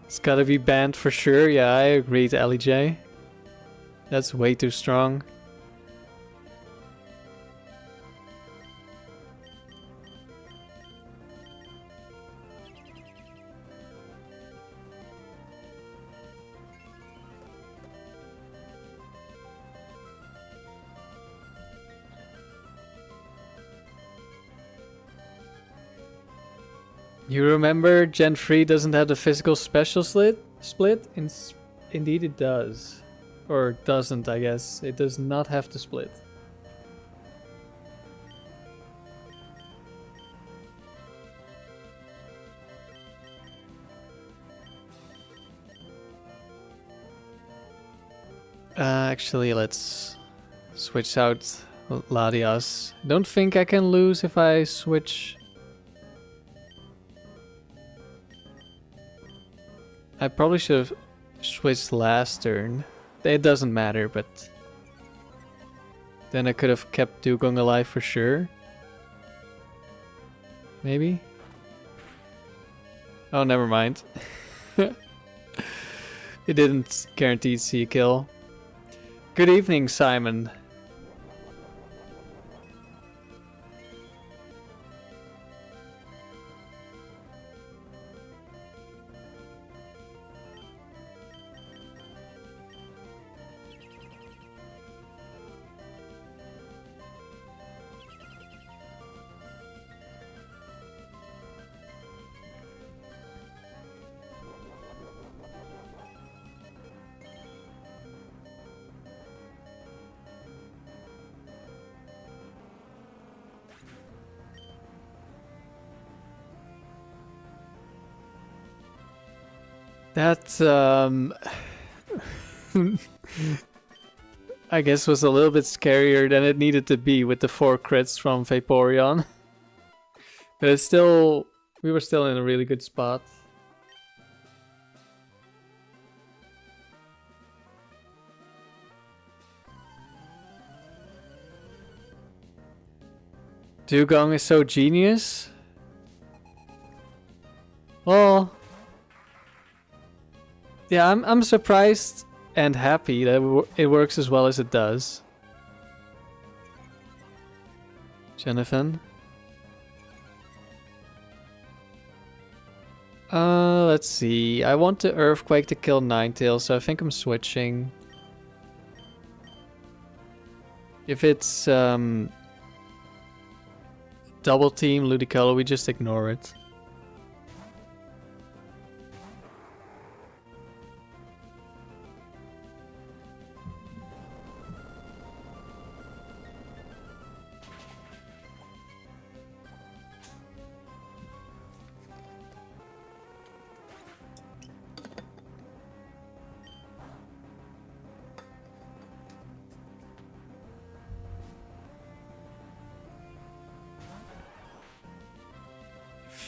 [SPEAKER 1] It's gotta be banned for sure. Yeah, I agree to LEJ. That's way too strong. You remember Gen 3 doesn't have the physical special split? Indeed it does. Or doesn't, I guess. It does not have to split. Actually, let's switch out Latias. Don't think I can lose if I switch. I probably should have switched last turn. It doesn't matter, but then I could have kept Dewgong alive for sure. Maybe? Oh, never mind. It didn't guarantee to see a kill. Good evening, Simon. That, I guess was a little bit scarier than it needed to be with the 4 crits from Vaporeon. But it's still, we were still in a really good spot. Dewgong is so genius. Well, yeah, I'm surprised and happy that it works as well as it does. Jonathan. Let's see. I want the Earthquake to kill Ninetales, so I think I'm switching. If it's double team Ludicolo, we just ignore it.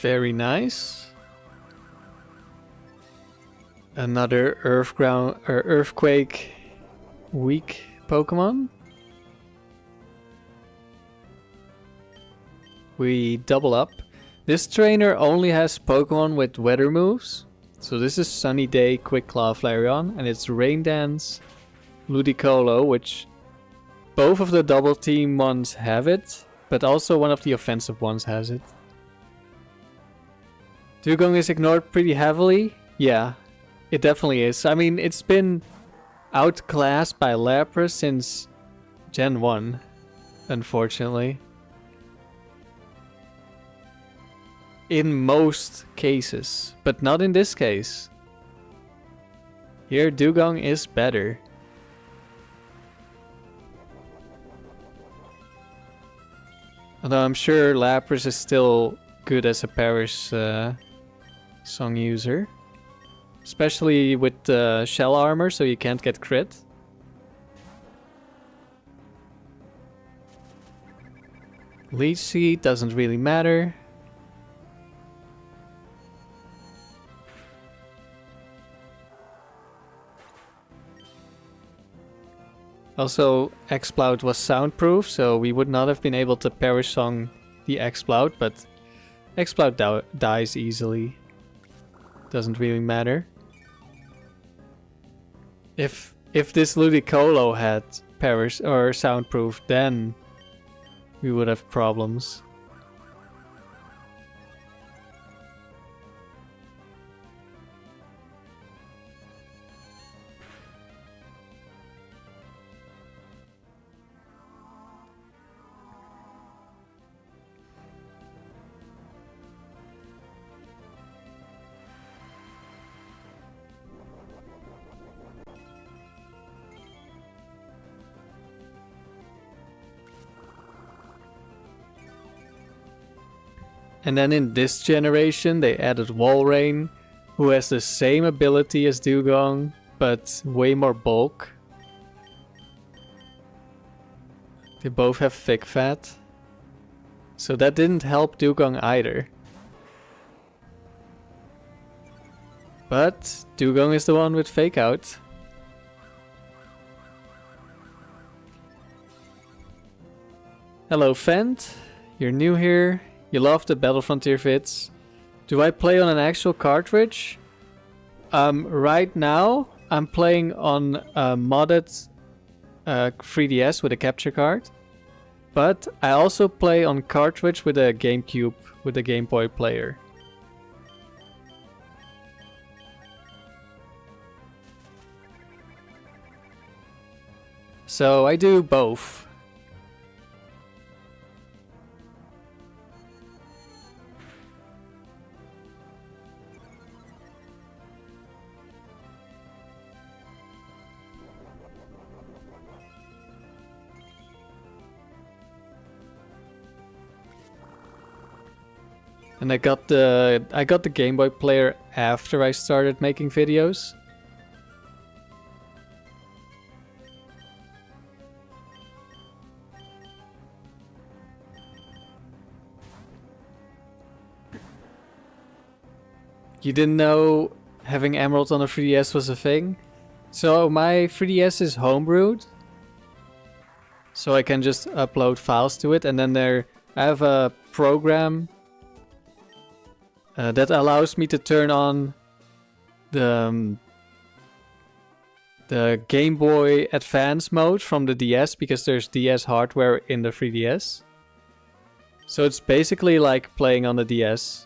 [SPEAKER 1] Very nice. Another earthquake weak Pokemon. We double up. This trainer only has Pokemon with weather moves. So this is Sunny Day, Quick Claw, Flareon, and it's Rain Dance, Ludicolo, which both of the double team ones have it, but also one of the offensive ones has it. Dewgong is ignored pretty heavily. Yeah, it definitely is. I mean, it's been outclassed by Lapras since Gen 1, unfortunately. In most cases, but not in this case. Here, Dewgong is better. Although I'm sure Lapras is still good as a Perish song user. Especially with shell armor, so you can't get crit. Leech Seed doesn't really matter. Also, Exploud was soundproof, so we would not have been able to Perish Song the Exploud, but Exploud dies easily. Doesn't really matter. If this Ludicolo had Perish or soundproof, then we would have problems. And then in this generation they added Walrein, who has the same ability as Dewgong, but way more bulk. They both have thick fat. So that didn't help Dewgong either. But Dewgong is the one with Fake Out. Hello Fent, you're new here. You love the Battle Frontier vids. Do I play on an actual cartridge? Right now, I'm playing on a modded 3DS with a capture card. But I also play on cartridge with a GameCube, with a Game Boy player. So I do both. And I got the Game Boy player after I started making videos. You didn't know having Emerald on a 3DS was a thing? So my 3DS is homebrewed. So I can just upload files to it, and then I have a program that allows me to turn on the Game Boy Advance mode from the DS, because there's DS hardware in the 3DS. So it's basically like playing on the DS.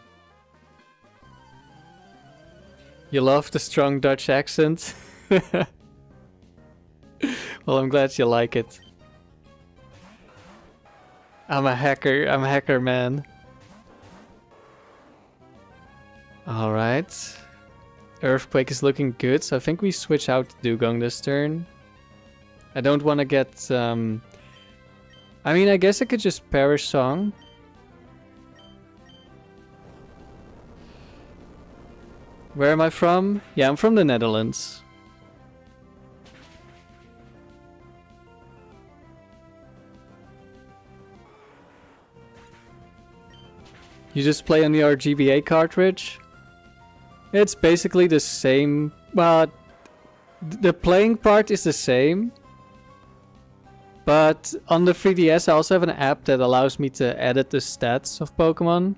[SPEAKER 1] You love the strong Dutch accent? Well, I'm glad you like it. I'm a hacker man. Alright. Earthquake is looking good, so I think we switch out Dewgong this turn. I don't want to get... I mean, I guess I could just Perish Song. Where am I from? Yeah, I'm from the Netherlands. You just play on your GBA cartridge. It's basically the same, but the playing part is the same. But on the 3DS I also have an app that allows me to edit the stats of Pokemon,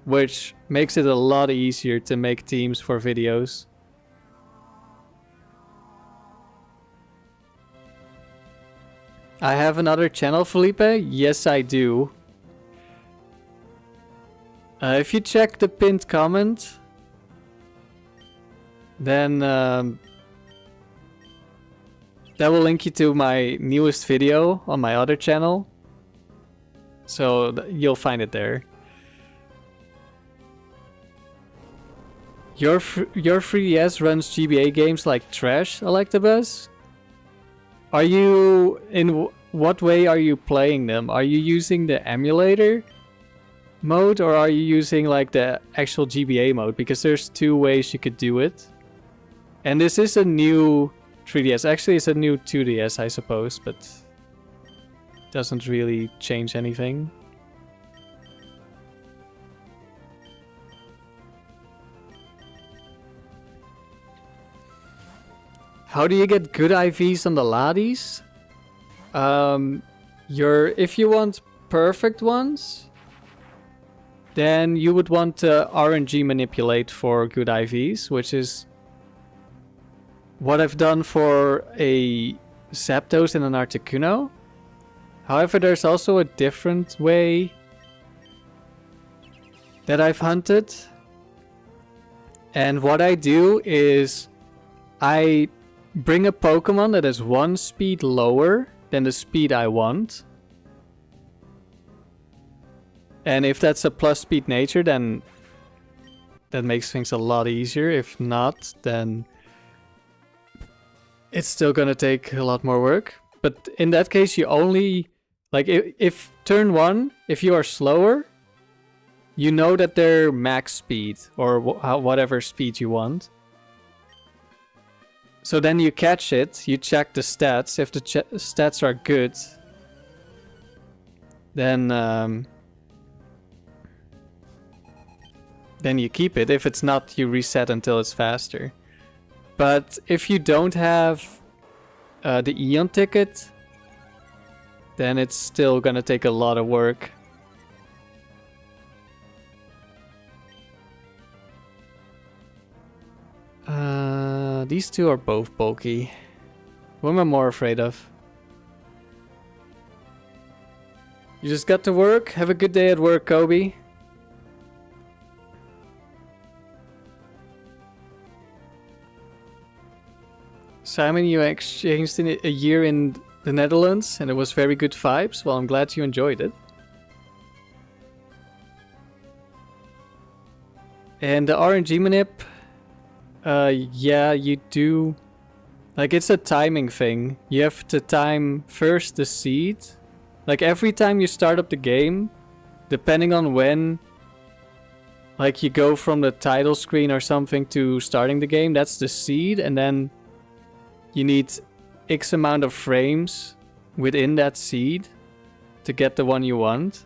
[SPEAKER 1] which makes it a lot easier to make teams for videos. I have another channel, Felipe? Yes, I do. If you check the pinned comment, then that will link you to my newest video on my other channel. So you'll find it there. Your 3DS runs GBA games like trash, Electabuzz? Are you... in what way are you playing them? Are you using the emulator mode or are you using like the actual GBA mode? Because there's two ways you could do it. And this is a new 3DS. Actually, it's a new 2DS, I suppose, but doesn't really change anything. How do you get good IVs on the Ladies? If you want perfect ones, then you would want to RNG manipulate for good IVs, which is what I've done for a Zapdos and an Articuno. However, there's also a different way that I've hunted. And what I do is I bring a Pokemon that is one speed lower than the speed I want. And if that's a plus speed nature, then that makes things a lot easier. If not, then it's still gonna take a lot more work. But in that case, you only... like, if turn 1, if you are slower, you know that they're max speed, or whatever speed you want. So then you catch it, you check the stats. If the stats are good, then you keep it. If it's not, you reset until it's faster. But if you don't have the Eon ticket, then it's still gonna take a lot of work. These two are both bulky. What am I more afraid of? You just got to work? Have a good day at work, Kobe. Simon, you exchanged in a year in the Netherlands and it was very good vibes. Well, I'm glad you enjoyed it. And the RNG manip, yeah, you do. Like, it's a timing thing. You have to time first the seed. Like, every time you start up the game, depending on when, like, you go from the title screen or something to starting the game, that's the seed, and then you need X amount of frames within that seed to get the one you want.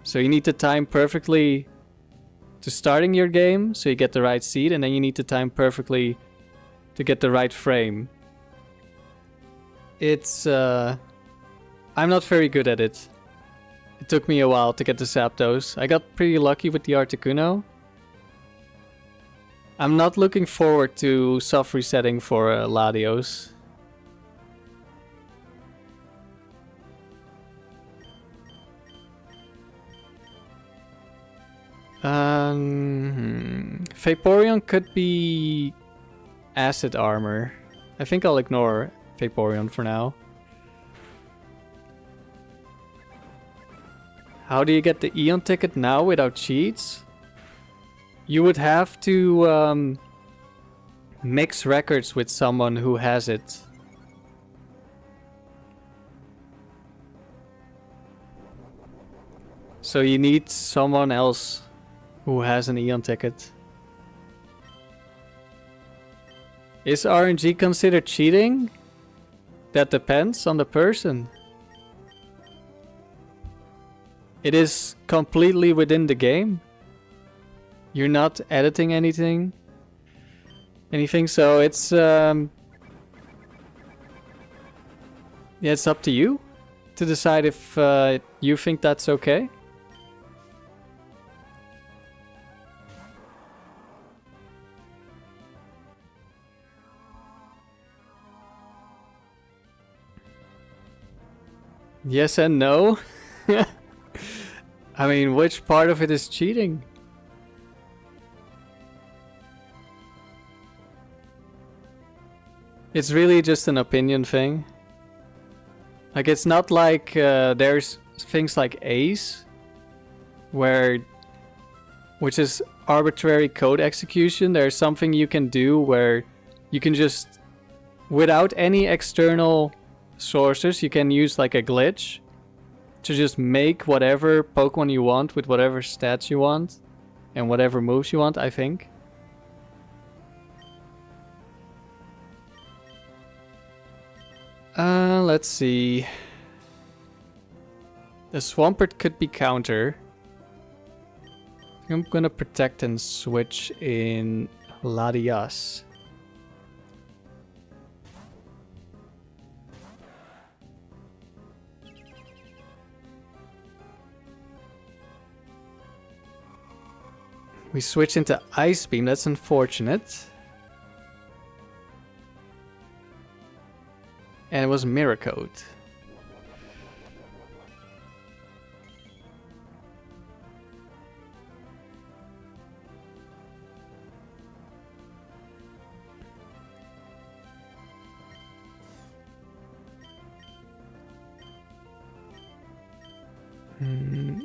[SPEAKER 1] So you need to time perfectly to starting your game, so you get the right seed, and then you need to time perfectly to get the right frame. It's, I'm not very good at it. It took me a while to get the Zapdos. I got pretty lucky with the Articuno. I'm not looking forward to soft resetting for Latios. Vaporeon could be acid armor. I think I'll ignore Vaporeon for now. How do you get the Eon ticket now without cheats? You would have to mix records with someone who has it. So you need someone else who has an Eon ticket. Is RNG considered cheating? That depends on the person. It is completely within the game. You're not editing anything. So it's yeah, it's up to you to decide if you think that's okay. Yes and no. I mean, which part of it is cheating? It's really just an opinion thing. Like, it's not like there's things like Ace, which is arbitrary code execution. There's something you can do where you can just, without any external sources, you can use like a glitch to just make whatever Pokemon you want with whatever stats you want and whatever moves you want, I think. Let's see. The Swampert could be counter. I'm gonna protect and switch in Latias. We switch into Ice Beam, that's unfortunate. And it was Mirror Coat.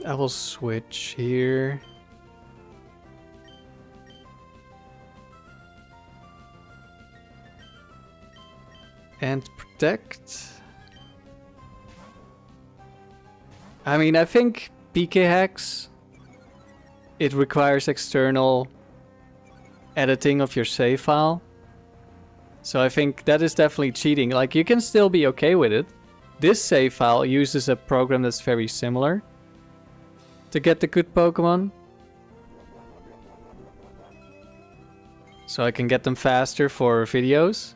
[SPEAKER 1] I will switch here. And protect. I mean, I think PK hacks, it requires external editing of your save file. So I think that is definitely cheating. Like, you can still be okay with it. This save file uses a program that's very similar to get the good Pokemon. So I can get them faster for videos.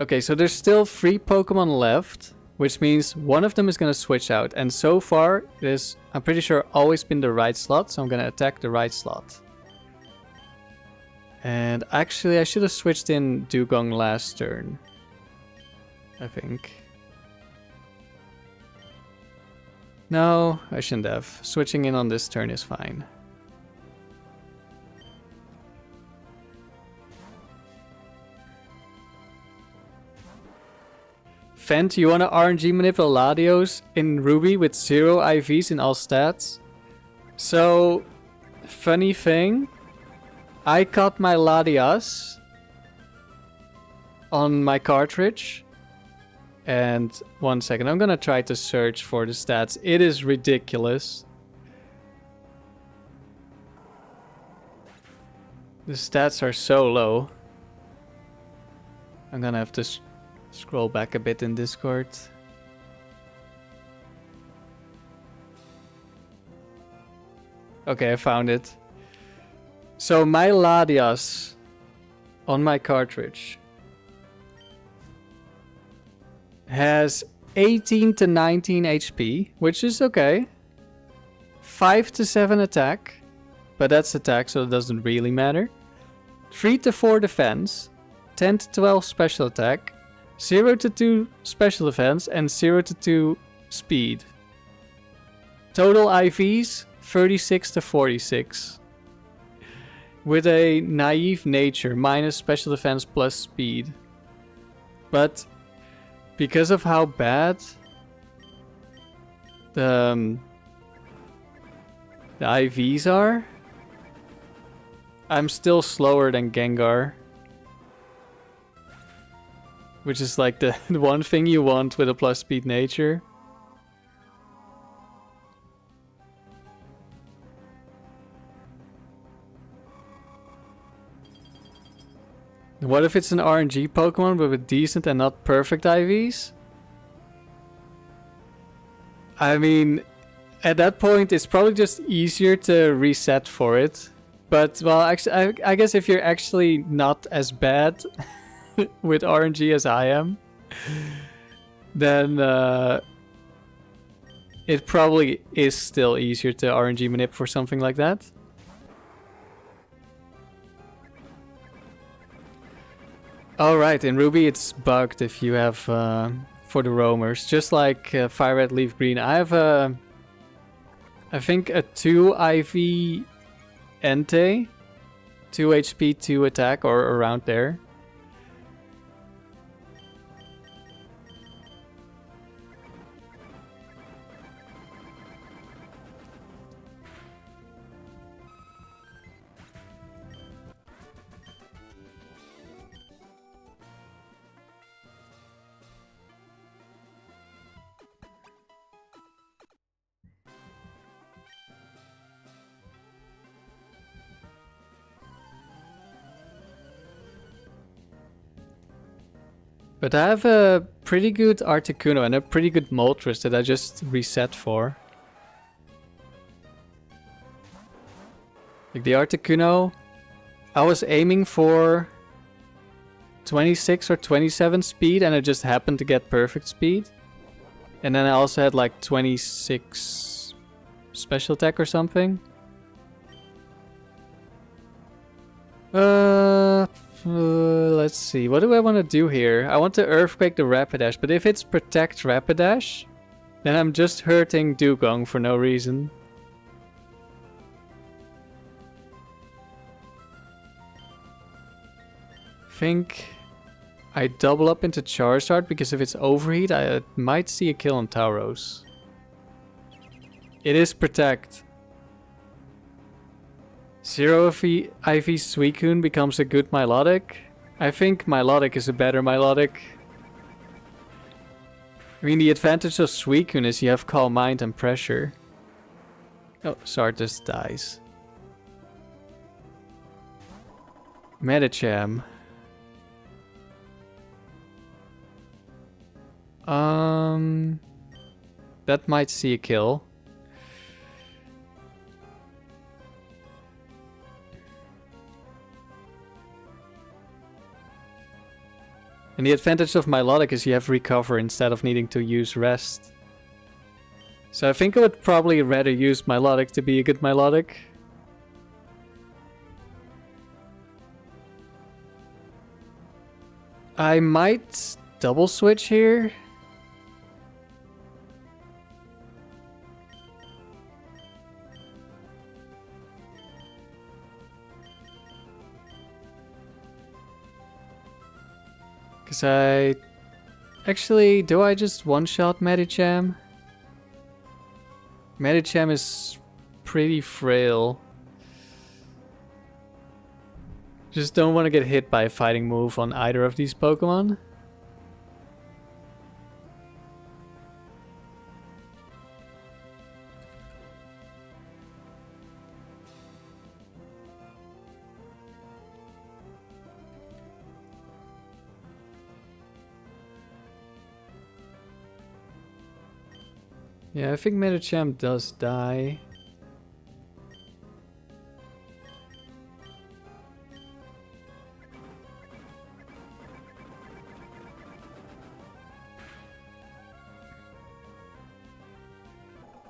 [SPEAKER 1] Okay, so there's still 3 Pokemon left, which means one of them is going to switch out. And so far, it is, I'm pretty sure, always been the right slot, so I'm going to attack the right slot. And actually, I should have switched in Dewgong last turn, I think. No, I shouldn't have. Switching in on this turn is fine. Fent, you wanna RNG manipulate Latios in Ruby with 0 IVs in all stats? So, funny thing, I caught my Latias on my cartridge. And 1 second, I'm gonna try to search for the stats. It is ridiculous. The stats are so low. I'm gonna have to scroll back a bit in Discord. Okay, I found it. So my Latias on my cartridge has 18 to 19 HP, which is okay. 5 to 7 attack, but that's attack, so it doesn't really matter. 3 to 4 defense, 10 to 12 special attack, 0 to 2 special defense, and 0 to 2 speed. Total IVs, 36 to 46. With a naive nature, minus special defense plus speed. But because of how bad the IVs are, I'm still slower than Gengar. Which is like the one thing you want with a plus speed nature. What if it's an RNG Pokemon but with decent and not perfect IVs? I mean, At that point, it's probably just easier to reset for it. But, well, actually, I guess if you're actually not as bad with RNG as I am, then it probably is still easier to RNG manip for something like that. Oh, right, in Ruby it's bugged if you have, for the roamers, just like Fire Red, Leaf Green. I have I think a 2 IV Entei, 2 HP, 2 attack, or around there. But I have a pretty good Articuno and a pretty good Moltres that I just reset for. Like the Articuno, I was aiming for 26 or 27 speed and I just happened to get perfect speed. And then I also had like 26 special attack or something. Let's see. What do I want to do here? I want to Earthquake the Rapidash, but if it's Protect Rapidash, then I'm just hurting Dewgong for no reason. Think I double up into Charizard because if it's Overheat, I might see a kill on Tauros. It is Protect. 0 IV Suicune becomes a good Milotic. I think Milotic is a better Milotic. I mean, the advantage of Suicune is you have Calm Mind and Pressure. Oh, Sartus dies. Medicham. That might see a kill. And the advantage of Milotic is you have Recover instead of needing to use Rest. So I think I would probably rather use Milotic to be a good Milotic. I might double switch here. Because I... Actually, do I just one-shot Medicham? Medicham is pretty frail. Just don't want to get hit by a fighting move on either of these Pokemon. Yeah, I think Medicham does die.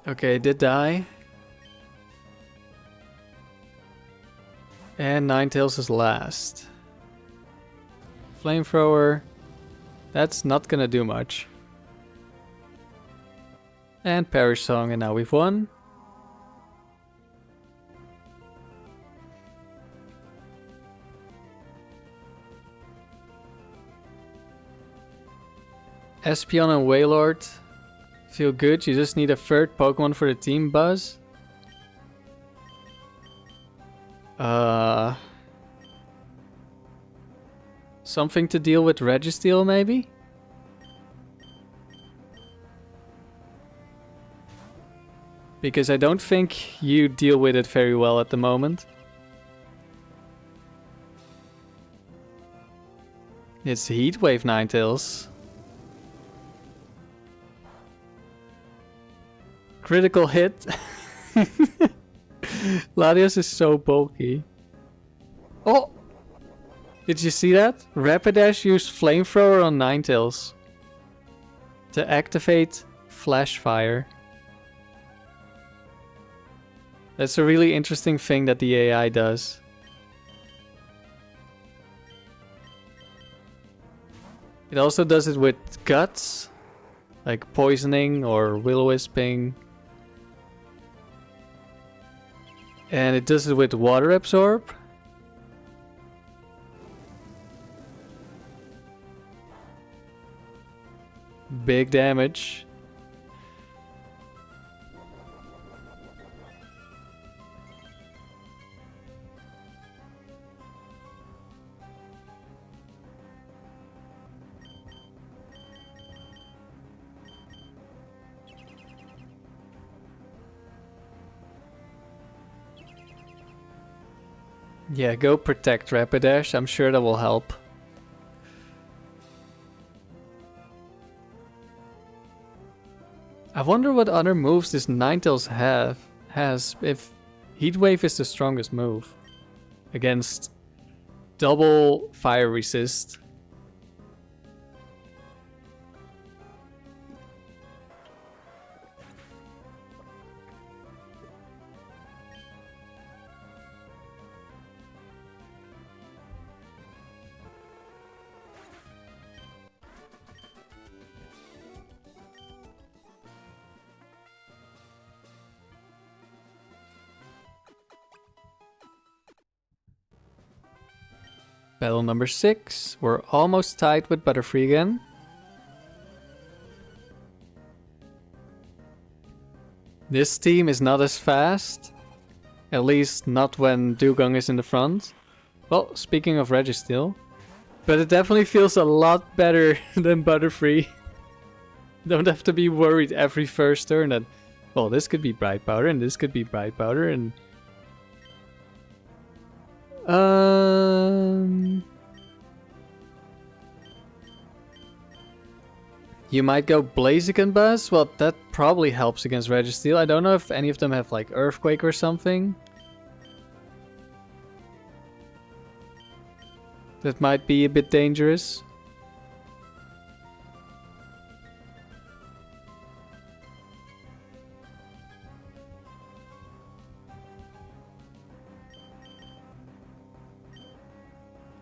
[SPEAKER 1] Okay, it did die. And Ninetales is last. Flamethrower. That's not gonna do much. And Perish Song, and now we've won. Espeon and Wailord feel good. You just need a third Pokemon for the team, Buzz. Something to deal with Registeel, maybe? Because I don't think you deal with it very well at the moment. It's Heatwave Ninetales. Critical hit. Latios is so bulky. Oh! Did you see that? Rapidash used Flamethrower on Ninetales to activate Flash Fire. That's a really interesting thing that the AI does. It also does it with guts, like poisoning or will-o-wisping. And it does it with water absorb. Big damage. Yeah, go protect Rapidash. I'm sure that will help. I wonder what other moves this Ninetales has if Heatwave is the strongest move against double fire resist. Battle number 6. We're almost tied with Butterfree again. This team is not as fast. At least not when Dewgong is in the front. Well, speaking of Registeel. But it definitely feels a lot better than Butterfree. Don't have to be worried every first turn that, well, this could be Bright Powder and this could be Bright Powder and... You might go Blaziken Buzz? Well, that probably helps against Registeel. I don't know if any of them have like Earthquake or something. That might be a bit dangerous.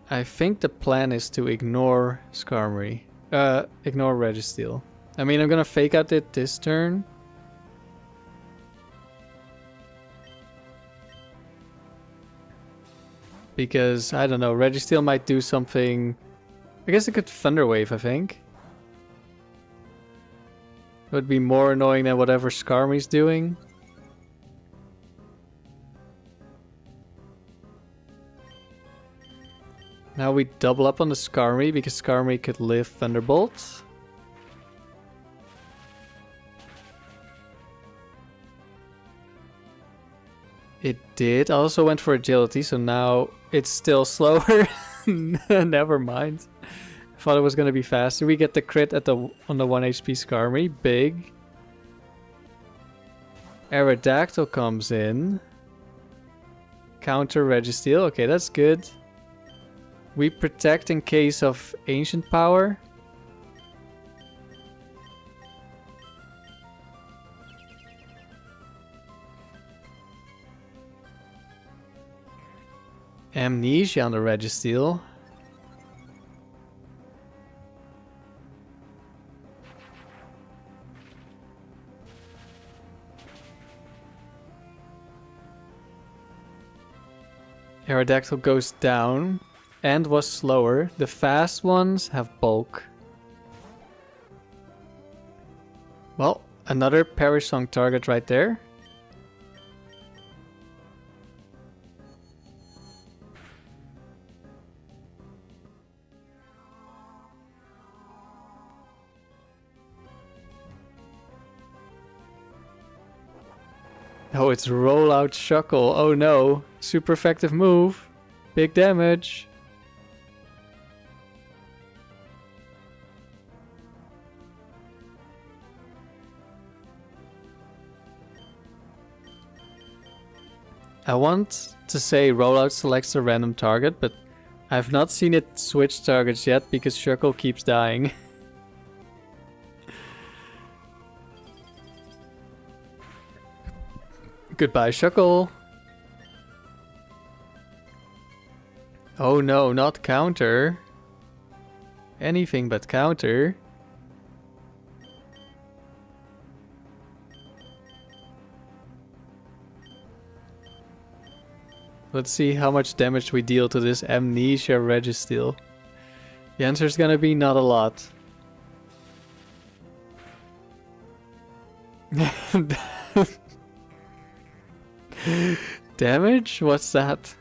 [SPEAKER 1] I think the plan is to ignore Skarmory. Ignore Registeel. I mean, I'm gonna fake out it this turn. Because, I don't know, Registeel might do something... I guess it could Thunder Wave, I think. It would be more annoying than whatever Skarmory's doing. Now we double up on the Skarmory because Skarmory could live Thunderbolt. It did. I also went for Agility, so now it's still slower. Never mind. I thought it was going to be faster. We get the crit at on the 1 HP Skarmory. Big. Aerodactyl comes in. Counter Registeel. Okay, that's good. We protect in case of Ancient Power. Amnesia on the Registeel. Aerodactyl goes down. And was slower. The fast ones have bulk. Well, another Perish Song target right there. Oh, it's Rollout Shuckle. Oh no. Super effective move. Big damage. I want to say rollout selects a random target, but I've not seen it switch targets yet because Shuckle keeps dying. Goodbye, Shuckle. Oh no, not counter. Anything but counter. Let's see how much damage we deal to this Amnesia Registeel. The answer is gonna be not a lot. Damage? What's that?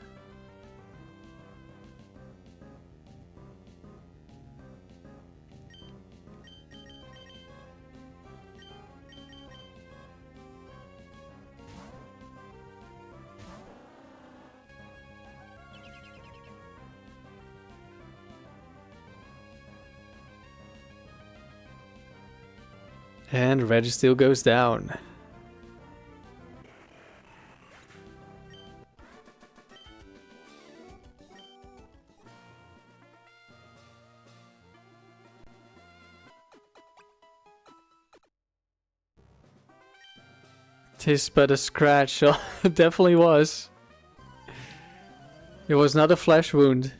[SPEAKER 1] And Registeel goes down. Tis but a scratch. It definitely was. It was not a flesh wound.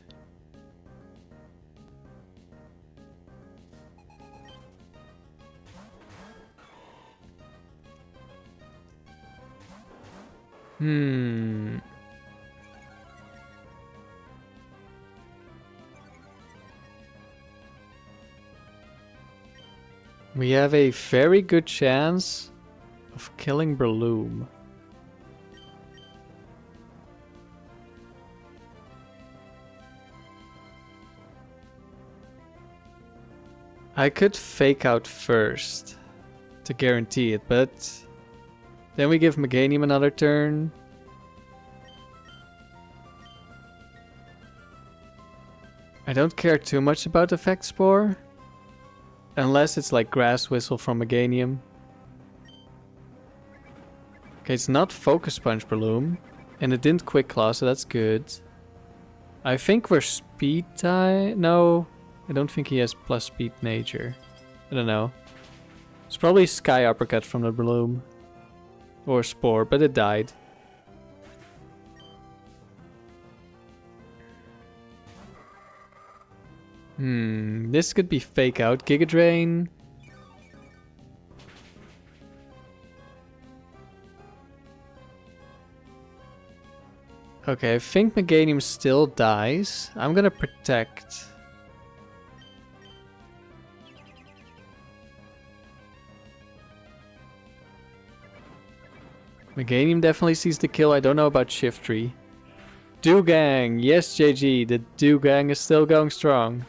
[SPEAKER 1] We have a very good chance of killing Breloom. I could fake out first to guarantee it, but then we give Meganium another turn. I don't care too much about Effect Spore. Unless it's like Grass Whistle from Meganium. Okay, it's not Focus Punch Breloom. And it didn't Quick Claw, so that's good. I think we're Speed Type. No, I don't think he has plus Speed Nature. I don't know. It's probably Sky Uppercut from the Breloom. Or Spore, but it died. This could be Fake Out. Giga Drain. Okay, I think Meganium still dies. I'm gonna Protect. Meganium definitely sees the kill. I don't know about Shiftry. Dewgong! Yes, JG, the Dewgong is still going strong.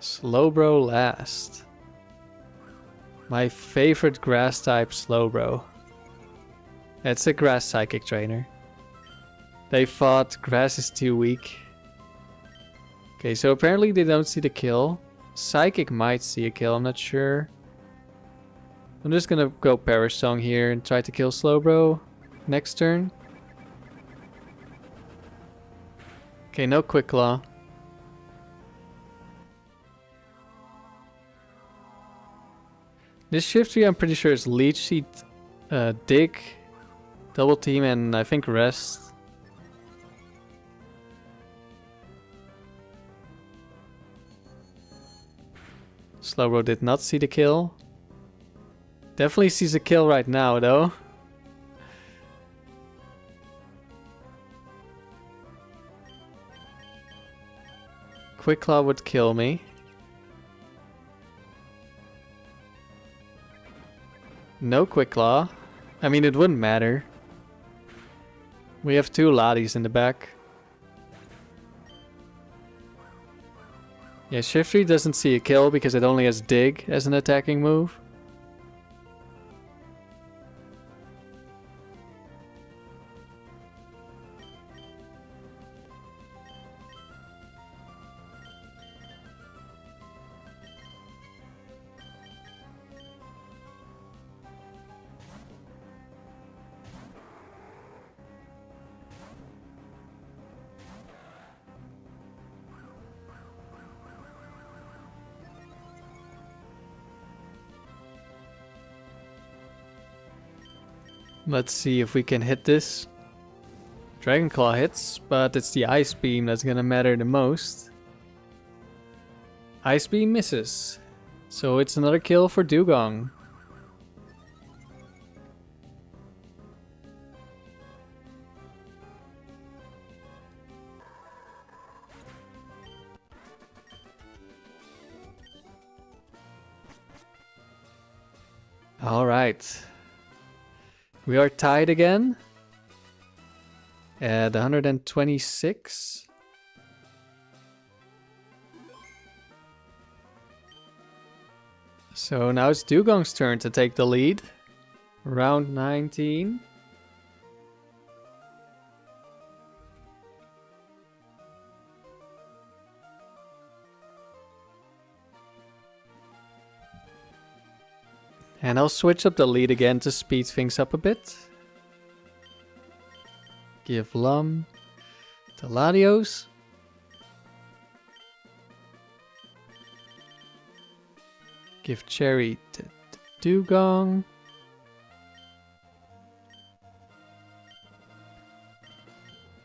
[SPEAKER 1] Slowbro last. My favorite grass type Slowbro. It's a grass psychic trainer. They thought grass is too weak. Okay, so apparently they don't see the kill. Psychic might see a kill, I'm not sure. I'm just gonna go Perish Song here and try to kill Slowbro next turn. Okay, no Quick Claw. This Shiftry I'm pretty sure is Leech Seed, Dig, Double Team, and I think Rest. Slowbro did not see the kill. Definitely sees a kill right now though. Quick Claw would kill me. No Quick Claw. I mean, it wouldn't matter. We have two Ladies in the back. Yeah, Shiftry doesn't see a kill because it only has Dig as an attacking move. Let's see if we can hit this. Dragon Claw hits, but it's the Ice Beam that's gonna matter the most. Ice Beam misses. So it's another kill for Dewgong. Alright. We are tied again. At 126. So now it's Dewgong's turn to take the lead. Round 19. And I'll switch up the lead again to speed things up a bit. Give Lum to Latios. Give Cherry to Dewgong.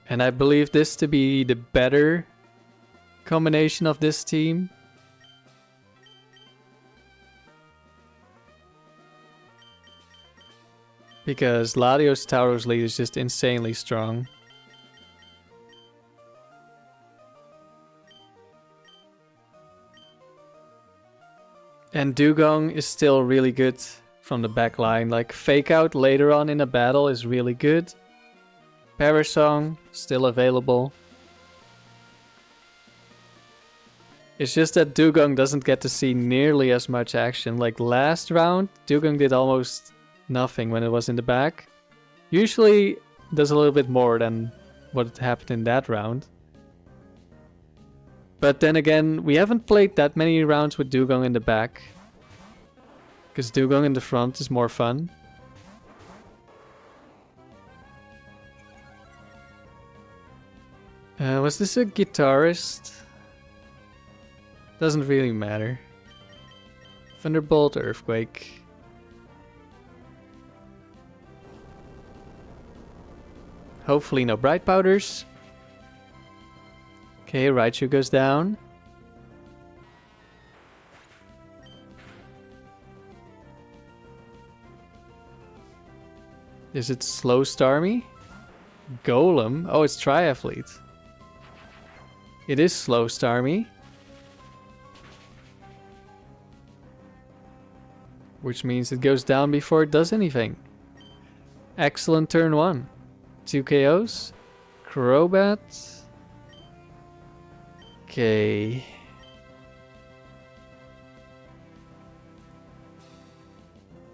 [SPEAKER 1] And I believe this to be the better combination of this team. Because Latios Tauros lead is just insanely strong. And Dewgong is still really good from the back line. Like, Fake Out later on in the battle is really good. Parasong, still available. It's just that Dewgong doesn't get to see nearly as much action. Like last round, Dewgong did almost nothing when it was in the back. Usually does a little bit more than what happened in that round. But then again, we haven't played that many rounds with Dewgong in the back. Because Dewgong in the front is more fun. Was this a guitarist? Doesn't really matter. Thunderbolt, Earthquake. Hopefully no Bright Powders. Okay, Raichu goes down. Is it Slow Starmie? Golem? Oh, it's Triathlete. It is Slow Starmie. Which means it goes down before it does anything. Excellent turn 1. 2 KOs. Crobat. Okay.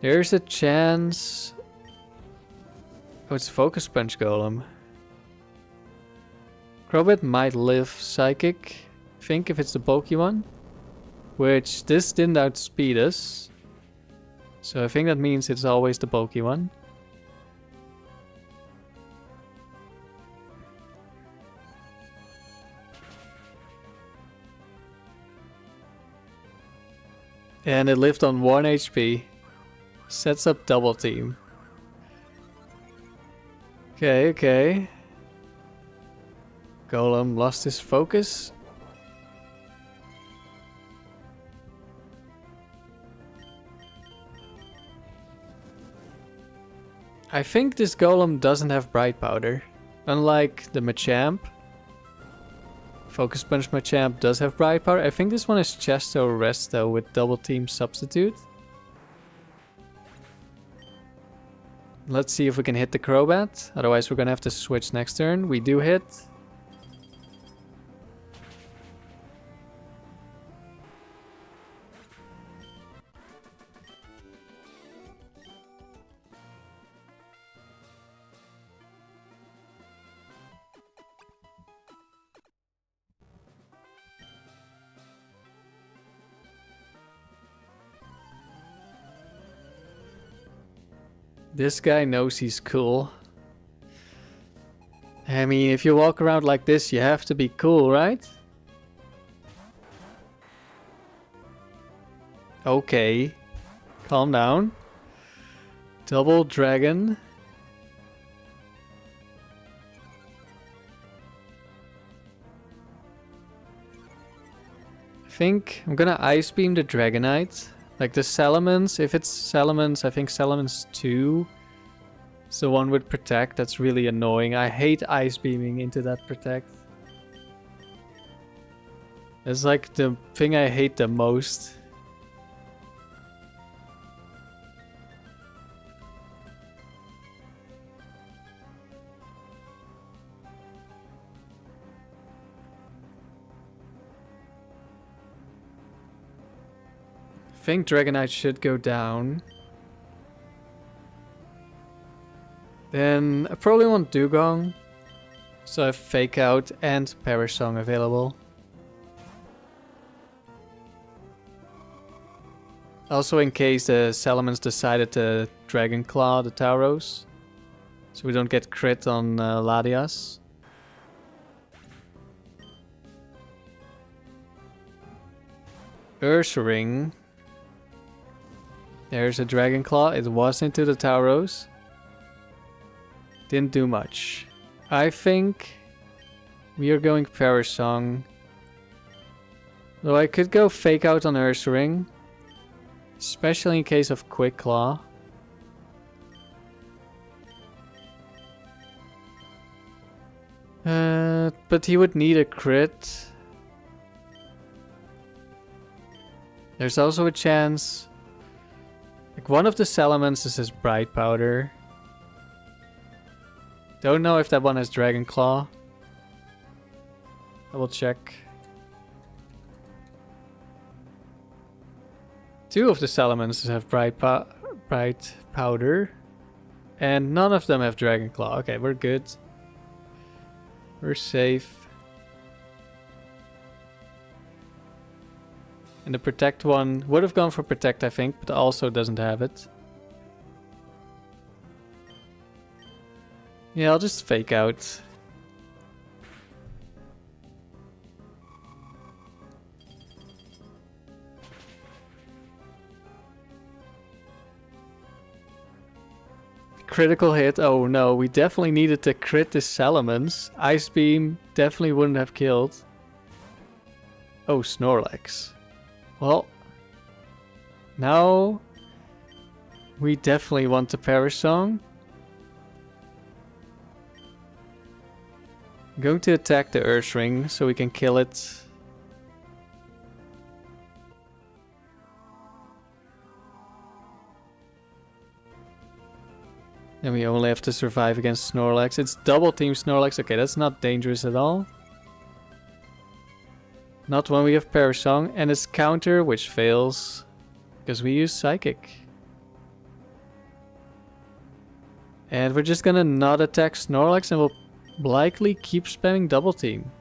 [SPEAKER 1] There's a chance. Oh, it's Focus Punch Golem. Crobat might live Psychic. I think if it's the bulky one. Which this didn't outspeed us. So I think that means it's always the bulky one. And it lived on 1 HP. Sets up double team. Okay, okay. Golem lost his focus. I think this Golem doesn't have Bright Powder. Unlike the Machamp. Focus Punch Machamp does have Bright Powder. I think this one is Chesto Resto with Double Team Substitute. Let's see if we can hit the Crobat. Otherwise we're gonna have to switch next turn. We do hit. This guy knows he's cool. I mean, if you walk around like this, you have to be cool, right? Okay. Calm down. Double Dragon. think I'm gonna Ice Beam the Dragonite. Like the Salamence, if it's Salamence, I think Salamence 2 is the one with Protect. That's really annoying. I hate Ice Beaming into that Protect. It's like the thing I hate the most. I think Dragonite should go down. Then I probably want Dewgong. So I have Fake Out and Perish Song available. Also in case the Salamence decided to Dragon Claw the Tauros. So we don't get crit on Latias. Ursaring. There's a Dragon Claw. It was into the Tauros. Didn't do much. I think we are going Perish Song. Though I could go Fake Out on Ursaring. Especially in case of Quick Claw. But he would need a crit. There's also a chance. Like one of the Salamences is Bright Powder. Don't know if that one has Dragon Claw. I will check. Two of the Salamences have Bright Powder. And none of them have Dragon Claw. Okay, we're good. We're safe. And the Protect one would have gone for Protect, I think, but also doesn't have it. Yeah, I'll just Fake Out. Critical hit. Oh no, we definitely needed to crit this Salamence. Ice Beam definitely wouldn't have killed. Oh, Snorlax. Well, now we definitely want the Perish Song. I'm going to attack the Ursaring so we can kill it. And we only have to survive against Snorlax. It's double team Snorlax. Okay, that's not dangerous at all. Not when we have Perish Song, and it's counter, which fails because we use Psychic. And we're just gonna not attack Snorlax, and we'll likely keep spamming double team.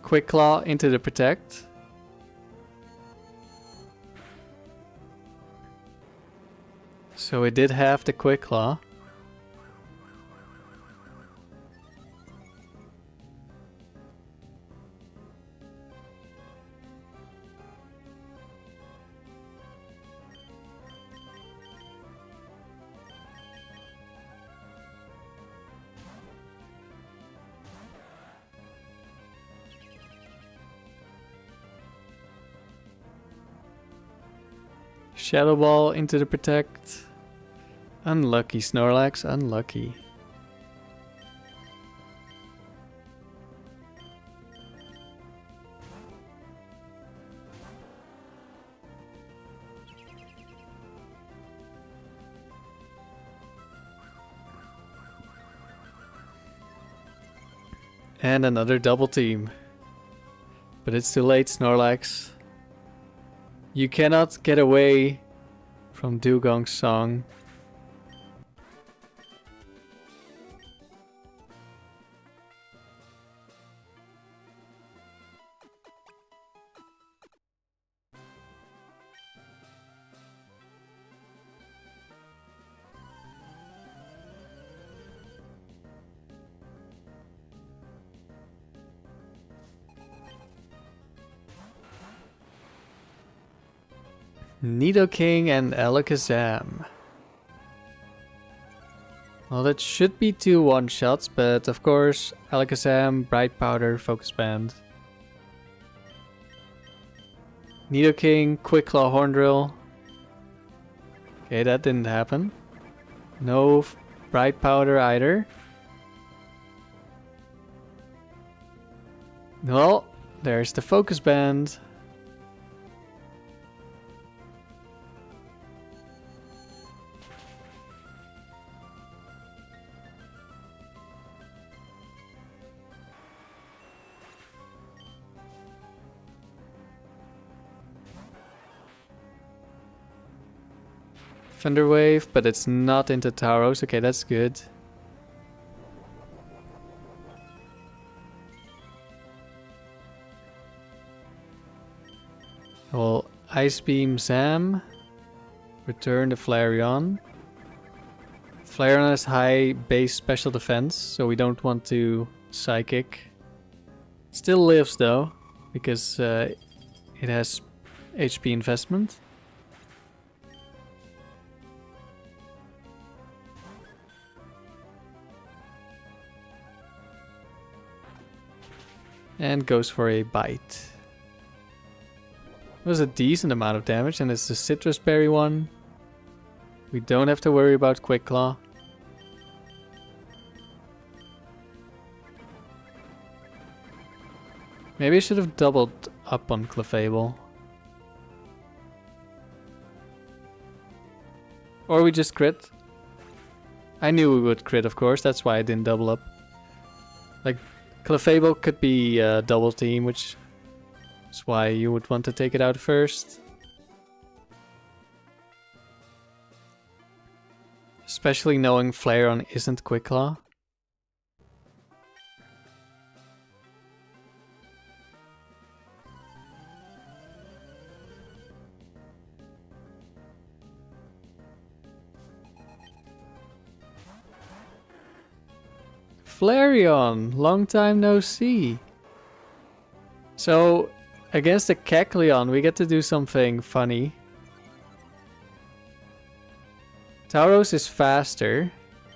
[SPEAKER 1] Quick Claw into the Protect. So it did have the Quick Claw. Shadow Ball into the Protect. Unlucky Snorlax, unlucky. And another double team. But it's too late, Snorlax. You cannot get away from Dewgong's song. Nidoking and Alakazam. Well, that should be 2 one-shots, but of course, Alakazam, Bright Powder, Focus Band. Nidoking, Quick Claw, Horn Drill. Okay, that didn't happen. No Bright Powder either. Well, there's the Focus Band. Thunder Wave, but it's not into Tauros. Okay, that's good. Well, Ice Beam Zam. Return the Flareon. Flareon has high base special defense, so we don't want to Psychic. Still lives though, because it has HP investment. And goes for a bite. It was a decent amount of damage, and it's the Citrus Berry one. We don't have to worry about Quick Claw. Maybe I should have doubled up on Clefable. Or we just crit. I knew we would crit, of course, that's why I didn't double up. Like, Clefable could be a double team, which is why you would want to take it out first. Especially knowing Flareon isn't Quick Claw. Flareon, long time no see. So, against the Kecleon, we get to do something funny. Tauros is faster.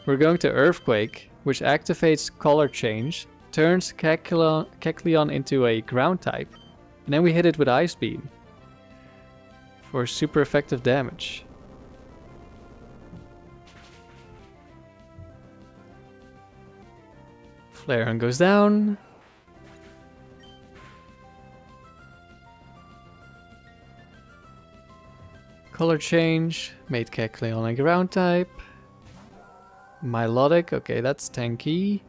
[SPEAKER 1] We're going to Earthquake, which activates Color Change, turns Kecleon into a ground type, and then we hit it with Ice Beam for super effective damage. Flareon goes down. Color change, made Kecleon a ground type. Milotic, okay, that's tanky.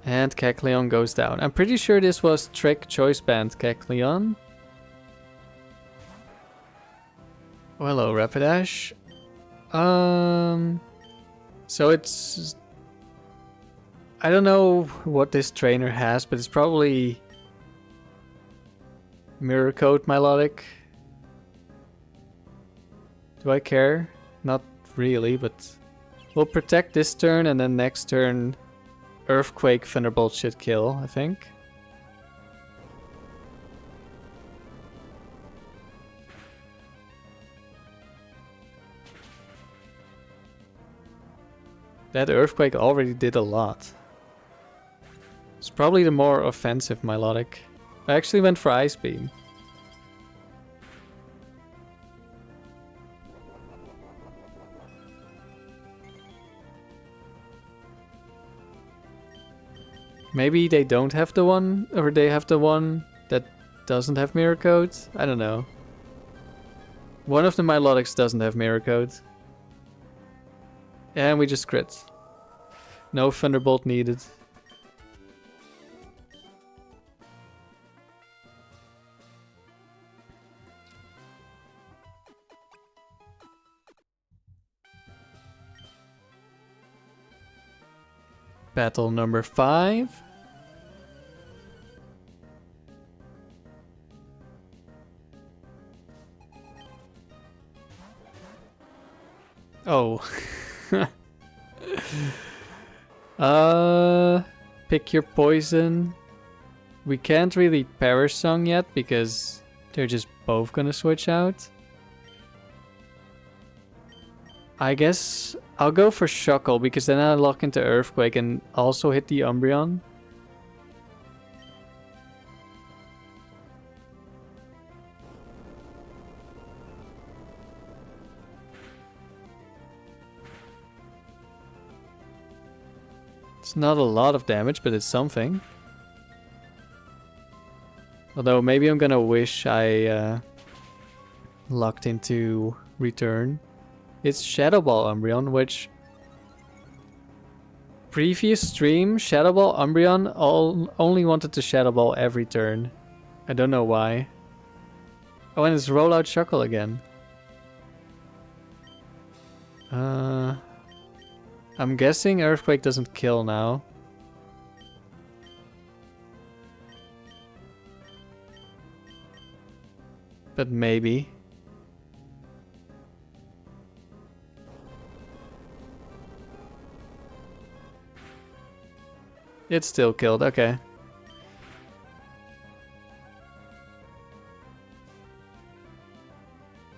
[SPEAKER 1] And Kecleon goes down. I'm pretty sure this was Trick Choice Band Kecleon. Oh, hello, Rapidash. So it's... I don't know what this trainer has, but it's probably Mirror Coat Milotic. Do I care? Not really, but we'll protect this turn, and then next turn Earthquake Thunderbolt should kill, I think. That Earthquake already did a lot. It's probably the more offensive Milotic. I actually went for Ice Beam. Maybe they don't have the one, or they have the one that doesn't have Mirror Code? I don't know. One of the Milotics doesn't have Mirror Code. And we just crit. No Thunderbolt needed. Battle number 5. Oh. Pick your poison. We can't really Perish Song yet because they're just both gonna switch out. I guess I'll go for Shuckle because then I lock into Earthquake and also hit the Umbreon. It's not a lot of damage, but it's something. Although maybe I'm gonna wish I locked into Return. It's Shadow Ball Umbreon, which previous stream, Shadow Ball Umbreon only wanted to Shadow Ball every turn. I don't know why. Oh, and it's Rollout Shuckle again. I'm guessing Earthquake doesn't kill now. But maybe. It's still killed, okay.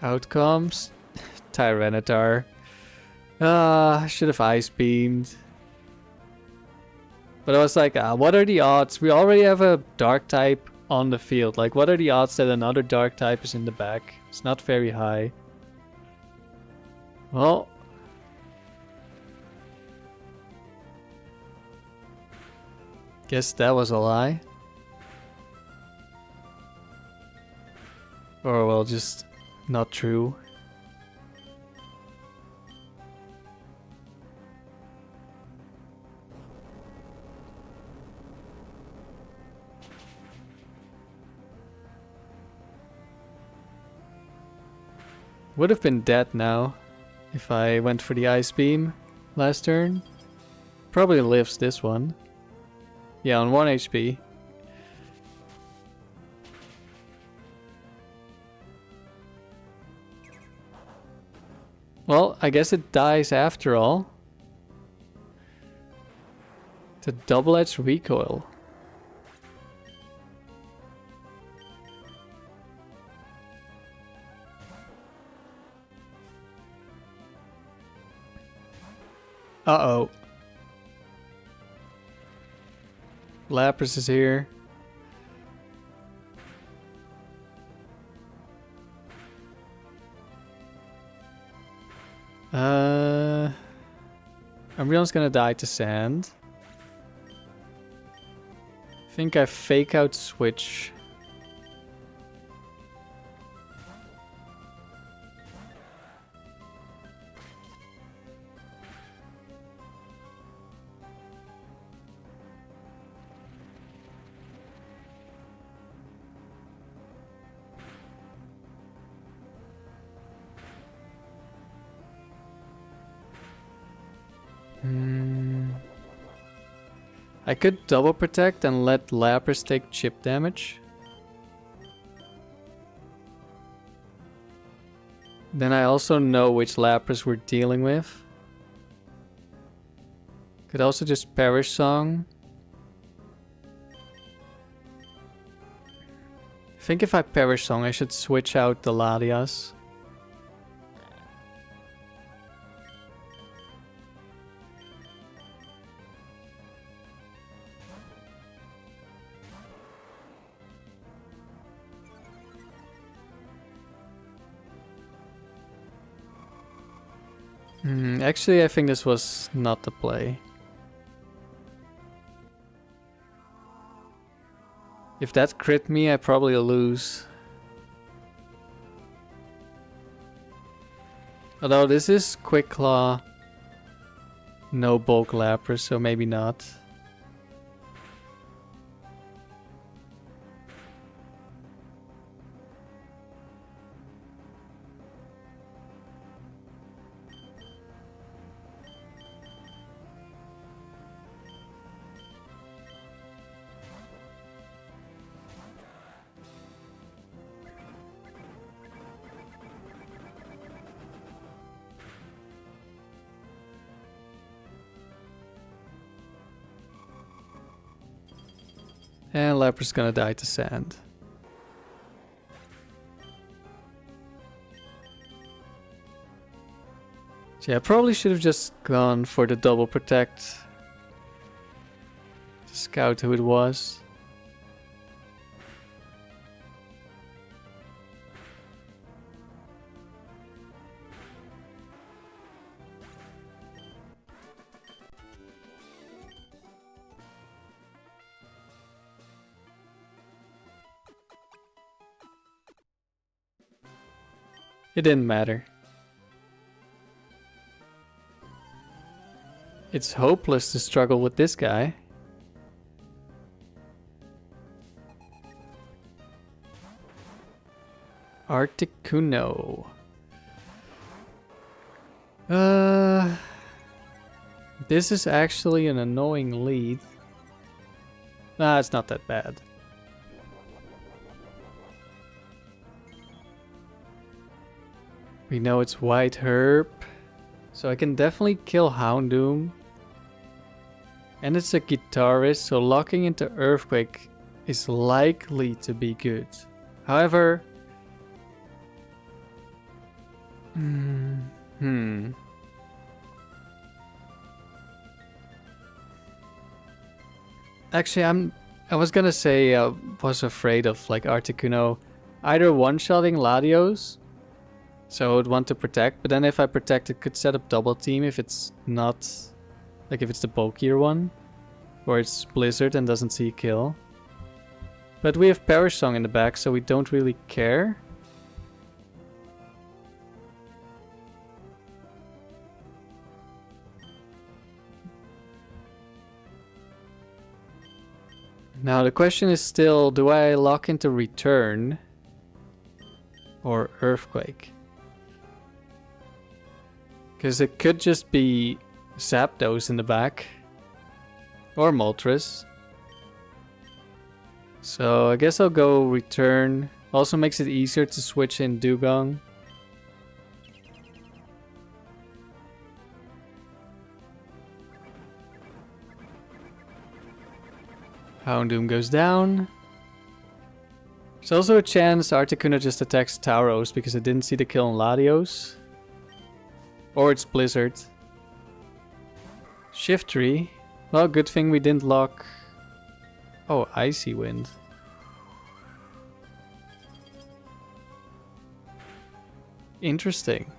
[SPEAKER 1] Outcomes. Tyranitar. I should have Ice Beamed. But I was like, what are the odds? We already have a Dark type on the field. Like, what are the odds that another Dark type is in the back? It's not very high. Well. Guess that was a lie. Or, well, just not true. Would have been dead now if I went for the Ice Beam last turn. Probably lives this one. Yeah, on 1 HP. Well, I guess it dies after all. It's a double-edged recoil. Uh-oh. Lapras is here. Umbreon's gonna die to sand. I think I fake out switch. I could double protect and let Lapras take chip damage. Then I also know which Lapras we're dealing with. Could also just Perish Song. I think if I Perish Song I should switch out the Latias. Actually, I think this was not the play. If that crit me, I probably lose. Although this is Quick Claw, no bulk Lapras, so maybe not. And Lapras gonna die to sand. Yeah, I probably should have just gone for the double protect to scout who it was. It didn't matter. It's hopeless to struggle with this guy. Articuno. This is actually an annoying lead. Nah, it's not that bad. We know it's White Herb, so I can definitely kill Houndoom. And it's a guitarist, so locking into Earthquake is likely to be good. However... Actually, I was gonna say I was afraid of like Articuno either one-shotting Latios, so I would want to protect, but then if I protect it could set up double team if it's not, like if it's the bulkier one, or it's Blizzard and doesn't see kill. But we have Perish Song in the back, so we don't really care. Now the question is still, do I lock into Return or Earthquake? Because it could just be Zapdos in the back or Moltres. So I guess I'll go Return. Also makes it easier to switch in Dewgong. Houndoom goes down. There's also a chance Articuno just attacks Tauros because it didn't see the kill on Latios. Or it's Blizzard. Shiftry. Well, good thing we didn't lock... Oh, Icy Wind. Interesting.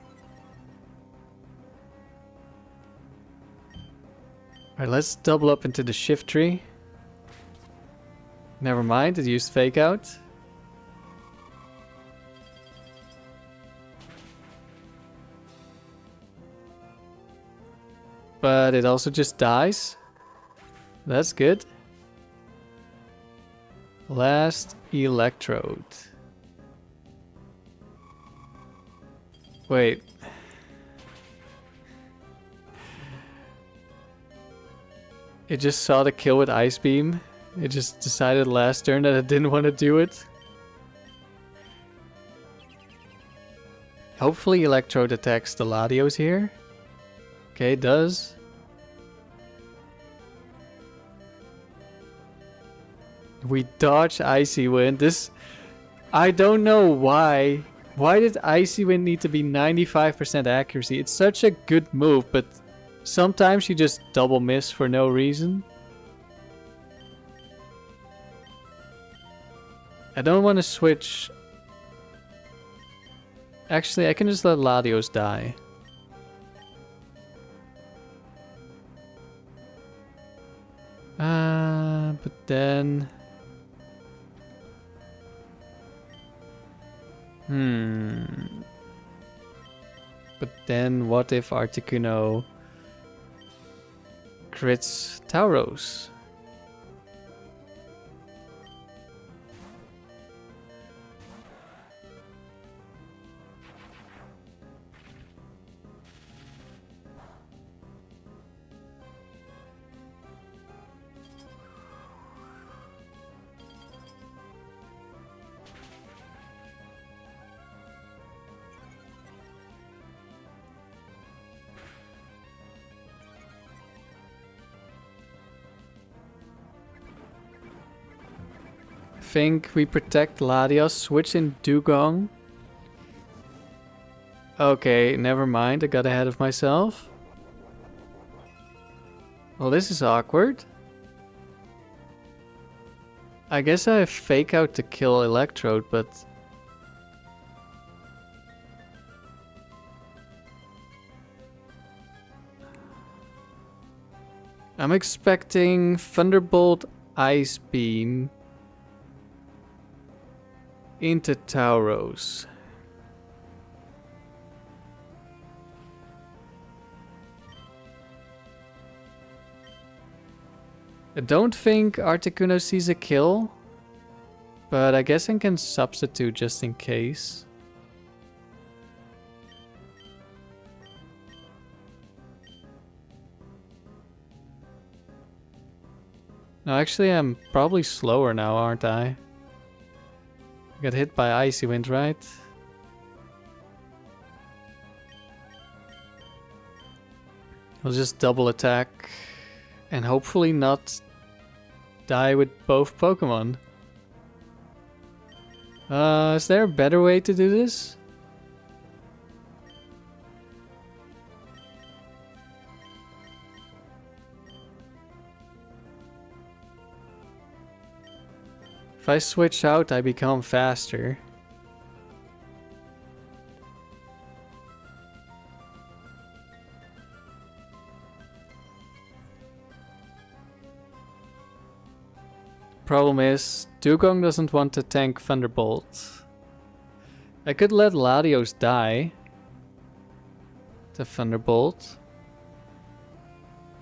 [SPEAKER 1] Alright, let's double up into the Shiftry. Never mind, it used Fake Out. But it also just dies. That's good. Last Electrode. Wait. It just saw the kill with Ice Beam. It just decided last turn that it didn't want to do it. Hopefully Electrode attacks the Latios here. Okay, it does. We dodge Icy Wind. This... I don't know why. Why did Icy Wind need to be 95% accuracy? It's such a good move, but sometimes you just double miss for no reason. I don't want to switch. Actually, I can just let Latios die. But then... But then what if Articuno crits Tauros? Think we protect Latios, switch in Dewgong. Okay, never mind. I got ahead of myself. Well, this is awkward. I guess I fake out to kill Electrode, but... I'm expecting Thunderbolt Ice Beam into Tauros. I don't think Articuno sees a kill, but I guess I can substitute just in case. No, actually I'm probably slower now, aren't I? I got hit by Icy Wind, right? I'll just double attack and hopefully not die with both Pokemon. Is there a better way to do this? If I switch out, I become faster. Problem is, Dewgong doesn't want to tank Thunderbolt. I could let Latios die to Thunderbolt.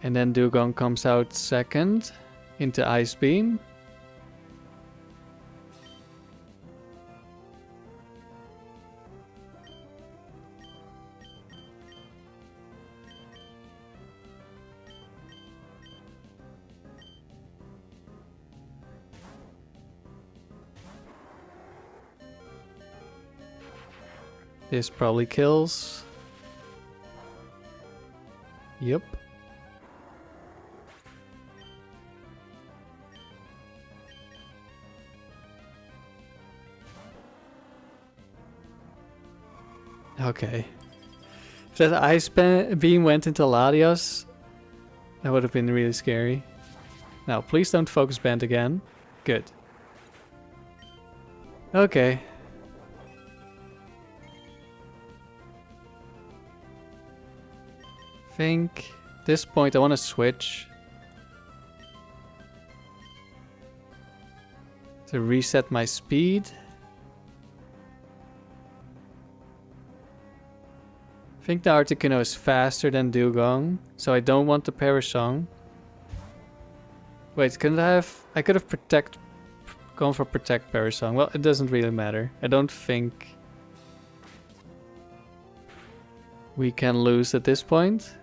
[SPEAKER 1] And then Dewgong comes out second into Ice Beam. This probably kills. Yep. Okay. If that ice beam went into Latios, that would have been really scary. Now, please don't focus band again. Good. Okay. Think at this point I want to switch to reset my speed. I think the Articuno is faster than Dewgong, so I don't want the Parasong. Wait, couldn't I have? I could have gone for Protect Parasong. Well, it doesn't really matter. I don't think we can lose at this point.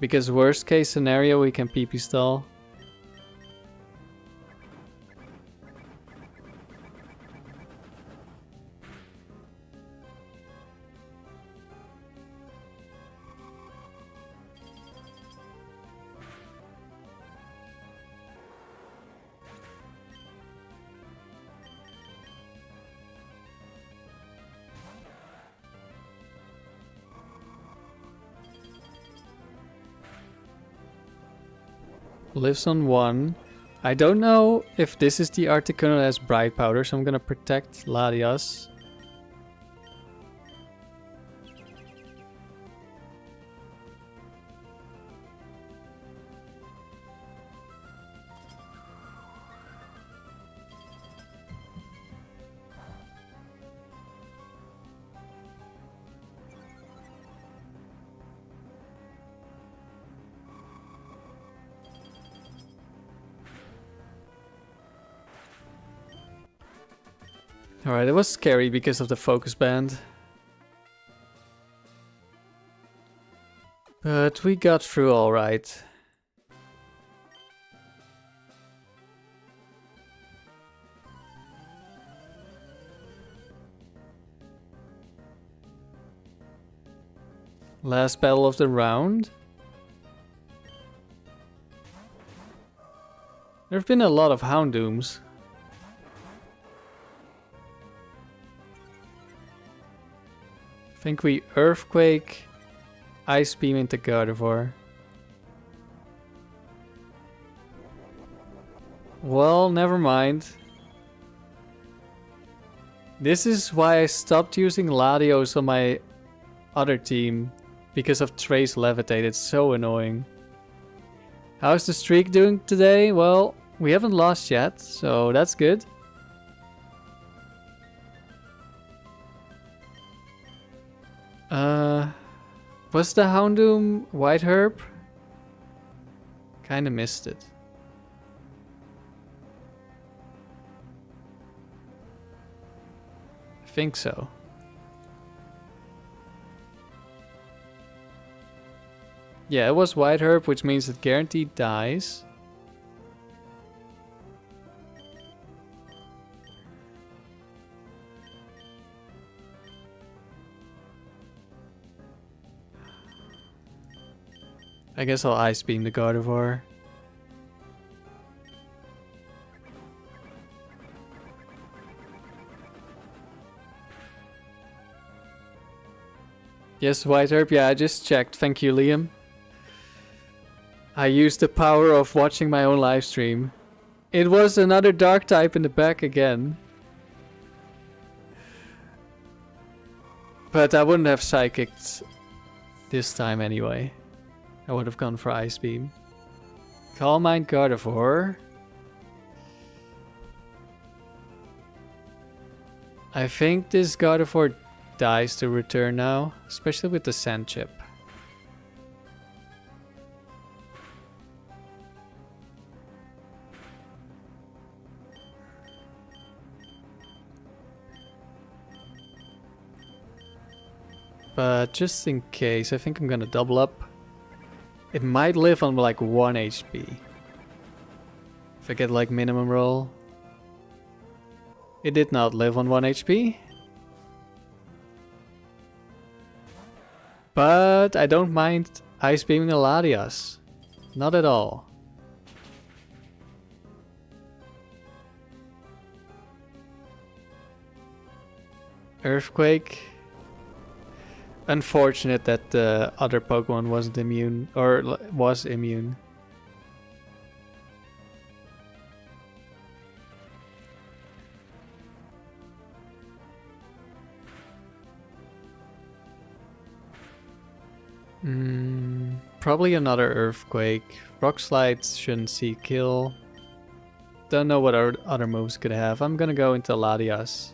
[SPEAKER 1] Because worst case scenario, we can PP stall. Lives on 1. I don't know if this is the Articuno that has Bright Powder, so I'm gonna protect Latias. Alright, it was scary because of the focus band. But we got through alright. Last battle of the round. There have been a lot of Houndooms. think we Earthquake, Ice Beam into Gardevoir. Well, never mind. This is why I stopped using Latios on my other team. Because of Trace Levitate, it's so annoying. How's the streak doing today? Well, we haven't lost yet, so that's good. Was the Houndoom White Herb? Kinda missed it. I think so. Yeah, it was White Herb, which means it guaranteed dies. I guess I'll Ice Beam the Gardevoir. Yes, White Herb. Yeah, I just checked. Thank you, Liam. I used the power of watching my own live stream. It was another dark type in the back again. But I wouldn't have Psychicked this time anyway. I would have gone for Ice Beam. Calm Mind Gardevoir. I think this Gardevoir dies to return now, especially with the Sand Chip. But just in case, I think I'm gonna double up. It might live on like 1 HP. If I get like minimum roll. It did not live on 1 HP. But I don't mind Ice Beaming a Latias. Not at all. Earthquake. Unfortunate that the other Pokemon wasn't immune, or was immune. Probably another Earthquake. Rock Slide shouldn't see kill. Don't know what our other moves could have. I'm gonna go into Latias.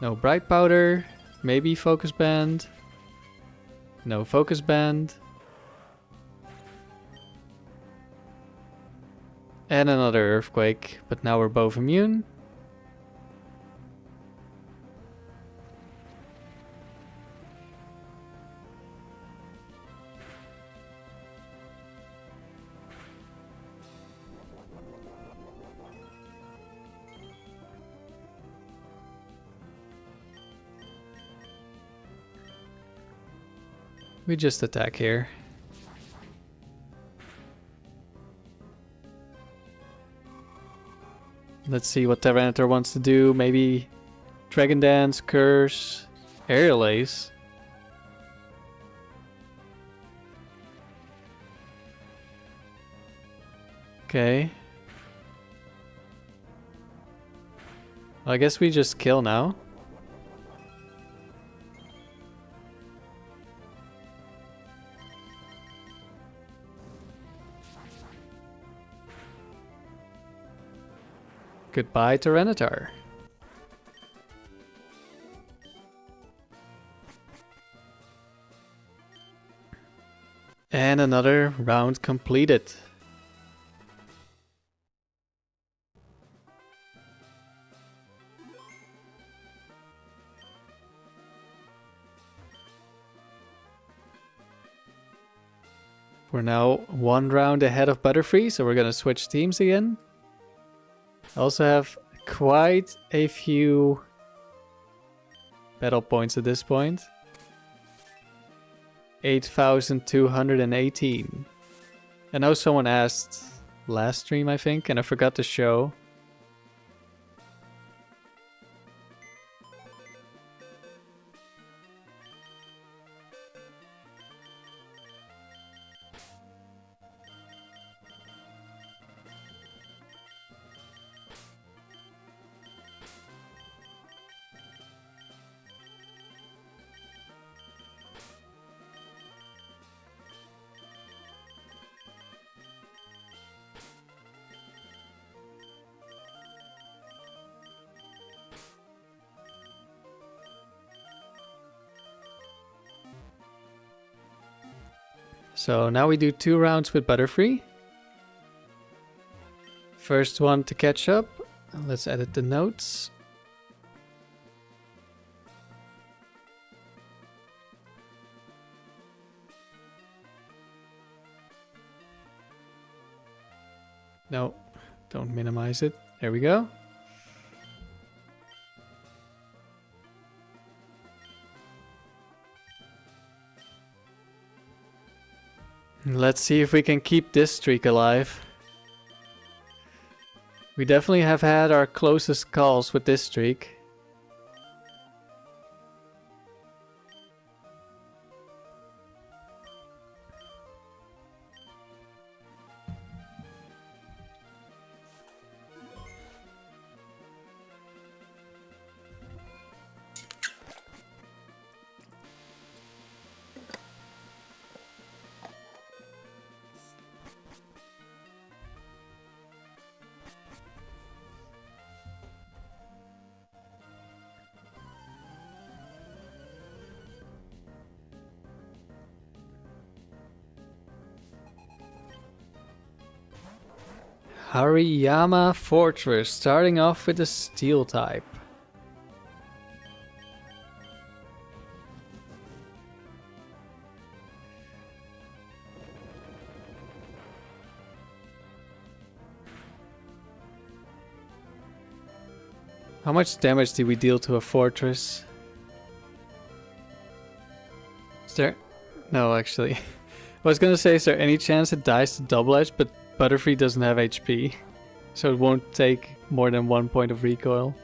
[SPEAKER 1] No Bright Powder. Maybe Focus Band. No Focus Band. And another Earthquake. But now we're both immune. We just attack here. Let's see what Tyranitar wants to do. Maybe Dragon Dance, Curse, Aerial Ace. Okay. Well, I guess we just kill now. Goodbye, Tyranitar. And another round completed. We're now 1 round ahead of Butterfree, so we're gonna switch teams again. I also have quite a few battle points at this point. 8,218. I know someone asked last stream, I think, and I forgot to show. So now we do 2 rounds with Butterfree. First one to catch up. Let's edit the notes. No, don't minimize it. There we go. Let's see if we can keep this streak alive. We definitely have had our closest calls with this streak. Hariyama Fortress, starting off with a steel type. How much damage did we deal to a fortress? Is there... No, actually. I was gonna say, is there any chance it dies to double edge, but Butterfree doesn't have HP, so it won't take more than 1 point of recoil.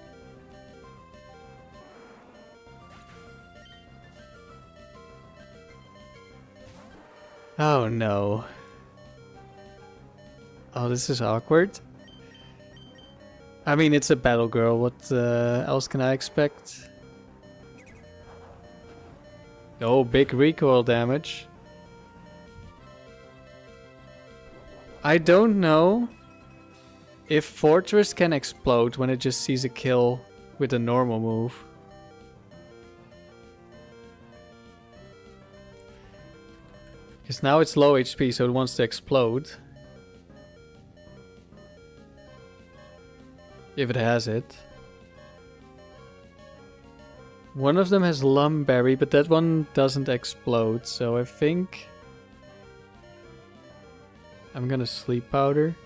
[SPEAKER 1] Oh no. Oh, this is awkward. I mean, it's a battle girl, what else can I expect? Oh, big recoil damage. I don't know if Fortress can explode when it just sees a kill with a normal move. Because now it's low HP, so it wants to explode. If it has it. One of them has Lumberry, but that one doesn't explode, so I think... I'm gonna Sleep Powder.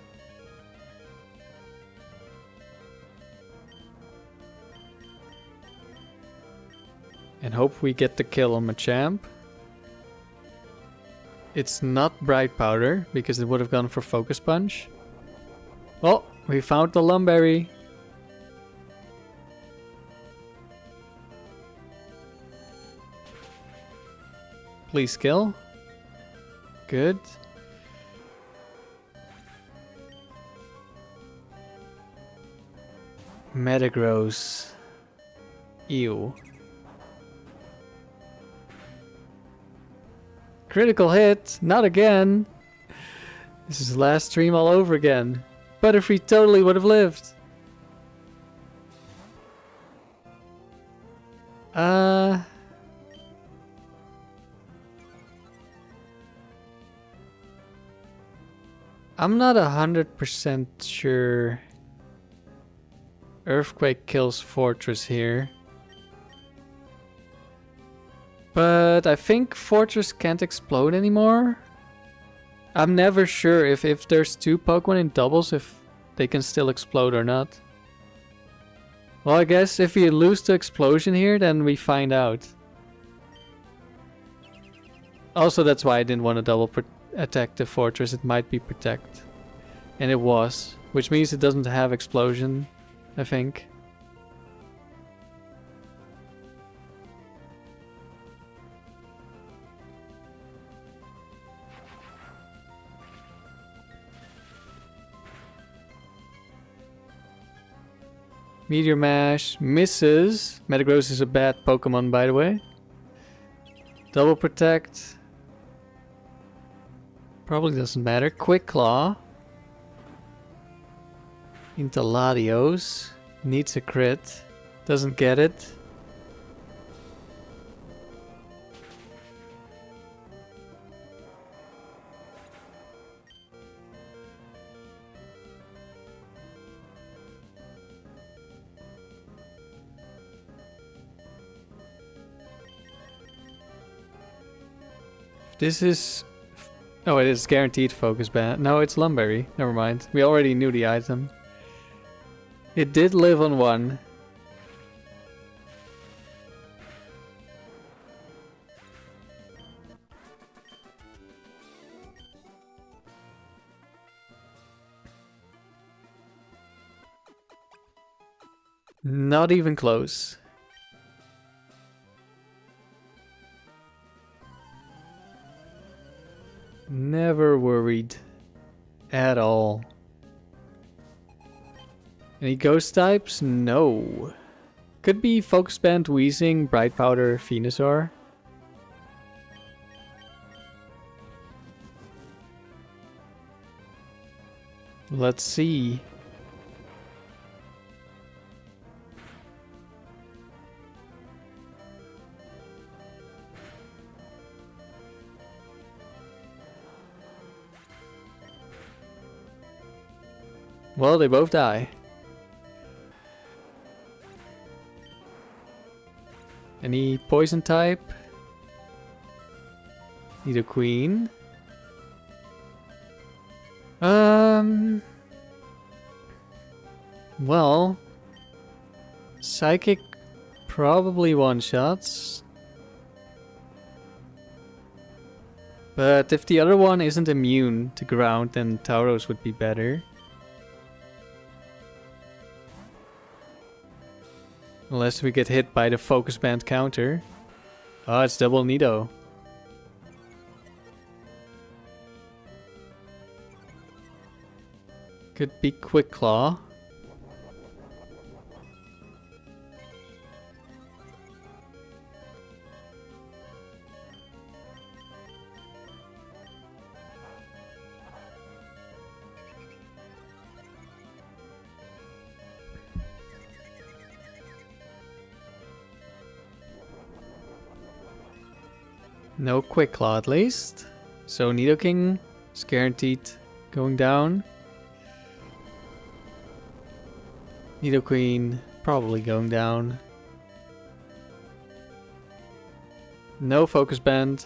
[SPEAKER 1] And hope we get the kill on Machamp. It's not Bright Powder, because it would have gone for Focus Punch. Oh, we found the Lumberry. Please kill. Good. Metagross. Ew. Critical hit! Not again! This is last stream all over again. Butterfree totally would have lived. I'm not 100% sure Earthquake kills Fortress here. But I think Fortress can't explode anymore. I'm never sure if there's 2 Pokemon in doubles, if they can still explode or not. Well, I guess if we lose to Explosion here, then we find out. Also, that's why I didn't want to double attack the Fortress. It might be Protect. And it was. Which means it doesn't have Explosion, I think. Meteor Mash misses. Metagross is a bad Pokemon, by the way. Double Protect. Probably doesn't matter. Quick Claw. Into Latios. Needs a crit. Doesn't get it. This is... Oh, it is guaranteed focus band. No, it's Lumberry. Never mind. We already knew the item. It did live on 1. Not even close. Never worried at all. Any ghost types? No. Could be Focus Band, Weezing, Bright Powder, Venusaur. Let's see. Well, they both die. Any poison type? Need a queen. Well, psychic probably one-shots. But if the other one isn't immune to ground, then Tauros would be better. Unless we get hit by the Focus Band counter. Oh, it's double Nido. Could be Quick Claw. No Quick Claw at least. So Nidoking is guaranteed going down. Nidoqueen probably going down. No Focus Band.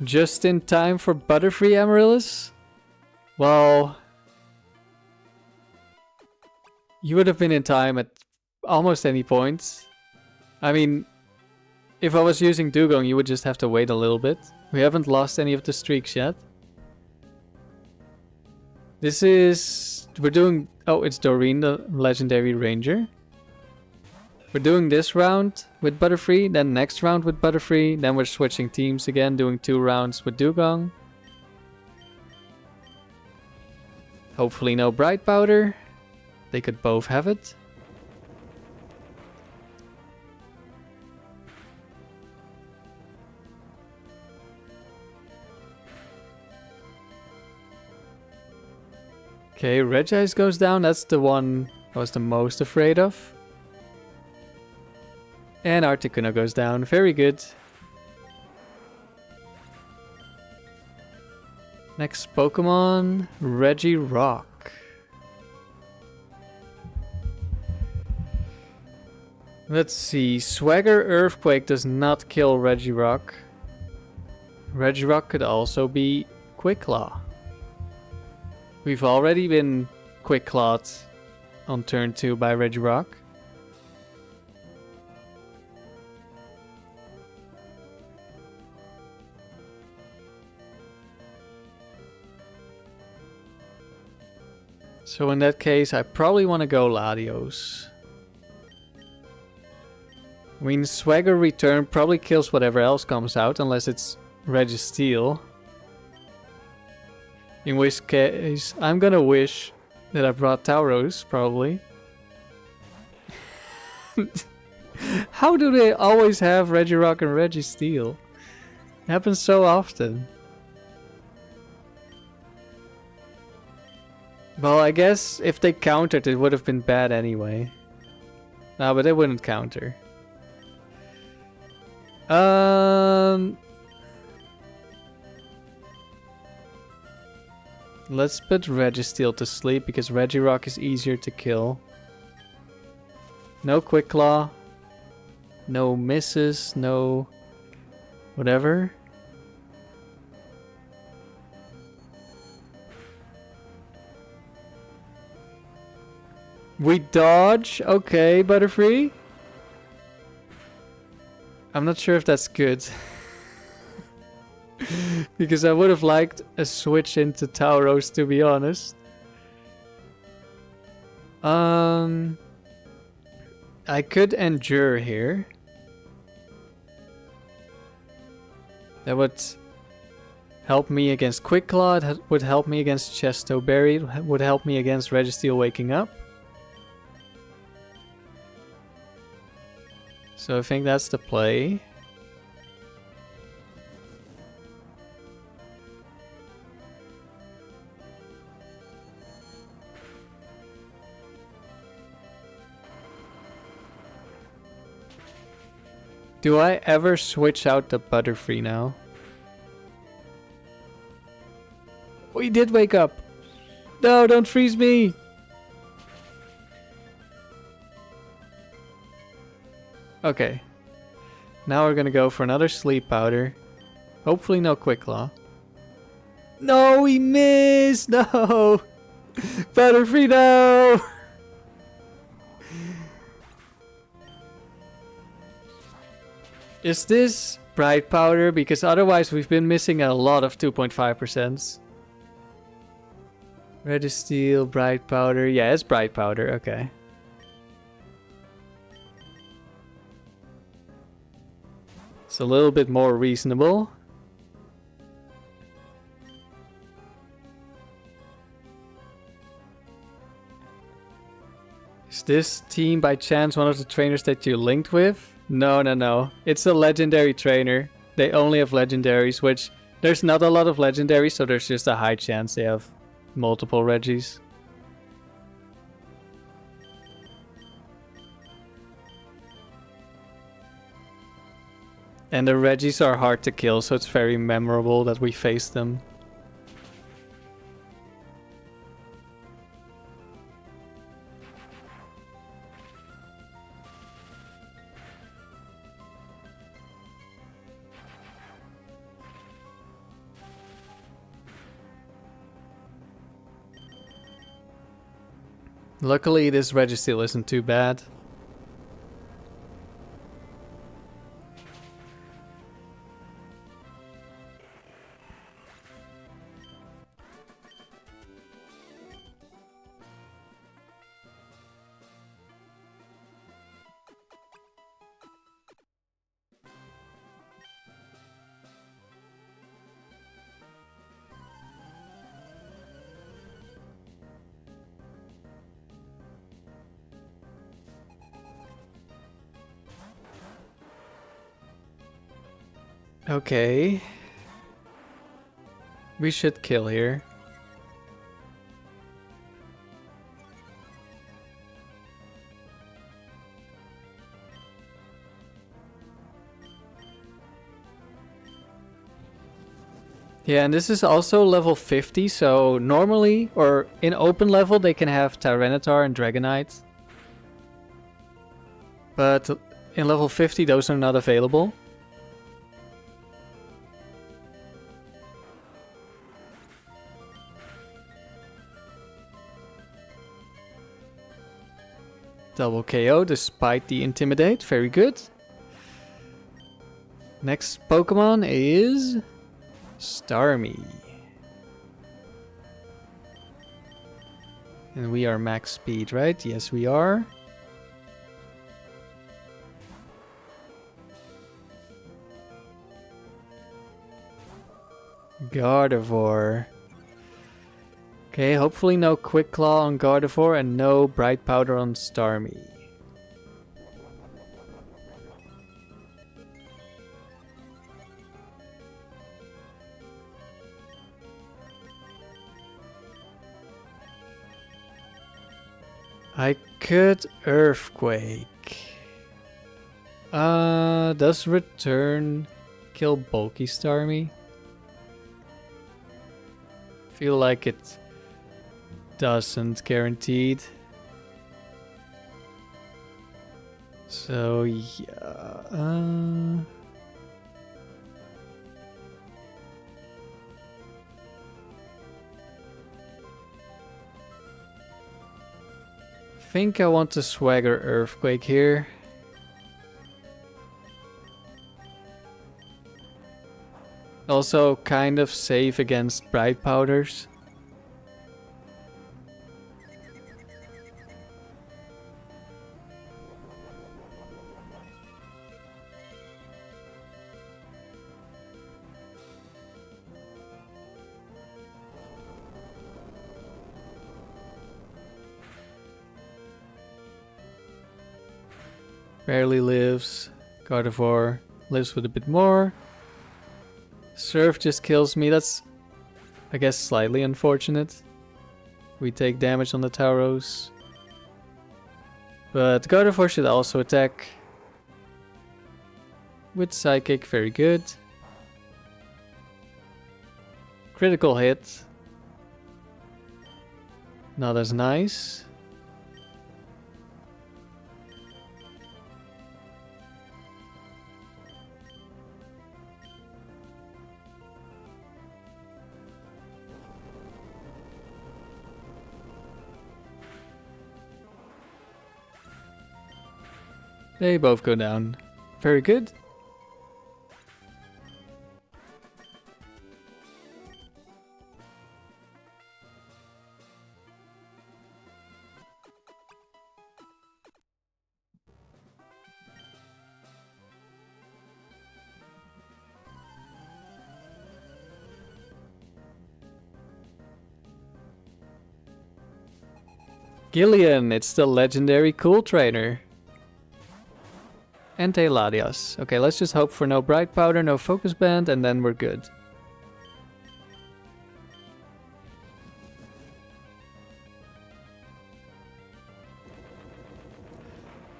[SPEAKER 1] Just in time for Butterfree Amaryllis? Well, you would have been in time at almost any point. I mean, if I was using Dewgong, you would just have to wait a little bit. We haven't lost any of the streaks yet. This is... We're doing... Oh, it's Doreen, the legendary ranger. We're doing this round with Butterfree, then next round with Butterfree, then we're switching teams again, doing 2 rounds with Dewgong. Hopefully no Bright Powder. They could both have it. Okay, Regice goes down. That's the one I was the most afraid of. And Articuno goes down. Very good. Next Pokemon, Regirock. Let's see. Swagger Earthquake does not kill Regirock. Regirock could also be Quick Claw. We've already been Quick Clawed on turn 2 by Regirock. So in that case, I probably want to go Latios. I mean, Swagger Return probably kills whatever else comes out, unless it's Registeel. In which case, I'm gonna wish that I brought Tauros, probably. How do they always have Regirock and Registeel? It happens so often. Well, I guess if they countered, it would have been bad anyway. No, but they wouldn't counter. Let's put Registeel to sleep because Regirock is easier to kill. No Quick Claw. No misses, no whatever. We dodge? Okay, Butterfree. I'm not sure if that's good. Because I would have liked a switch into Tauros, to be honest. I could endure here. That would help me against Quick Claw, it would help me against Chesto Berry, it would help me against Registeel waking up. So I think that's the play. Do I ever switch out the Butterfree now? Oh, he did wake up. No, don't freeze me. Okay. Now we're gonna go for another Sleep Powder. Hopefully no Quick Claw. No, he missed! No! Butterfree, no! Is this Bright Powder? Because otherwise we've been missing a lot of 2.5%. Registeel, Bright Powder. Yeah, it's Bright Powder. Okay. It's a little bit more reasonable. Is this team by chance one of the trainers that you linked with? No, no, no. It's a legendary trainer. They only have legendaries, which there's not a lot of legendaries, so there's just a high chance they have multiple Regis. And the Regis are hard to kill, so it's very memorable that we face them. Luckily, this Registeel isn't too bad. Okay. We should kill here. Yeah, and this is also level 50, so normally, or in open level, they can have Tyranitar and Dragonite. But in level 50, those are not available. Double KO despite the Intimidate. Very good. Next Pokemon is Starmie. And we are max speed, right? Yes, we are. Gardevoir. Okay, hopefully no Quick Claw on Gardevoir and no Bright Powder on Starmie. I could Earthquake. Does Return kill bulky Starmie? Feel like it doesn't guaranteed. So yeah. Think I want to swagger Earthquake here. Also kind of safe against bright powders. Barely lives. Gardevoir lives with a bit more. Surf just kills me. That's, I guess, slightly unfortunate. We take damage on the Tauros. But Gardevoir should also attack. With Psychic, very good. Critical hit. Not as nice. They both go down. Very good. Gillian, it's the legendary Cool Trainer. And Ladias. Okay, let's just hope for no Bright Powder, no Focus Band, and then we're good.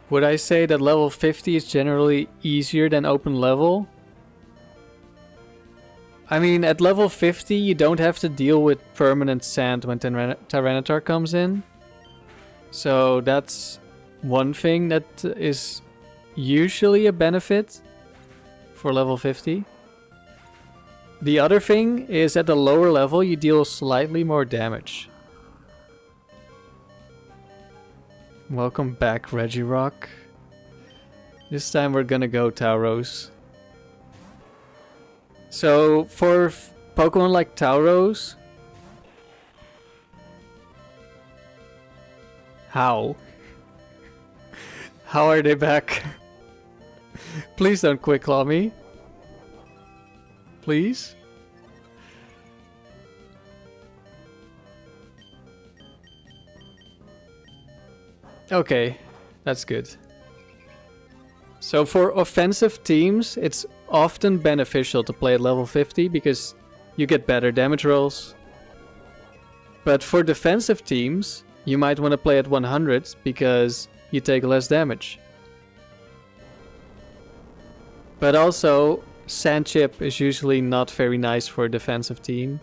[SPEAKER 1] Would I say that level 50 is generally easier than open level? I mean, at level 50 you don't have to deal with permanent sand when Tyranitar comes in. So that's one thing that is usually a benefit for level 50. The other thing is at the lower level you deal slightly more damage. Welcome back, Regirock. This time we're gonna go Tauros. So for Pokemon like Tauros, how are they back? Please don't Quick Claw me. Please. Okay, that's good. So for offensive teams, it's often beneficial to play at level 50 because you get better damage rolls. But for defensive teams, you might want to play at 100 because you take less damage. But also, Sand Chip is usually not very nice for a defensive team.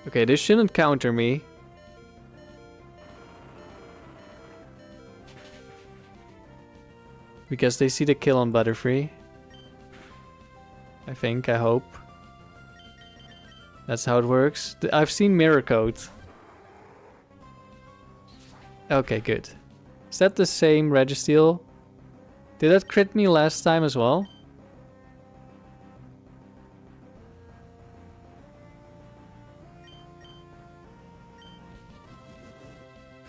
[SPEAKER 1] Okay, this shouldn't counter me. Because they see the kill on Butterfree. I hope. That's how it works. I've seen Mirror Coat. Okay, good. Is that the same Registeel? Did that crit me last time as well?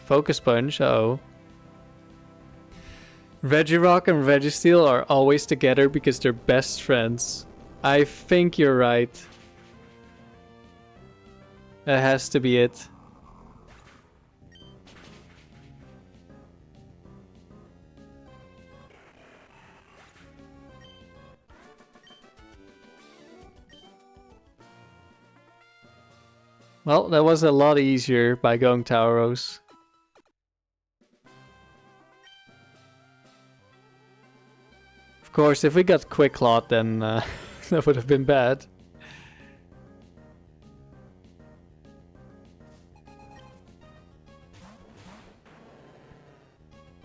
[SPEAKER 1] Focus Punch, uh-oh. Regirock and Registeel are always together because they're best friends. I think you're right. That has to be it. Well, that was a lot easier by going Tauros. Of course, if we got Quick Clawed, then that would have been bad.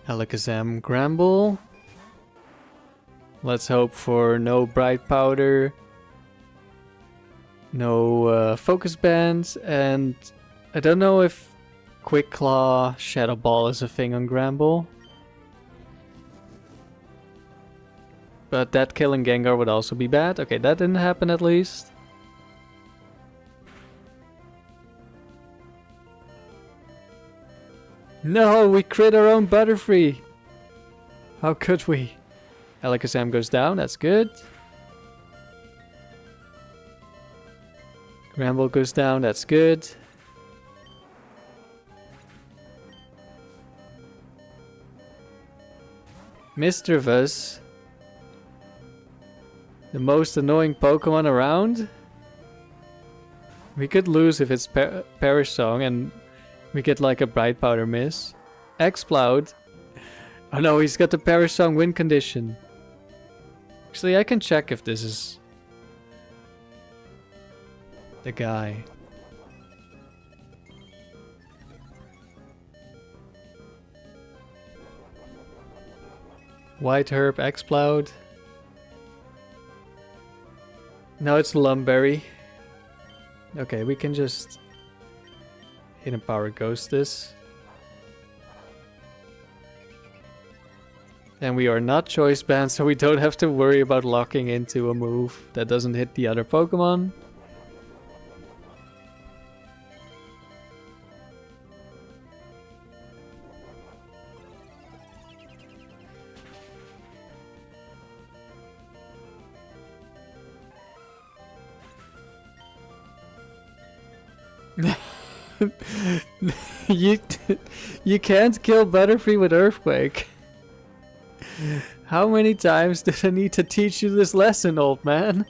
[SPEAKER 1] Alakazam, Gramble. Let's hope for no Bright Powder, no Focus Bands, and I don't know if Quick Claw, Shadow Ball is a thing on Gramble. But that killing Gengar would also be bad. Okay, that didn't happen at least. No, we crit our own Butterfree. How could we? Alakazam goes down, that's good. Gramble goes down, that's good. Misdreavus. The most annoying Pokemon around? We could lose if it's Perish Song and we get like a Bright Powder miss. Exploud. Oh no, he's got the Perish Song win condition. Actually, I can check if this is the guy. White Herb, Exploud. No, it's Lumberry. Okay, we can just Hidden Power Ghost this. And we are not choice banned, so we don't have to worry about locking into a move that doesn't hit the other Pokemon. You can't kill Butterfree with Earthquake. How many times did I need to teach you this lesson, old man?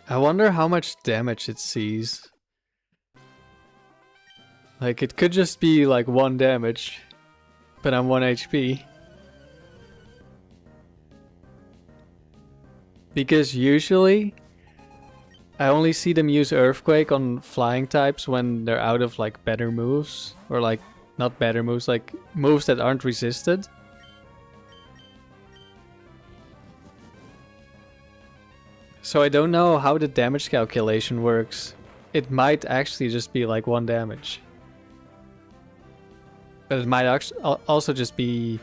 [SPEAKER 1] I wonder how much damage it sees. Like, it could just be like 1 damage, but I'm 1 HP. Because usually, I only see them use Earthquake on flying types when they're out of like better moves. Or like, not better moves, like moves that aren't resisted. So I don't know how the damage calculation works. It might actually just be like 1 damage. But it might also just be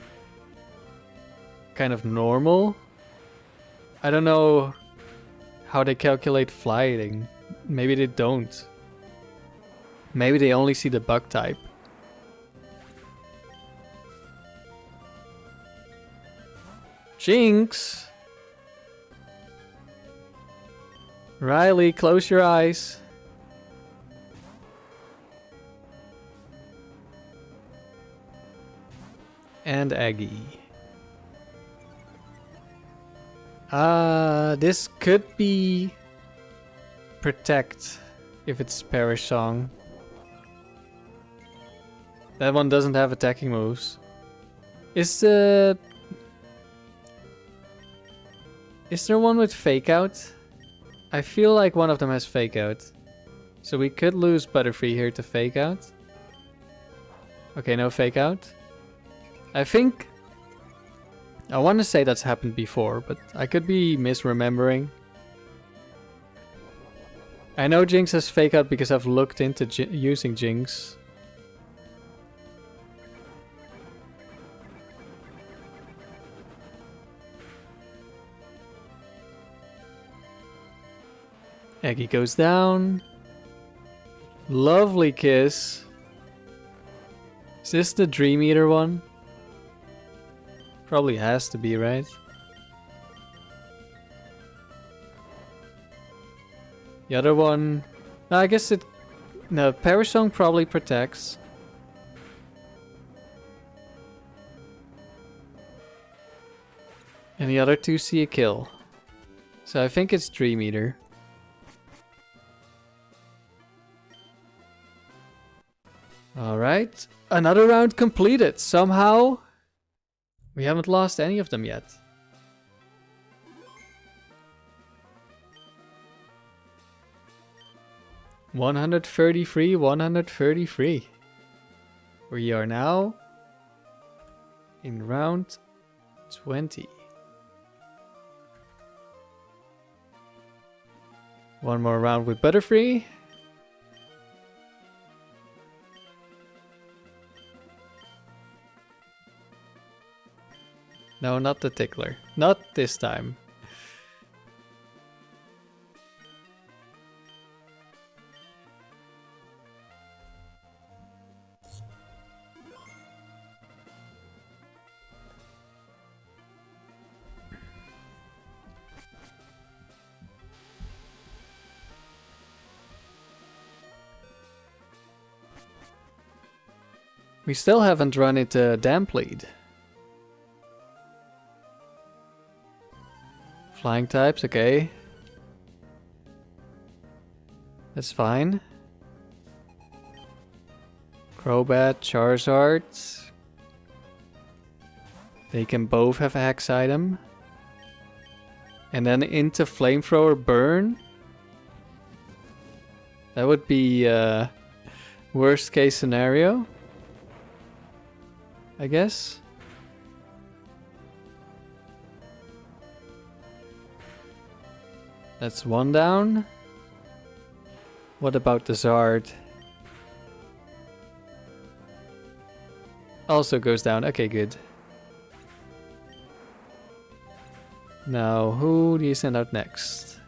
[SPEAKER 1] kind of normal. I don't know how they calculate flying. Maybe they don't. Maybe they only see the bug type. Jinx! Riley, close your eyes. And Aggie. This could be Protect if it's Perish Song. That one doesn't have attacking moves. Is there one with Fake Out? I feel like one of them has Fake Out. So we could lose Butterfree here to Fake Out. Okay, no Fake Out. I think... I want to say that's happened before, but I could be misremembering. I know Jinx has Fake Out because I've looked into using Jinx. Aggie goes down. Lovely kiss. Is this the Dream Eater one? Probably has to be, right? The other one... No, I guess it... No, Perish Song probably protects. And the other two see a kill. So I think it's Dream Eater. Alright, another round completed. Somehow, we haven't lost any of them yet. $133, $133. We are now in round 20. One more round with Butterfree. No, not the tickler. Not this time. We still haven't run into Damplead. Flying types, okay. That's fine. Crobat, Charizard. They can both have a Hex item. And then into Flamethrower Burn. That would be worst case scenario, I guess. That's one down. What about the Zard? Also goes down. Okay, good. Now, who do you send out next?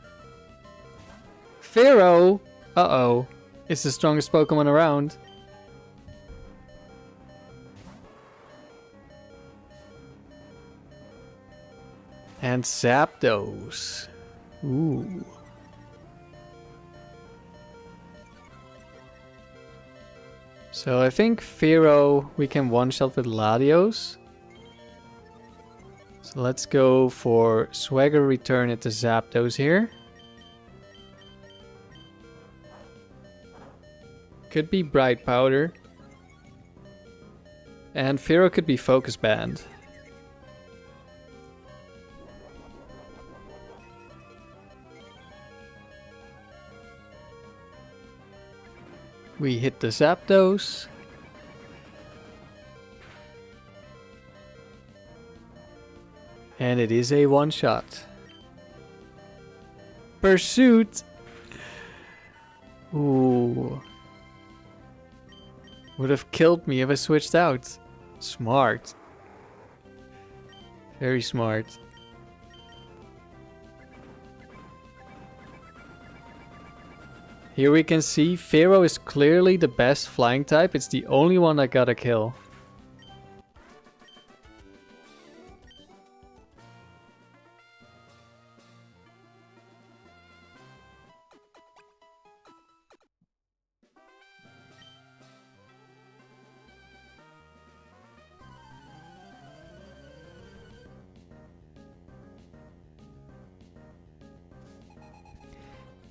[SPEAKER 1] Pharaoh! Uh-oh. It's the strongest Pokemon around. And Zapdos. Ooh. So I think Pharaoh we can one-shot with Latios. So let's go for Swagger Return at the Zapdos here. Could be Bright Powder. And Pharaoh could be Focus Band. We hit the Zapdos. And it is a one-shot. Pursuit! Ooh. Would have killed me if I switched out. Smart. Very smart. Here we can see Pharaoh is clearly the best flying type. It's the only one I gotta kill.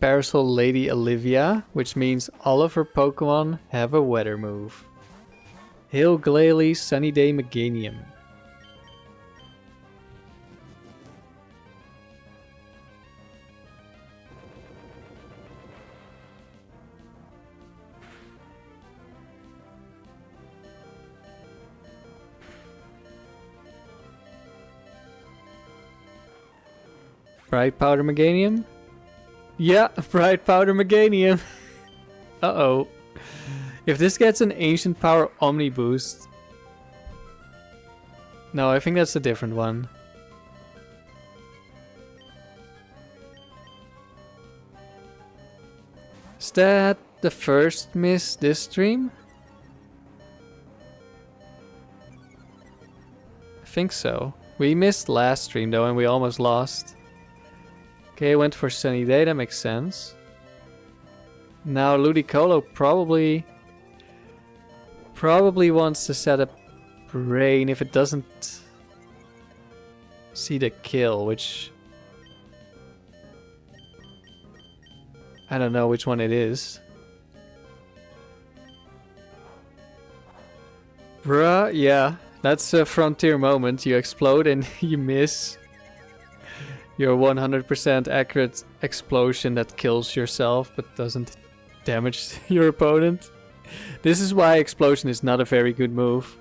[SPEAKER 1] Parasol Lady Olivia, which means all of her Pokemon have a weather move. Hail Glalie, Sunny Day Meganium. Bright Powder Meganium? Yeah, Bright Powder Meganium. Uh-oh. If this gets an Ancient Power Omni Boost... No, I think that's a different one. Is that the first miss this stream? I think so. We missed last stream though and we almost lost. Okay, went for Sunny Day, that makes sense. Now Ludicolo probably wants to set up Rain if it doesn't see the kill, which... I don't know which one it is. Bruh, yeah. That's a frontier moment. You explode and you miss your 100% accurate explosion that kills yourself but doesn't damage your opponent. This is why explosion is not a very good move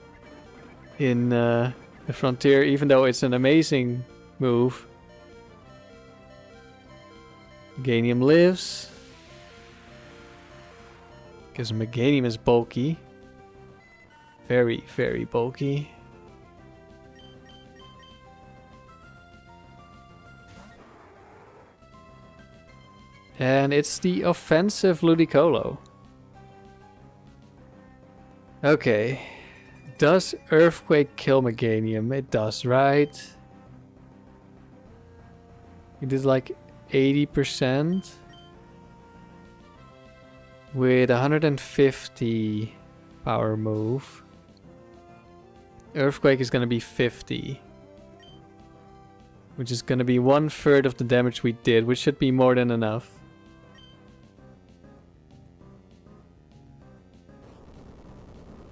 [SPEAKER 1] in the frontier, even though it's an amazing move. Meganium lives. Because Meganium is bulky. Very, very bulky. And it's the offensive Ludicolo. Okay. Does Earthquake kill Meganium? It does, right? It is like 80%. With 150 power move. Earthquake is gonna be 50. Which is gonna be 1/3 of the damage we did, which should be more than enough.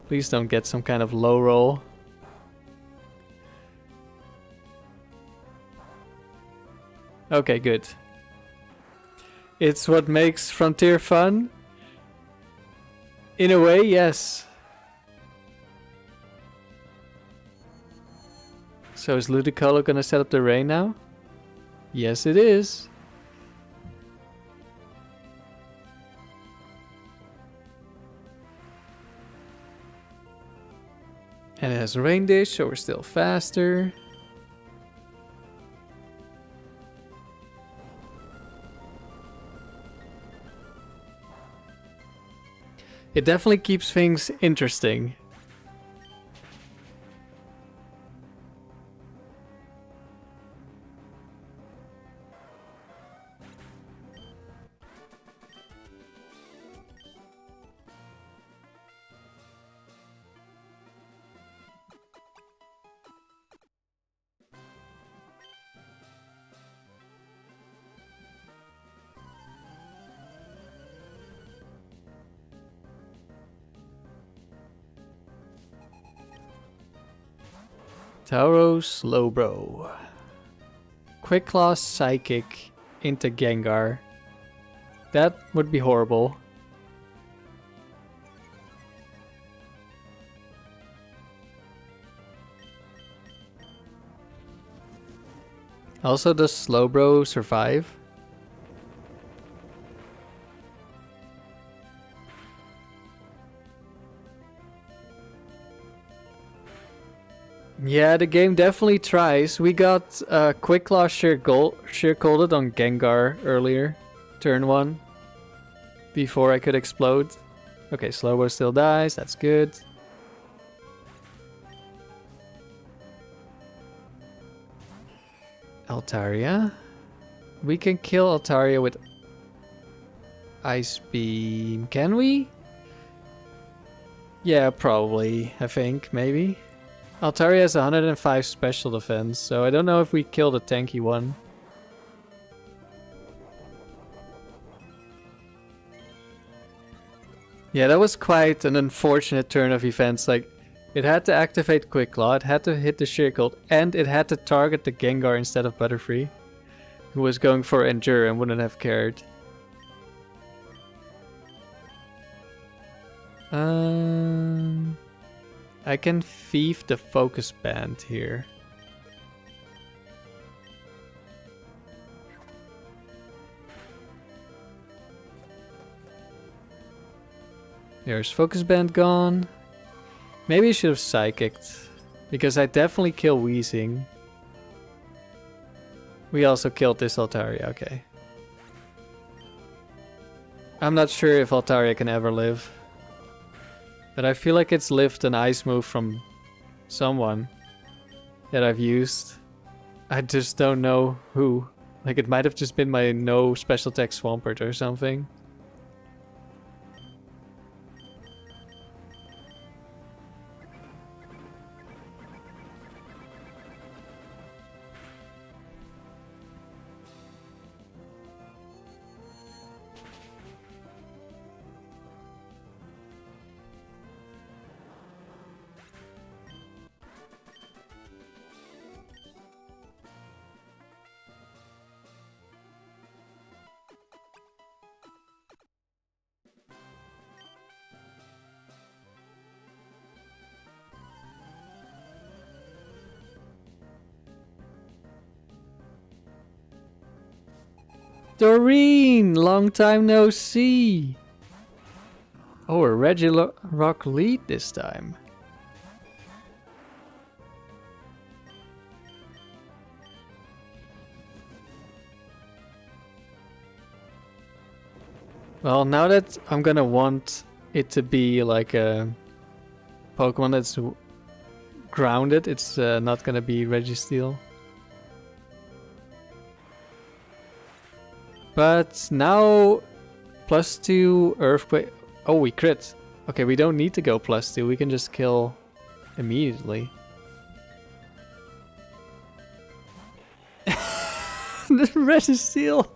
[SPEAKER 1] Please don't get some kind of low roll. Okay, good. It's what makes Frontier fun. In a way, yes. So is Ludicolo gonna set up the rain now? Yes, it is. And it has Rain Dish, so we're still faster. It definitely keeps things interesting. Tauro Slowbro. Quick Claw Psychic into Gengar. That would be horrible. Also, does Slowbro survive? Yeah, the game definitely tries. We got Quick Claw Sheer Colded on Gengar earlier. Turn 1. Before I could explode. Okay, Slowbro still dies. That's good. Altaria. We can kill Altaria with Ice Beam. Can we? Yeah, probably. I think, maybe. Altaria has 105 special defense, so I don't know if we kill the tanky one. Yeah, that was quite an unfortunate turn of events. Like, it had to activate Quick Claw, it had to hit the Sheer Cold, and it had to target the Gengar instead of Butterfree, who was going for Endure and wouldn't have cared. I can thief the Focus Band here. There's Focus Band gone. Maybe I should have Psychicked, because I definitely kill Weezing. We also killed this Altaria, okay. I'm not sure if Altaria can ever live. But I feel like it's lived an ice move from someone that I've used. I just don't know who. Like, it might have just been my no special attack Swampert or something. Doreen! Long time no see! Oh, a Regirock lead this time. Well, now that I'm gonna want it to be like a Pokemon that's grounded, it's not gonna be Registeel. But now, +2 Earthquake. Oh, we crit. Okay, we don't need to go +2. We can just kill immediately. The Registeel.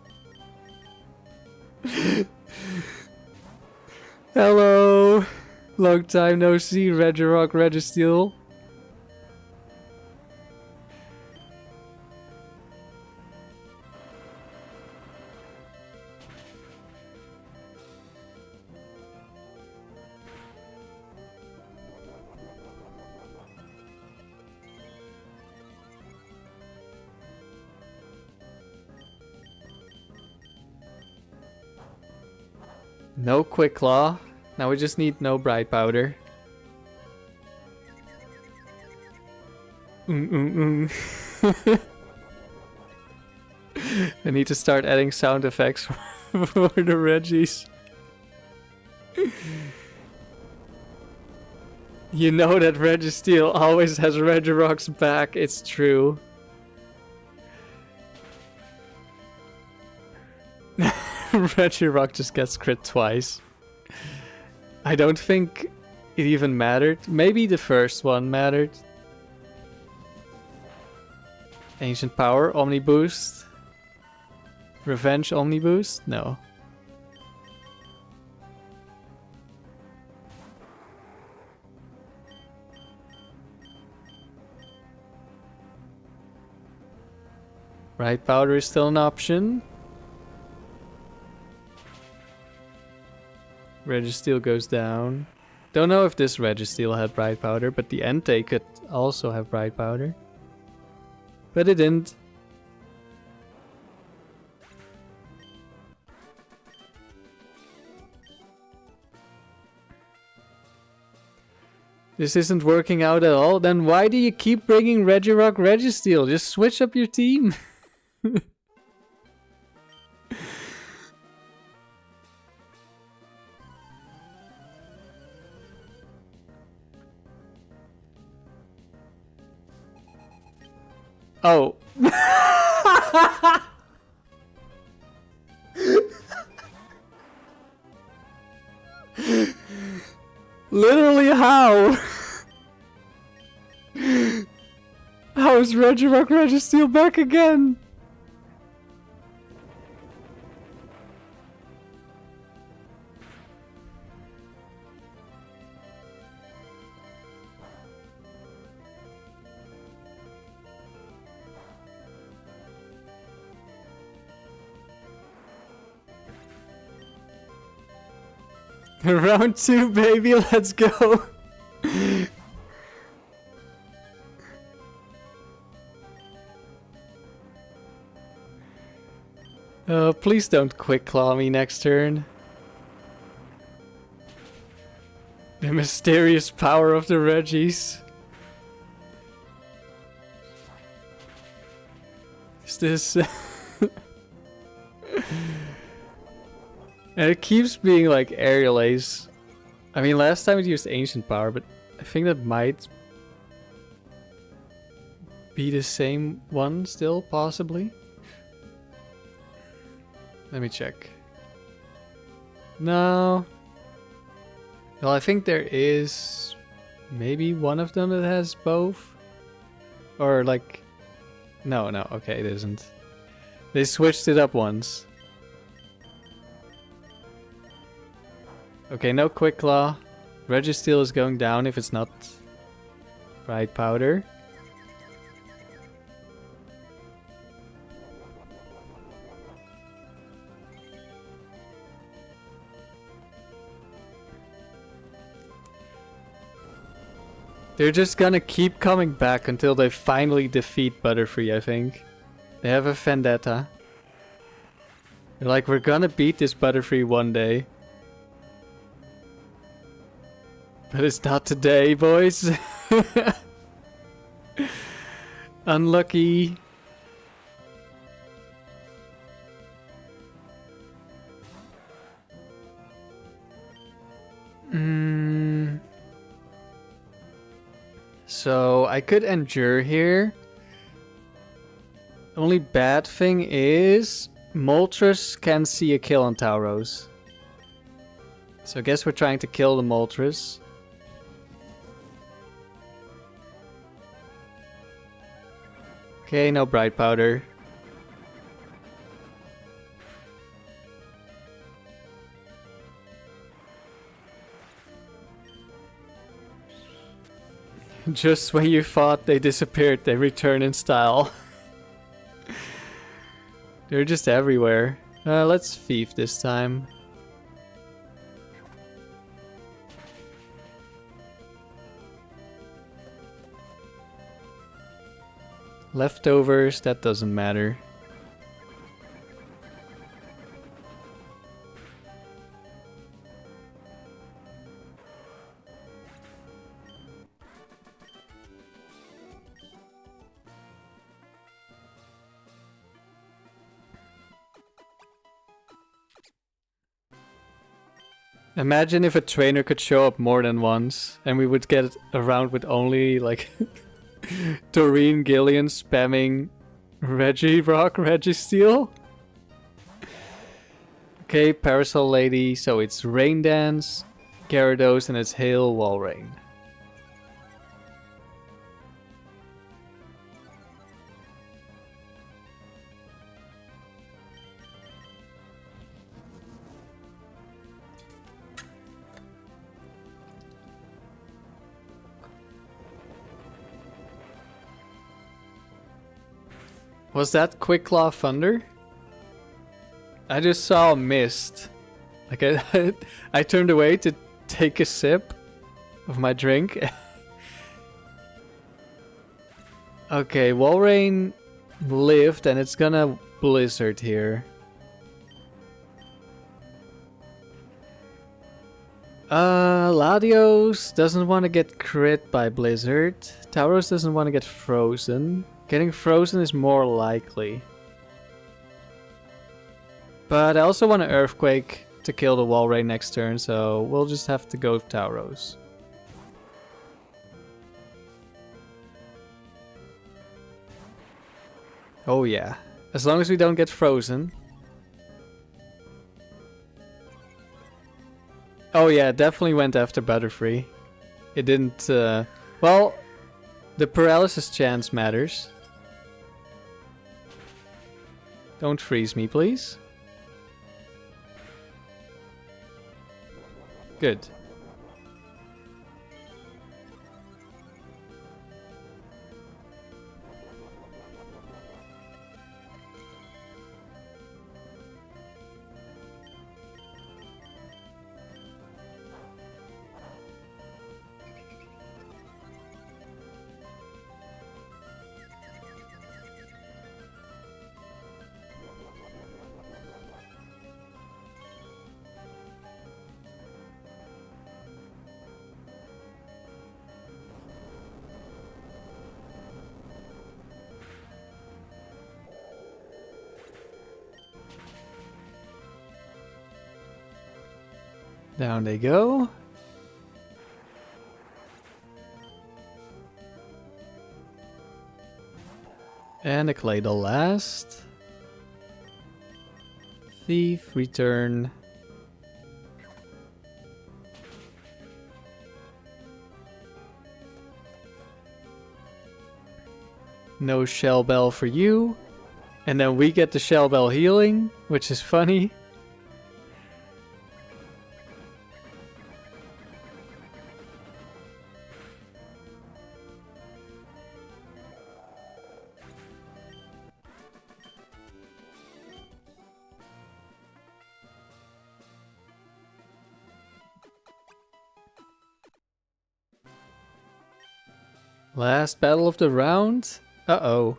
[SPEAKER 1] Hello. Long time no see, Regirock, Registeel. No Quick Claw. Now we just need no Bright Powder. I need to start adding sound effects for the Reggies. You know that Registeel always has Regirock's back, it's true. Regirock just gets crit twice. I don't think it even mattered. Maybe the first one mattered. Ancient Power, Omni Boost. Revenge, Omni Boost? No. Bright Powder is still an option. Registeel goes down. Don't know if this Registeel had Bright Powder, but the Entei could also have Bright Powder. But it didn't. This isn't working out at all. Then why do you keep bringing Regirock Registeel? Just switch up your team. Oh. Literally how? How is Regirock Registeel back again? Round 2, baby, let's go. Please don't Quick Claw me next turn. The mysterious power of the Reggies. Is this... And it keeps being like Aerial Ace. I mean, last time it used Ancient Power, but I think that might be the same one still, possibly. Let me check. No. Well, I think there is maybe one of them that has both. Or like... No, okay, it isn't. They switched it up once. Okay, no Quick Claw. Registeel is going down if it's not Bright Powder. They're just gonna keep coming back until they finally defeat Butterfree, I think. They have a vendetta. They're like, we're gonna beat this Butterfree one day. But it's not today, boys. Unlucky. So I could endure here. Only bad thing is Moltres can see a kill on Tauros. So I guess we're trying to kill the Moltres. Okay, no Bright Powder. Just when you thought they disappeared, they return in style. They're just everywhere. Let's thief this time. Leftovers, that doesn't matter. Imagine if a trainer could show up more than once and we would get a round with only like Doreen Gillian spamming Regirock, Registeel. Okay, Parasol Lady, so it's Rain Dance, Gyarados, and it's Hail Wall Rain. Was that Quick Claw Thunder? I just saw a mist. Like I turned away to take a sip of my drink. Okay, Walrein lived and it's gonna Blizzard here. Latios doesn't want to get crit by Blizzard. Tauros doesn't want to get frozen. Getting frozen is more likely. But I also want an Earthquake to kill the Walrein next turn, so we'll just have to go with Tauros. Oh yeah, as long as we don't get frozen. Oh yeah, definitely went after Butterfree. It didn't, well, the paralysis chance matters. Don't freeze me, please. Good. Down they go. And a Claydol last. Thief, return. No Shell Bell for you. And then we get the Shell Bell healing, which is funny. Last battle of the round. Uh-oh.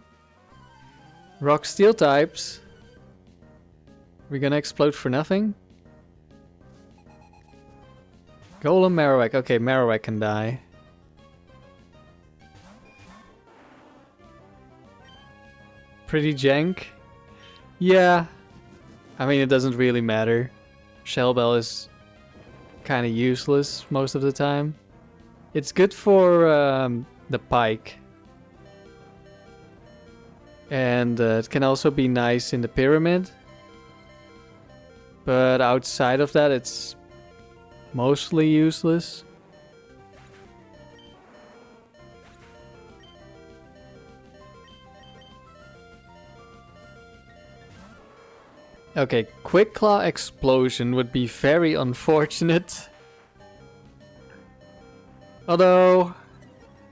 [SPEAKER 1] Rock Steel types. We're gonna explode for nothing? Golem Marowak. Okay, Marowak can die. Pretty jank. Yeah. I mean, it doesn't really matter. Shell Bell is kind of useless most of the time. It's good for the pike. And it can also be nice in the pyramid. But outside of that, it's mostly useless. Okay, Quick Claw Explosion would be very unfortunate. Although,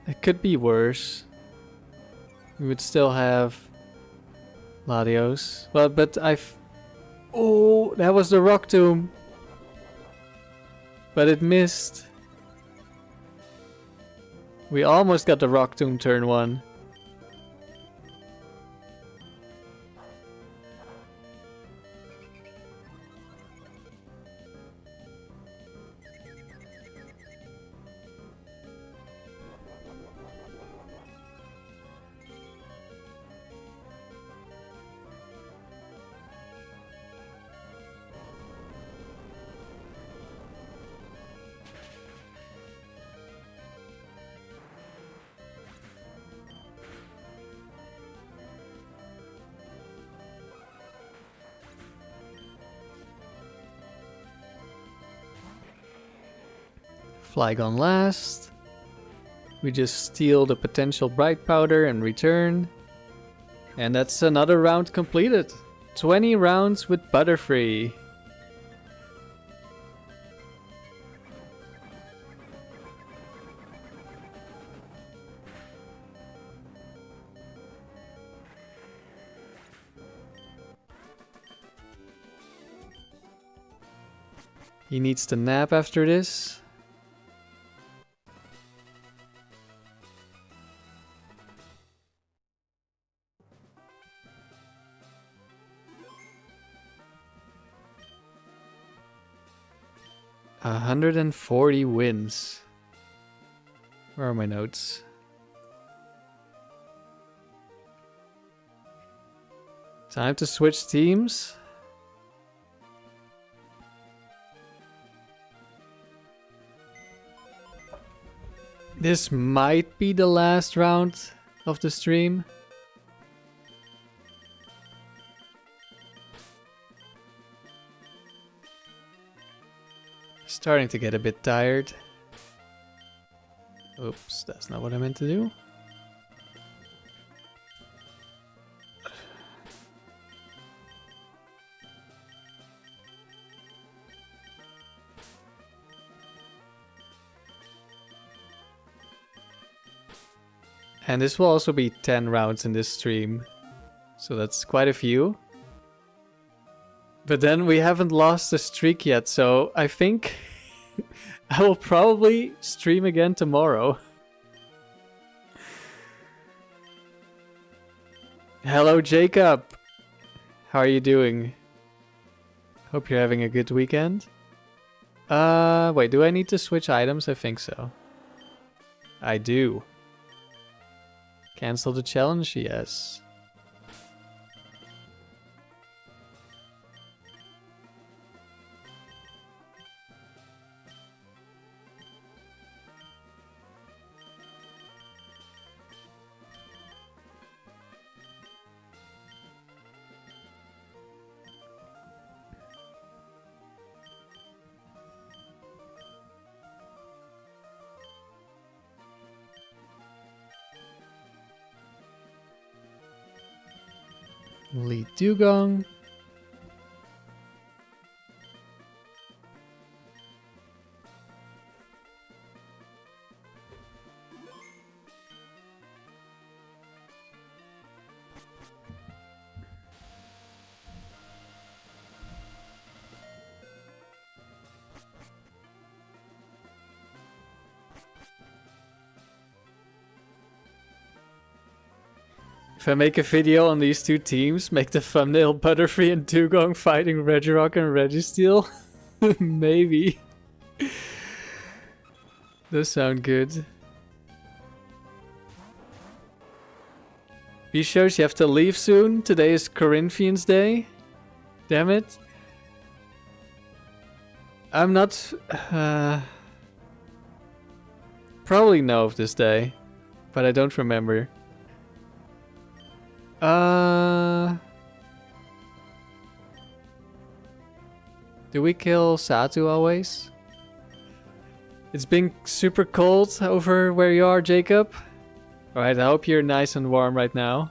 [SPEAKER 1] it could be worse. We would still have Latios. Well, but oh, that was the Rock Tomb. But it missed. We almost got the Rock Tomb turn 1. Flygon last. We just steal the potential Bright Powder and return. And that's another round completed. 20 rounds with Butterfree. He needs to nap after this. A 140 wins. Where are my notes? Time to switch teams. This might be the last round of the stream. Starting to get a bit tired. Oops, that's not what I meant to do. And this will also be 10 rounds in this stream. So that's quite a few. But then we haven't lost the streak yet, so I think I will probably stream again tomorrow. Hello, Jacob. How are you doing? Hope you're having a good weekend. Wait, do I need to switch items? I think so. I do. Cancel the challenge? Yes. Lead Dewgong. If I make a video on these two teams, make the thumbnail Butterfree and Dewgong fighting Regirock and Registeel? Maybe. Does sound good. B shows you have to leave soon. Today is Corinthians Day. Damn it. I'm not... probably know of this day, but I don't remember. Do we kill Satu always? It's been super cold over where you are, Jacob. Alright, I hope you're nice and warm right now.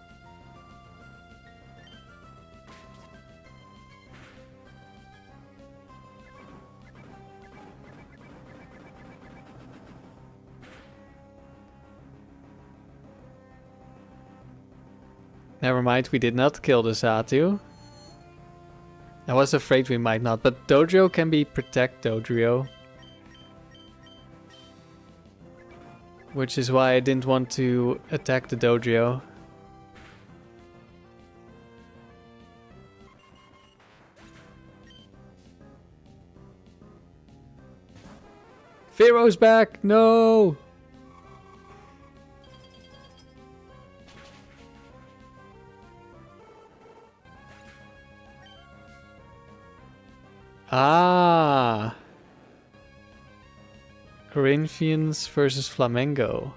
[SPEAKER 1] Never mind, we did not kill the Satu. I was afraid we might not, but Dodrio can be protect Dodrio. Which is why I didn't want to attack the Dodrio. Fearo's back! No! Ah! Corinthians versus Flamengo.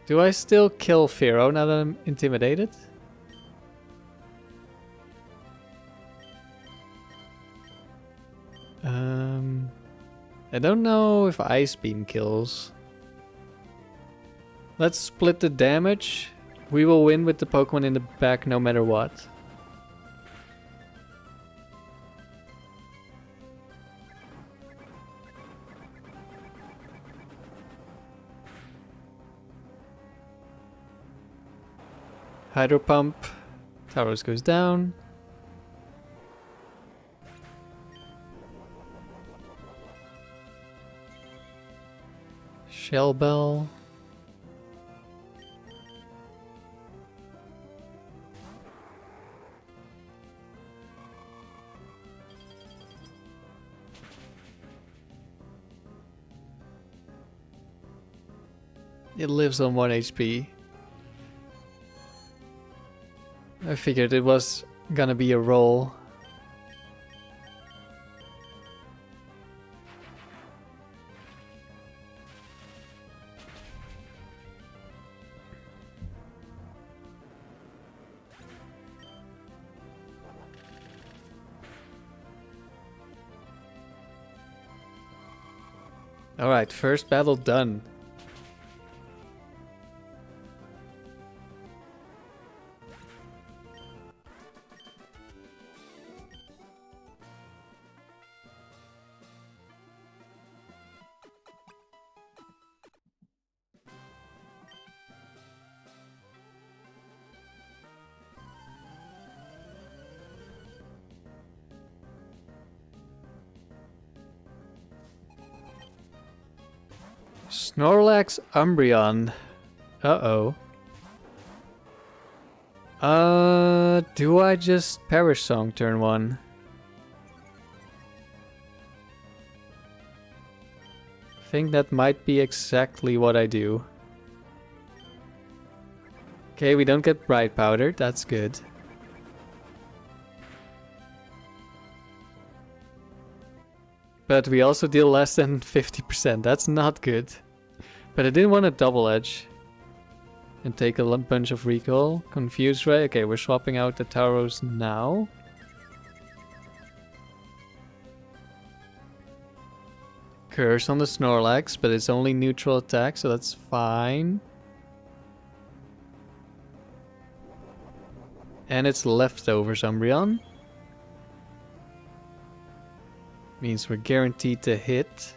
[SPEAKER 1] Do I still kill Fearo now that I'm intimidated? I don't know if Ice Beam kills. Let's split the damage. We will win with the Pokemon in the back no matter what. Hydro Pump. Tauros goes down. Shell Bell. It lives on 1 HP. I figured it was gonna be a roll. Alright, first battle done. Snorlax Umbreon. Uh-oh. Do I just Perish Song turn 1? I think that might be exactly what I do. Okay, we don't get Bright Powder, that's good. But we also deal less than 50%, that's not good. But I didn't want to double edge. And take a bunch of recall. Confuse Ray. Okay, we're swapping out the Tauros now. Curse on the Snorlax, but it's only neutral attack, so that's fine. And it's leftovers Umbreon. Means we're guaranteed to hit.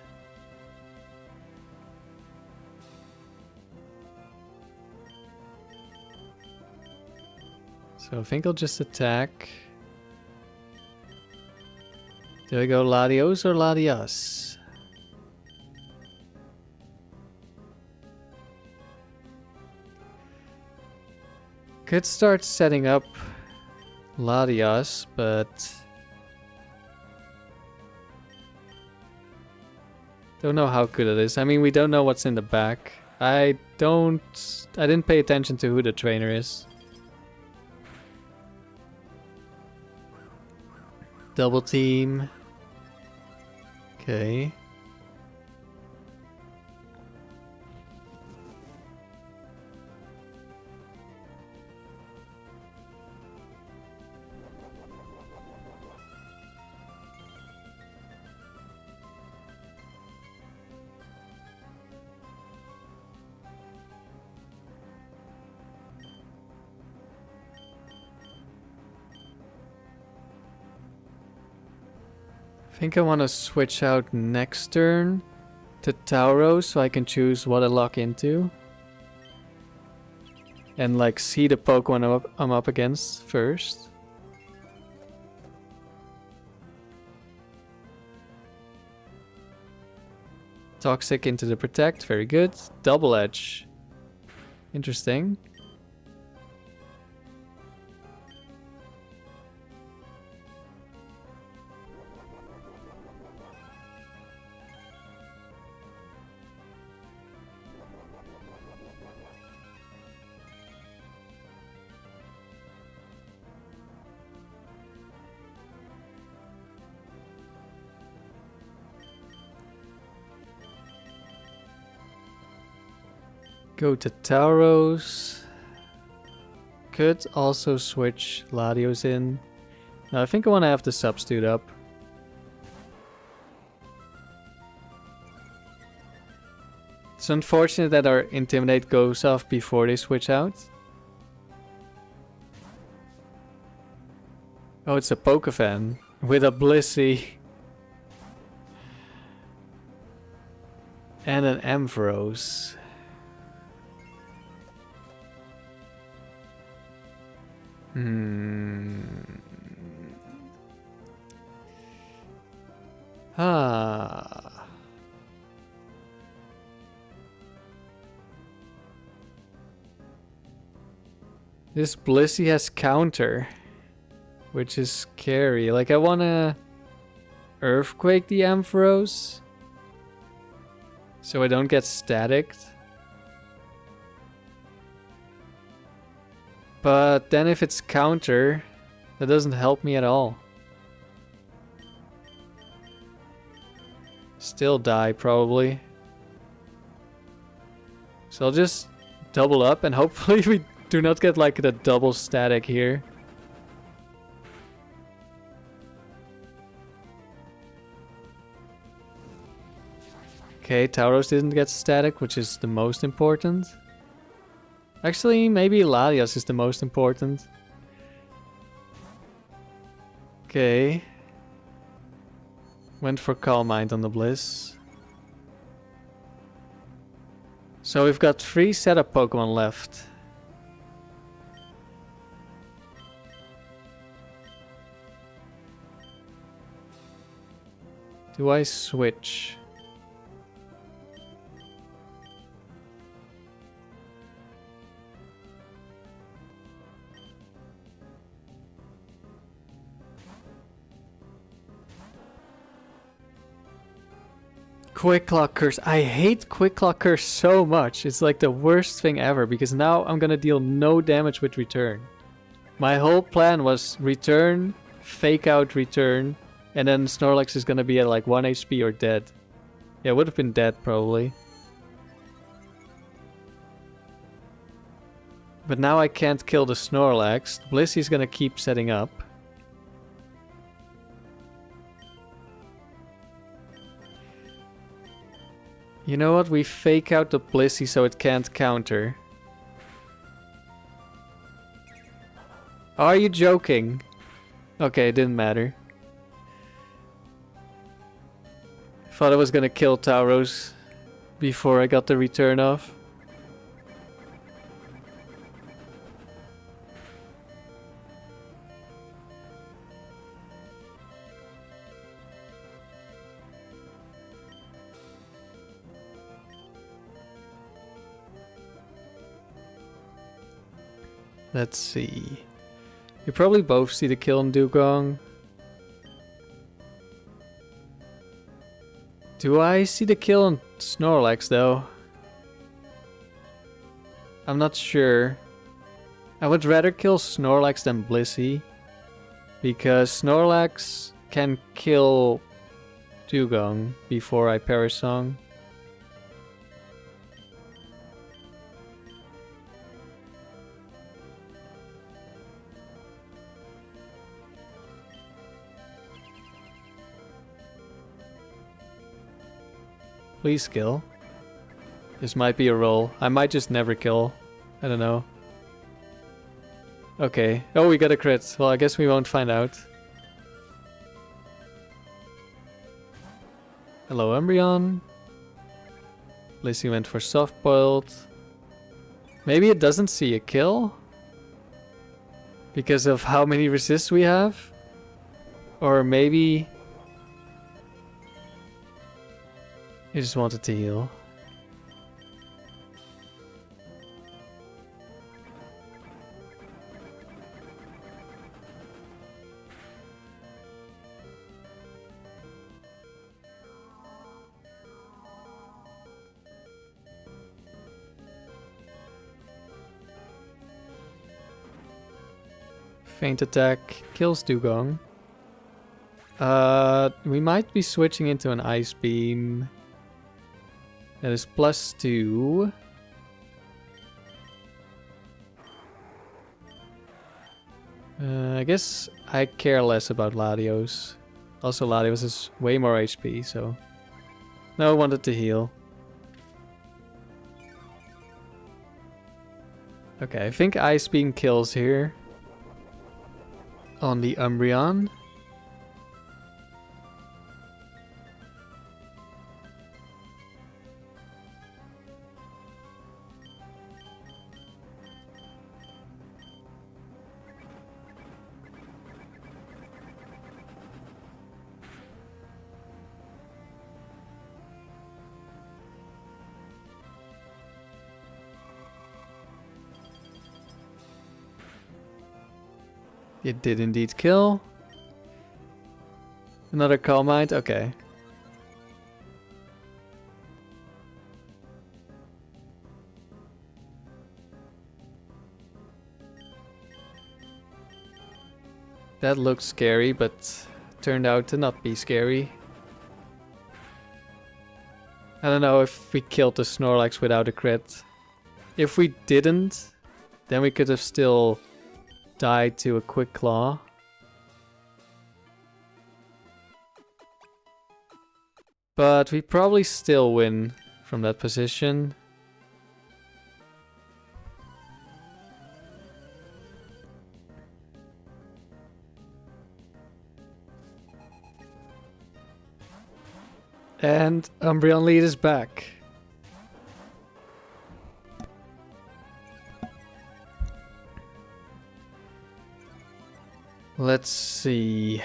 [SPEAKER 1] So I think I'll just attack. Do I go Latios or Latias? Could start setting up Latias, but don't know how good it is. I mean, we don't know what's in the back. I didn't pay attention to who the trainer is. Double team. Okay. I think I want to switch out next turn to Tauro so I can choose what I lock into. And like see the Pokemon I'm up against first. Toxic into the Protect, very good. Double Edge. Interesting. Go to Tauros. Could also switch Latios in. No, I think I want to have the substitute up. It's unfortunate that our Intimidate goes off before they switch out. Oh, it's a Pokefan with a Blissey. And an Ampharos. Ah. This Blissey has counter, which is scary. Like I wanna Earthquake the Ampharos so I don't get staticked. But then if it's counter, that doesn't help me at all. Still die probably. So I'll just double up and hopefully we do not get like the double static here. Okay, Tauros didn't get static, which is the most important. Actually, maybe Latias is the most important. Okay. Went for Calm Mind on the Bliss. So we've got 3 setup Pokemon left. Do I switch? Quick Claw Curse. I hate Quick Claw Curse so much. It's like the worst thing ever because now I'm gonna deal no damage with return. My whole plan was return, fake out return, and then Snorlax is gonna be at like 1 HP or dead. Yeah, would have been dead probably. But now I can't kill the Snorlax. Blissey's gonna keep setting up. You know what? We fake out the Blissey so it can't counter. Are you joking? Okay, it didn't matter. Thought I was gonna kill Tauros before I got the return off. Let's see. You probably both see the kill on Dewgong. Do I see the kill on Snorlax though? I'm not sure. I would rather kill Snorlax than Blissey, because Snorlax can kill Dewgong before I Perish Song. Please kill. This might be a roll. I might just never kill. I don't know. Okay. Oh, we got a crit. Well, I guess we won't find out. Hello, Umbreon. Blissey went for soft boiled. Maybe it doesn't see a kill? Because of how many resists we have? Or maybe he just wanted to heal. Feint attack kills Dewgong. We might be switching into an Ice Beam. That is +2. I guess I care less about Latios. Also, Latios is way more HP, so... No, I wanted to heal. Okay, I think Ice Beam kills here. On the Umbreon. It did indeed kill. Another Calm Mind, okay. That looked scary, but turned out to not be scary. I don't know if we killed the Snorlax without a crit. If we didn't, then we could have still died to a Quick Claw. But we probably still win from that position. And Umbreon lead is back. Let's see.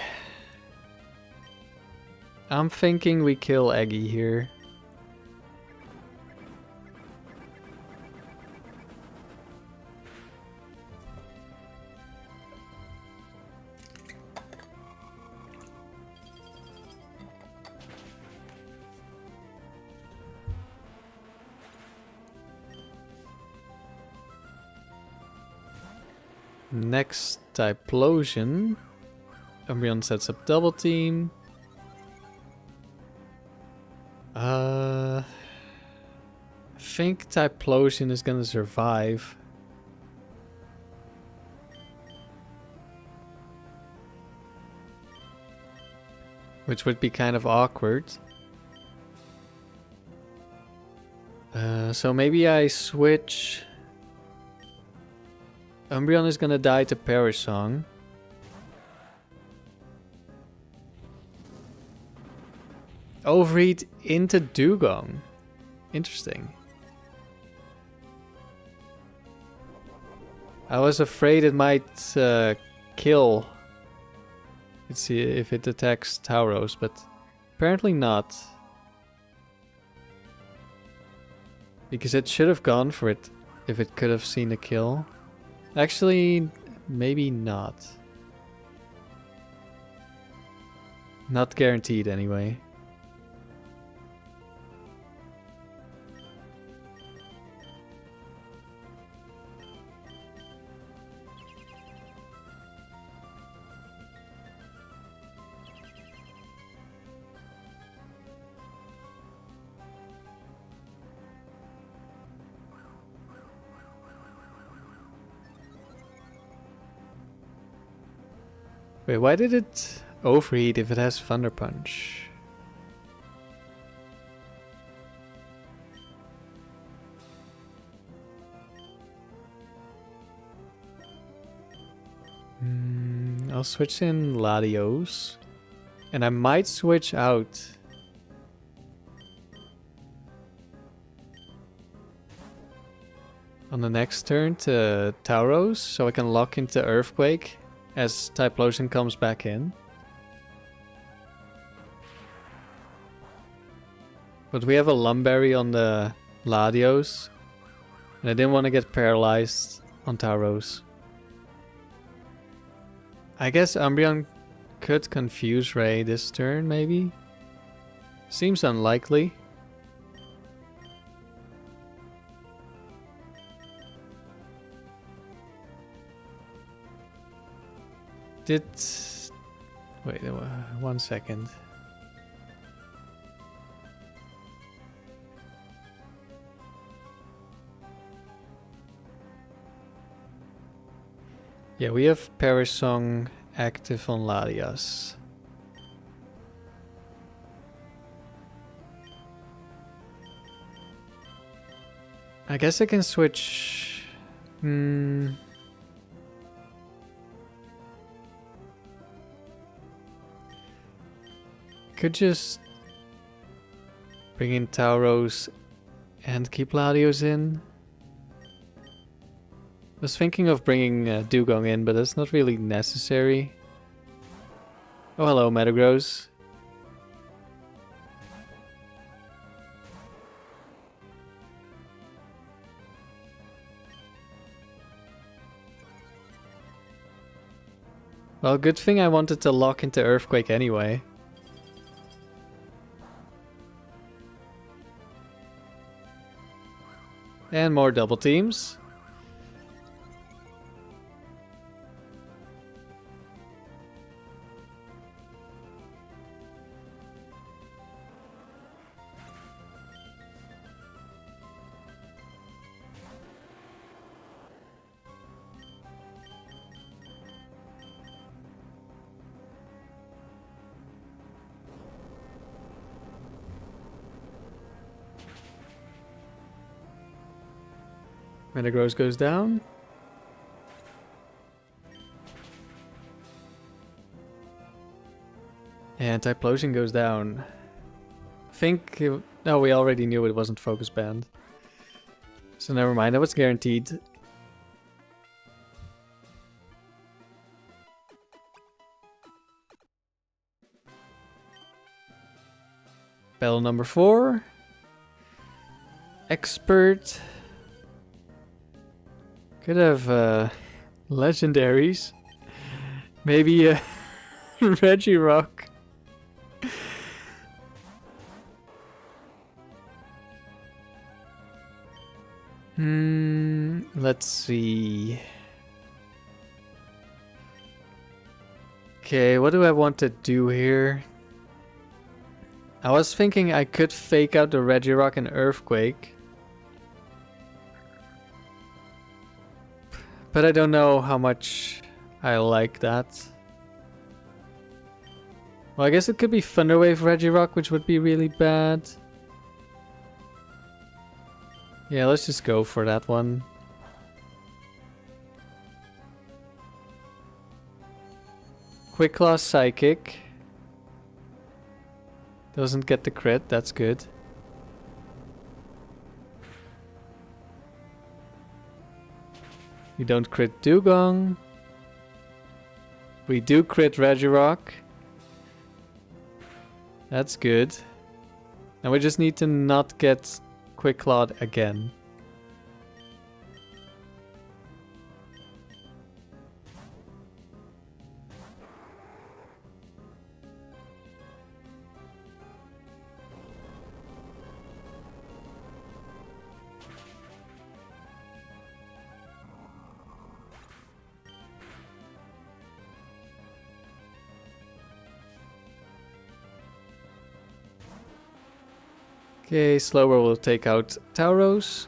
[SPEAKER 1] I'm thinking we kill Eggy here. Next Typhlosion. Umbreon sets up double team. I think Typhlosion is gonna survive. Which would be kind of awkward. So maybe I switch. Umbreon is gonna die to Perish Song. Overheat into Dewgong. Interesting. I was afraid it might kill. Let's see if it attacks Tauros, but apparently not. Because it should have gone for it if it could have seen a kill. Actually, maybe not. Not guaranteed anyway. Wait, why did it overheat if it has Thunder Punch? I'll switch in Latios. And I might switch out. On the next turn to Tauros, so I can lock into Earthquake as Typhlosion comes back in. But we have a Lumberry on the Latios. And I didn't want to get paralyzed on Tauros. I guess Umbreon could confuse Ray this turn, maybe? Seems unlikely. Wait, 1 second. Yeah, we have Perish Song active on Latias. I guess I can switch... Could just bring in Tauros and keep Latios in. I was thinking of bringing Dewgong in, but that's not really necessary. Oh, hello, Metagross. Well, good thing I wanted to lock into Earthquake anyway. And more double teams. Metagross goes down. And Typhlosion goes down. No, we already knew it wasn't Focus Band. So never mind, that was guaranteed. Battle number 4. Expert. Could have legendaries. Maybe Regirock. Let's see. Okay, what do I want to do here? I was thinking I could fake out the Regirock and Earthquake. But I don't know how much I like that. Well, I guess it could be Thunder Wave Regirock, which would be really bad. Yeah, let's just go for that one. Quick Claw Psychic. Doesn't get the crit, that's good. We don't crit Dewgong. We do crit Regirock. That's good. And we just need to not get Quick Clawed again. Okay, Slower will take out Tauros.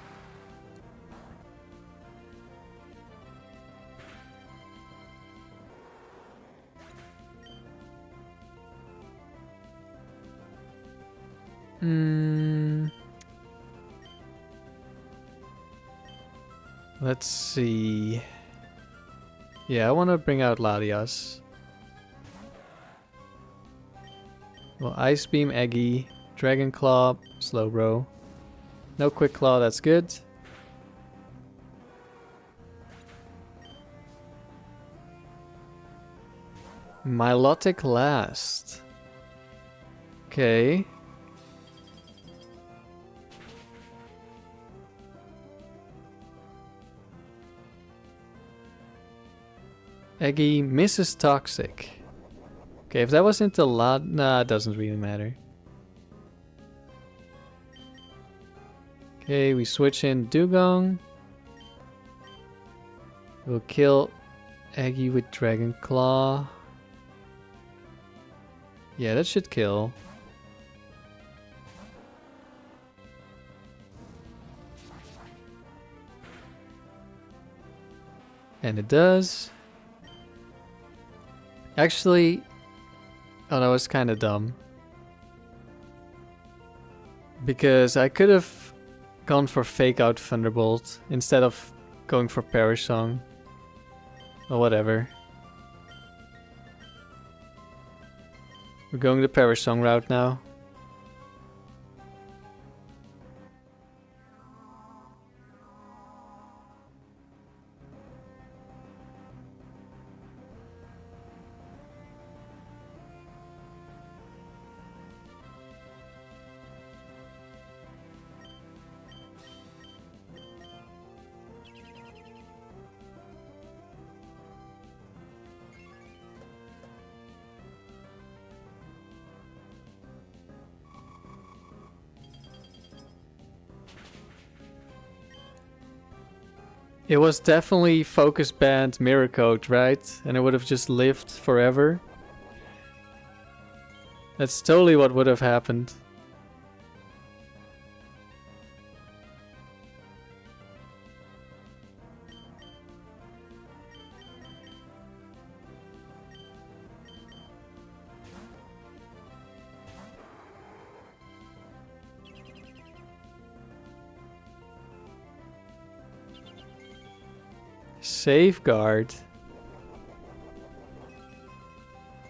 [SPEAKER 1] Let's see. Yeah, I want to bring out Latias. Well, Ice Beam, Eggy, Dragon Claw, Slowbro. No Quick Claw, that's good. Milotic last. Okay. Eggy misses Toxic. Okay, if that was into nah, it doesn't really matter. Okay, we switch in Dewgong. We'll kill Eggy with Dragon Claw. Yeah, that should kill. And it does. Actually, oh, that was kind of dumb. Because I could have gone for Fake Out Thunderbolt instead of going for Perish Song. Or whatever. We're going the Perish Song route now. It was definitely Focus Band Mirror Coat, right? And it would have just lived forever. That's totally what would have happened. Safeguard.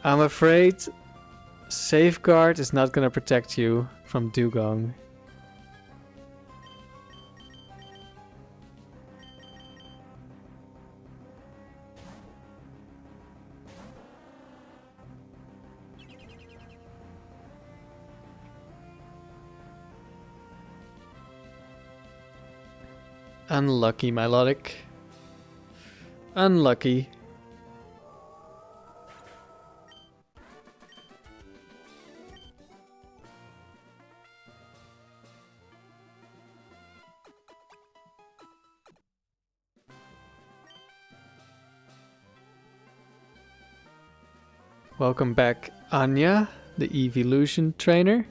[SPEAKER 1] I'm afraid Safeguard is not gonna protect you from Dewgong. Unlucky, Milotic. Unlucky. Welcome back, Anya, the Evolution trainer.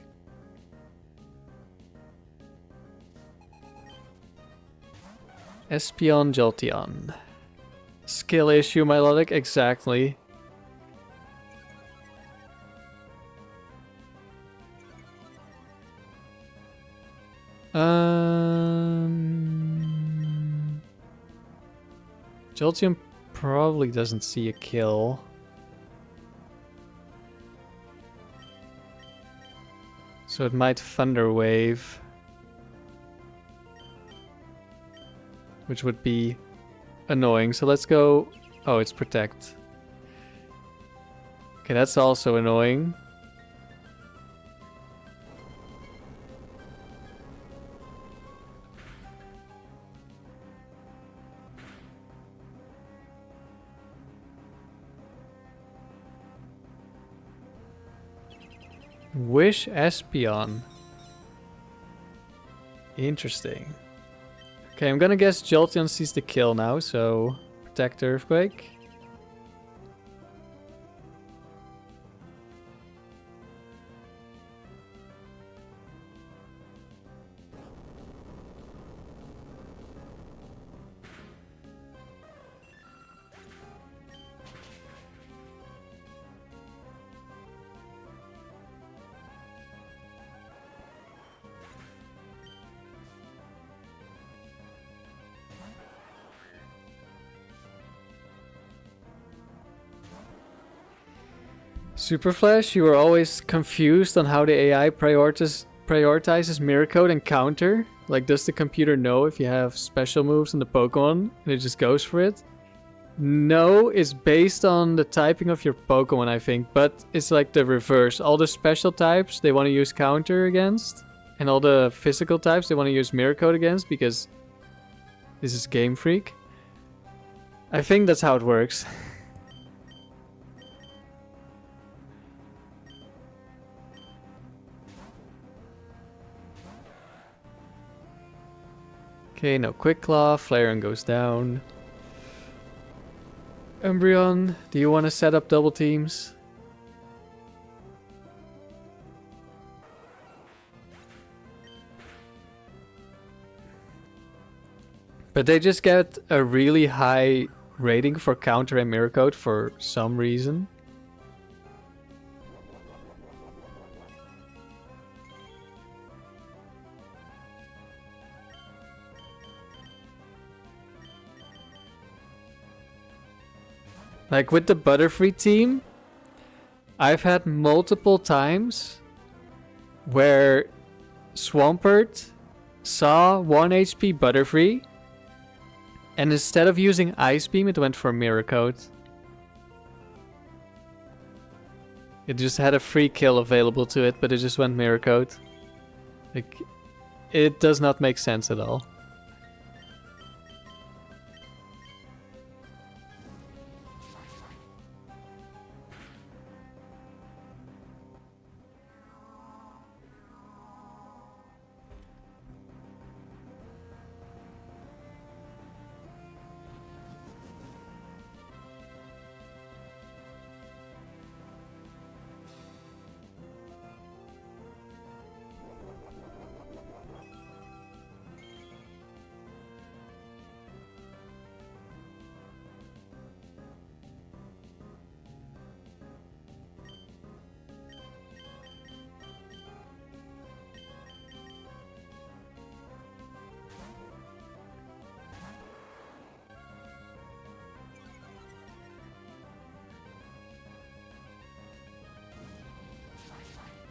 [SPEAKER 1] Espeon Jolteon. Skill issue, Milotic, exactly. Jolteon probably doesn't see a kill. So it might Thunder Wave. Which would be annoying. So let's go... Oh, it's Protect. Okay, that's also annoying. Wish Espeon. Interesting. Okay, I'm gonna guess Jolteon sees the kill now, so Protect Earthquake. Super Flash, you were always confused on how the AI prioritizes mirror code and counter. Like, does the computer know if you have special moves on the Pokemon and it just goes for it? No, it's based on the typing of your Pokemon, I think, but it's like the reverse. All the special types they want to use counter against, and all the physical types they want to use mirror code against because this is Game Freak. I think that's how it works. Okay, no Quick Claw. Flareon goes down. Umbreon, do you want to set up double teams? But they just get a really high rating for counter and mirror code for some reason. Like with the Butterfree team, I've had multiple times where Swampert saw 1 HP Butterfree, and instead of using Ice Beam, it went for Mirror Coat. It just had a free kill available to it, but it just went Mirror Coat. Like, it does not make sense at all.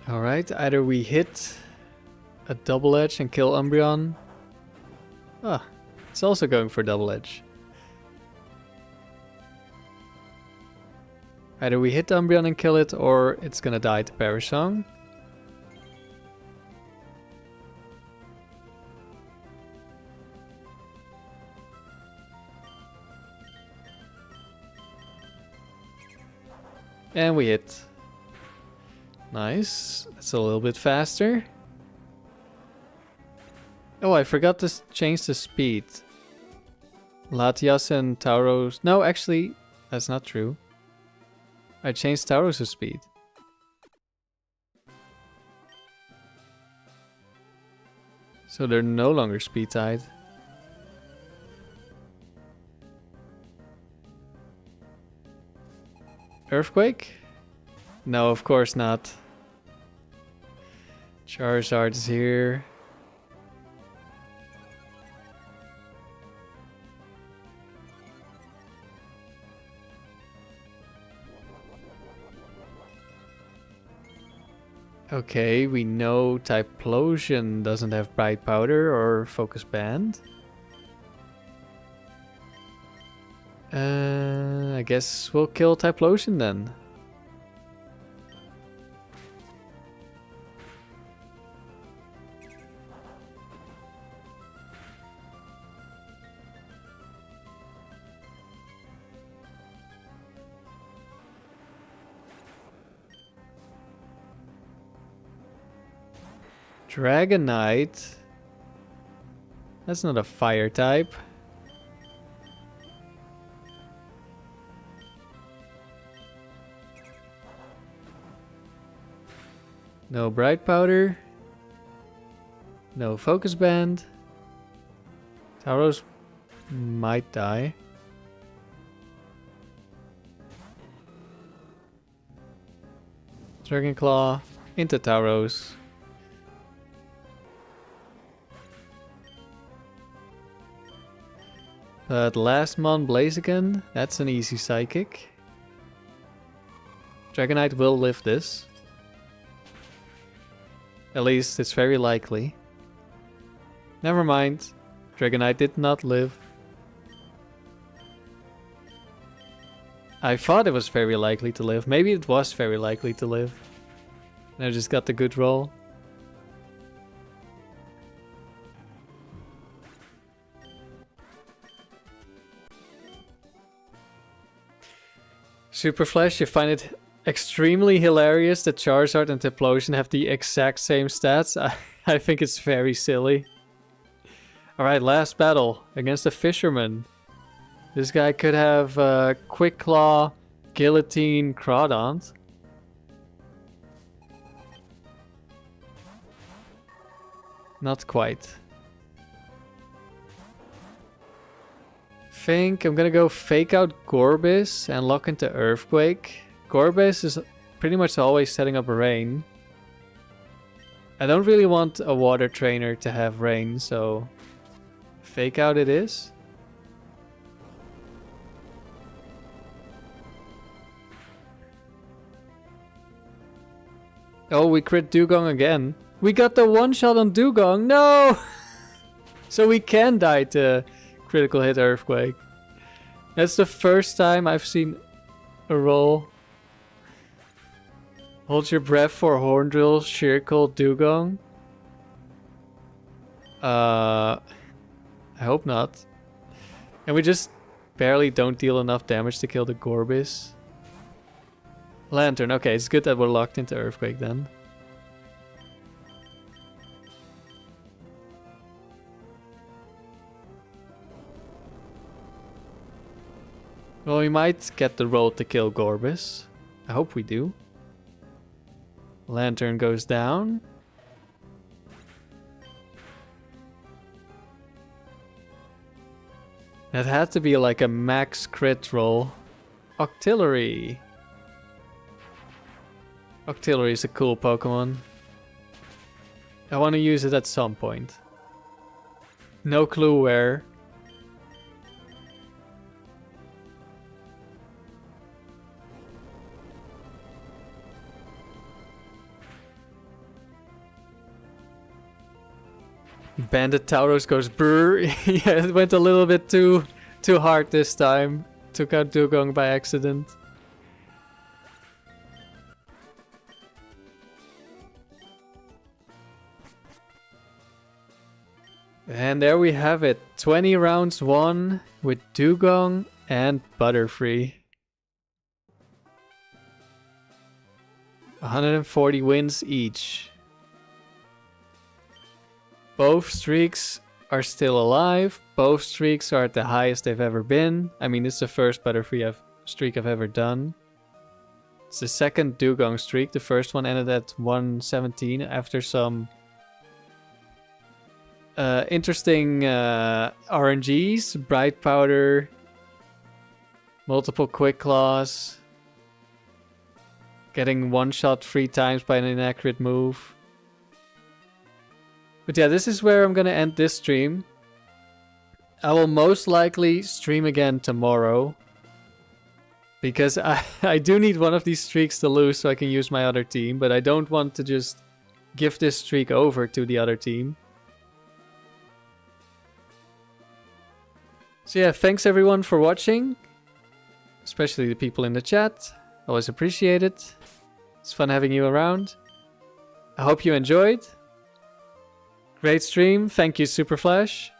[SPEAKER 1] Alright, either we hit a double edge and kill Umbreon. Ah, it's also going for double edge. Either we hit Umbreon and kill it, or it's gonna die to Perish Song. And we hit. Nice. That's a little bit faster. Oh, I forgot to change the speed. Latias and Tauros... No, actually, that's not true. I changed Tauros' speed. So they're no longer speed tied. Earthquake? No, of course not. Charizard is here. Okay, we know Typhlosion doesn't have Bright Powder or Focus Band. I guess we'll kill Typhlosion then. Dragonite? That's not a fire type. No Bright Powder. No Focus Band. Tauros might die. Dragon Claw into Tauros. But last Mon Blaziken, that's an easy psychic. Dragonite will live this. At least it's very likely. Never mind. Dragonite did not live. I thought it was very likely to live. Maybe it was very likely to live. And I just got the good roll. Super Flash, you find it extremely hilarious that Charizard and Typhlosion have the exact same stats. I think it's very silly. Alright, last battle against a Fisherman. This guy could have Quick Claw, Guillotine, Crawdont. Not quite. Think I'm gonna go fake out Gorbis and lock into Earthquake. Gorbis is pretty much always setting up rain. I don't really want a water trainer to have rain, so fake out it is. Oh, we crit Dewgong again. We got the one shot on Dewgong. No! So we can die to critical hit Earthquake. That's the first time I've seen a roll. Hold your breath for Horn Drill, Shearcle, Dewgong. I hope not. And we just barely don't deal enough damage to kill the Gorbis. Lantern, okay, it's good that we're locked into Earthquake then. Well, we might get the roll to kill Gorbis. I hope we do. Lantern goes down. That had to be like a max crit roll. Octillery. Octillery is a cool Pokemon. I want to use it at some point. No clue where. Bandit Tauros goes brr. Yeah, it went a little bit too hard this time. Took out Dewgong by accident. And there we have it. 20 rounds won with Dewgong and Butterfree. 140 wins each. Both streaks are still alive. Both streaks are at the highest they've ever been. I mean, it's the first Butterfree streak I've ever done. It's the second Dewgong streak. The first one ended at 117 after some interesting RNGs. Bright Powder, multiple Quick Claws, getting one shot 3 times by an inaccurate move. But yeah, this is where I'm gonna end this stream. I will most likely stream again tomorrow. Because I do need one of these streaks to lose so I can use my other team. But I don't want to just give this streak over to the other team. So yeah, thanks everyone for watching. Especially the people in the chat. Always appreciate it. It's fun having you around. I hope you enjoyed. Great stream. Thank you, Super Flash.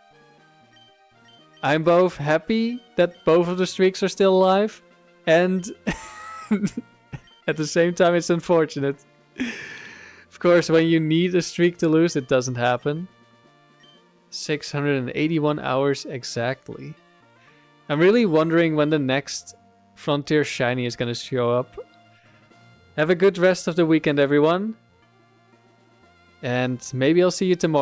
[SPEAKER 1] I'm both happy that both of the streaks are still alive. And at the same time, it's unfortunate. Of course, when you need a streak to lose, it doesn't happen. 681 hours exactly. I'm really wondering when the next Frontier Shiny is going to show up. Have a good rest of the weekend, everyone. And maybe I'll see you tomorrow.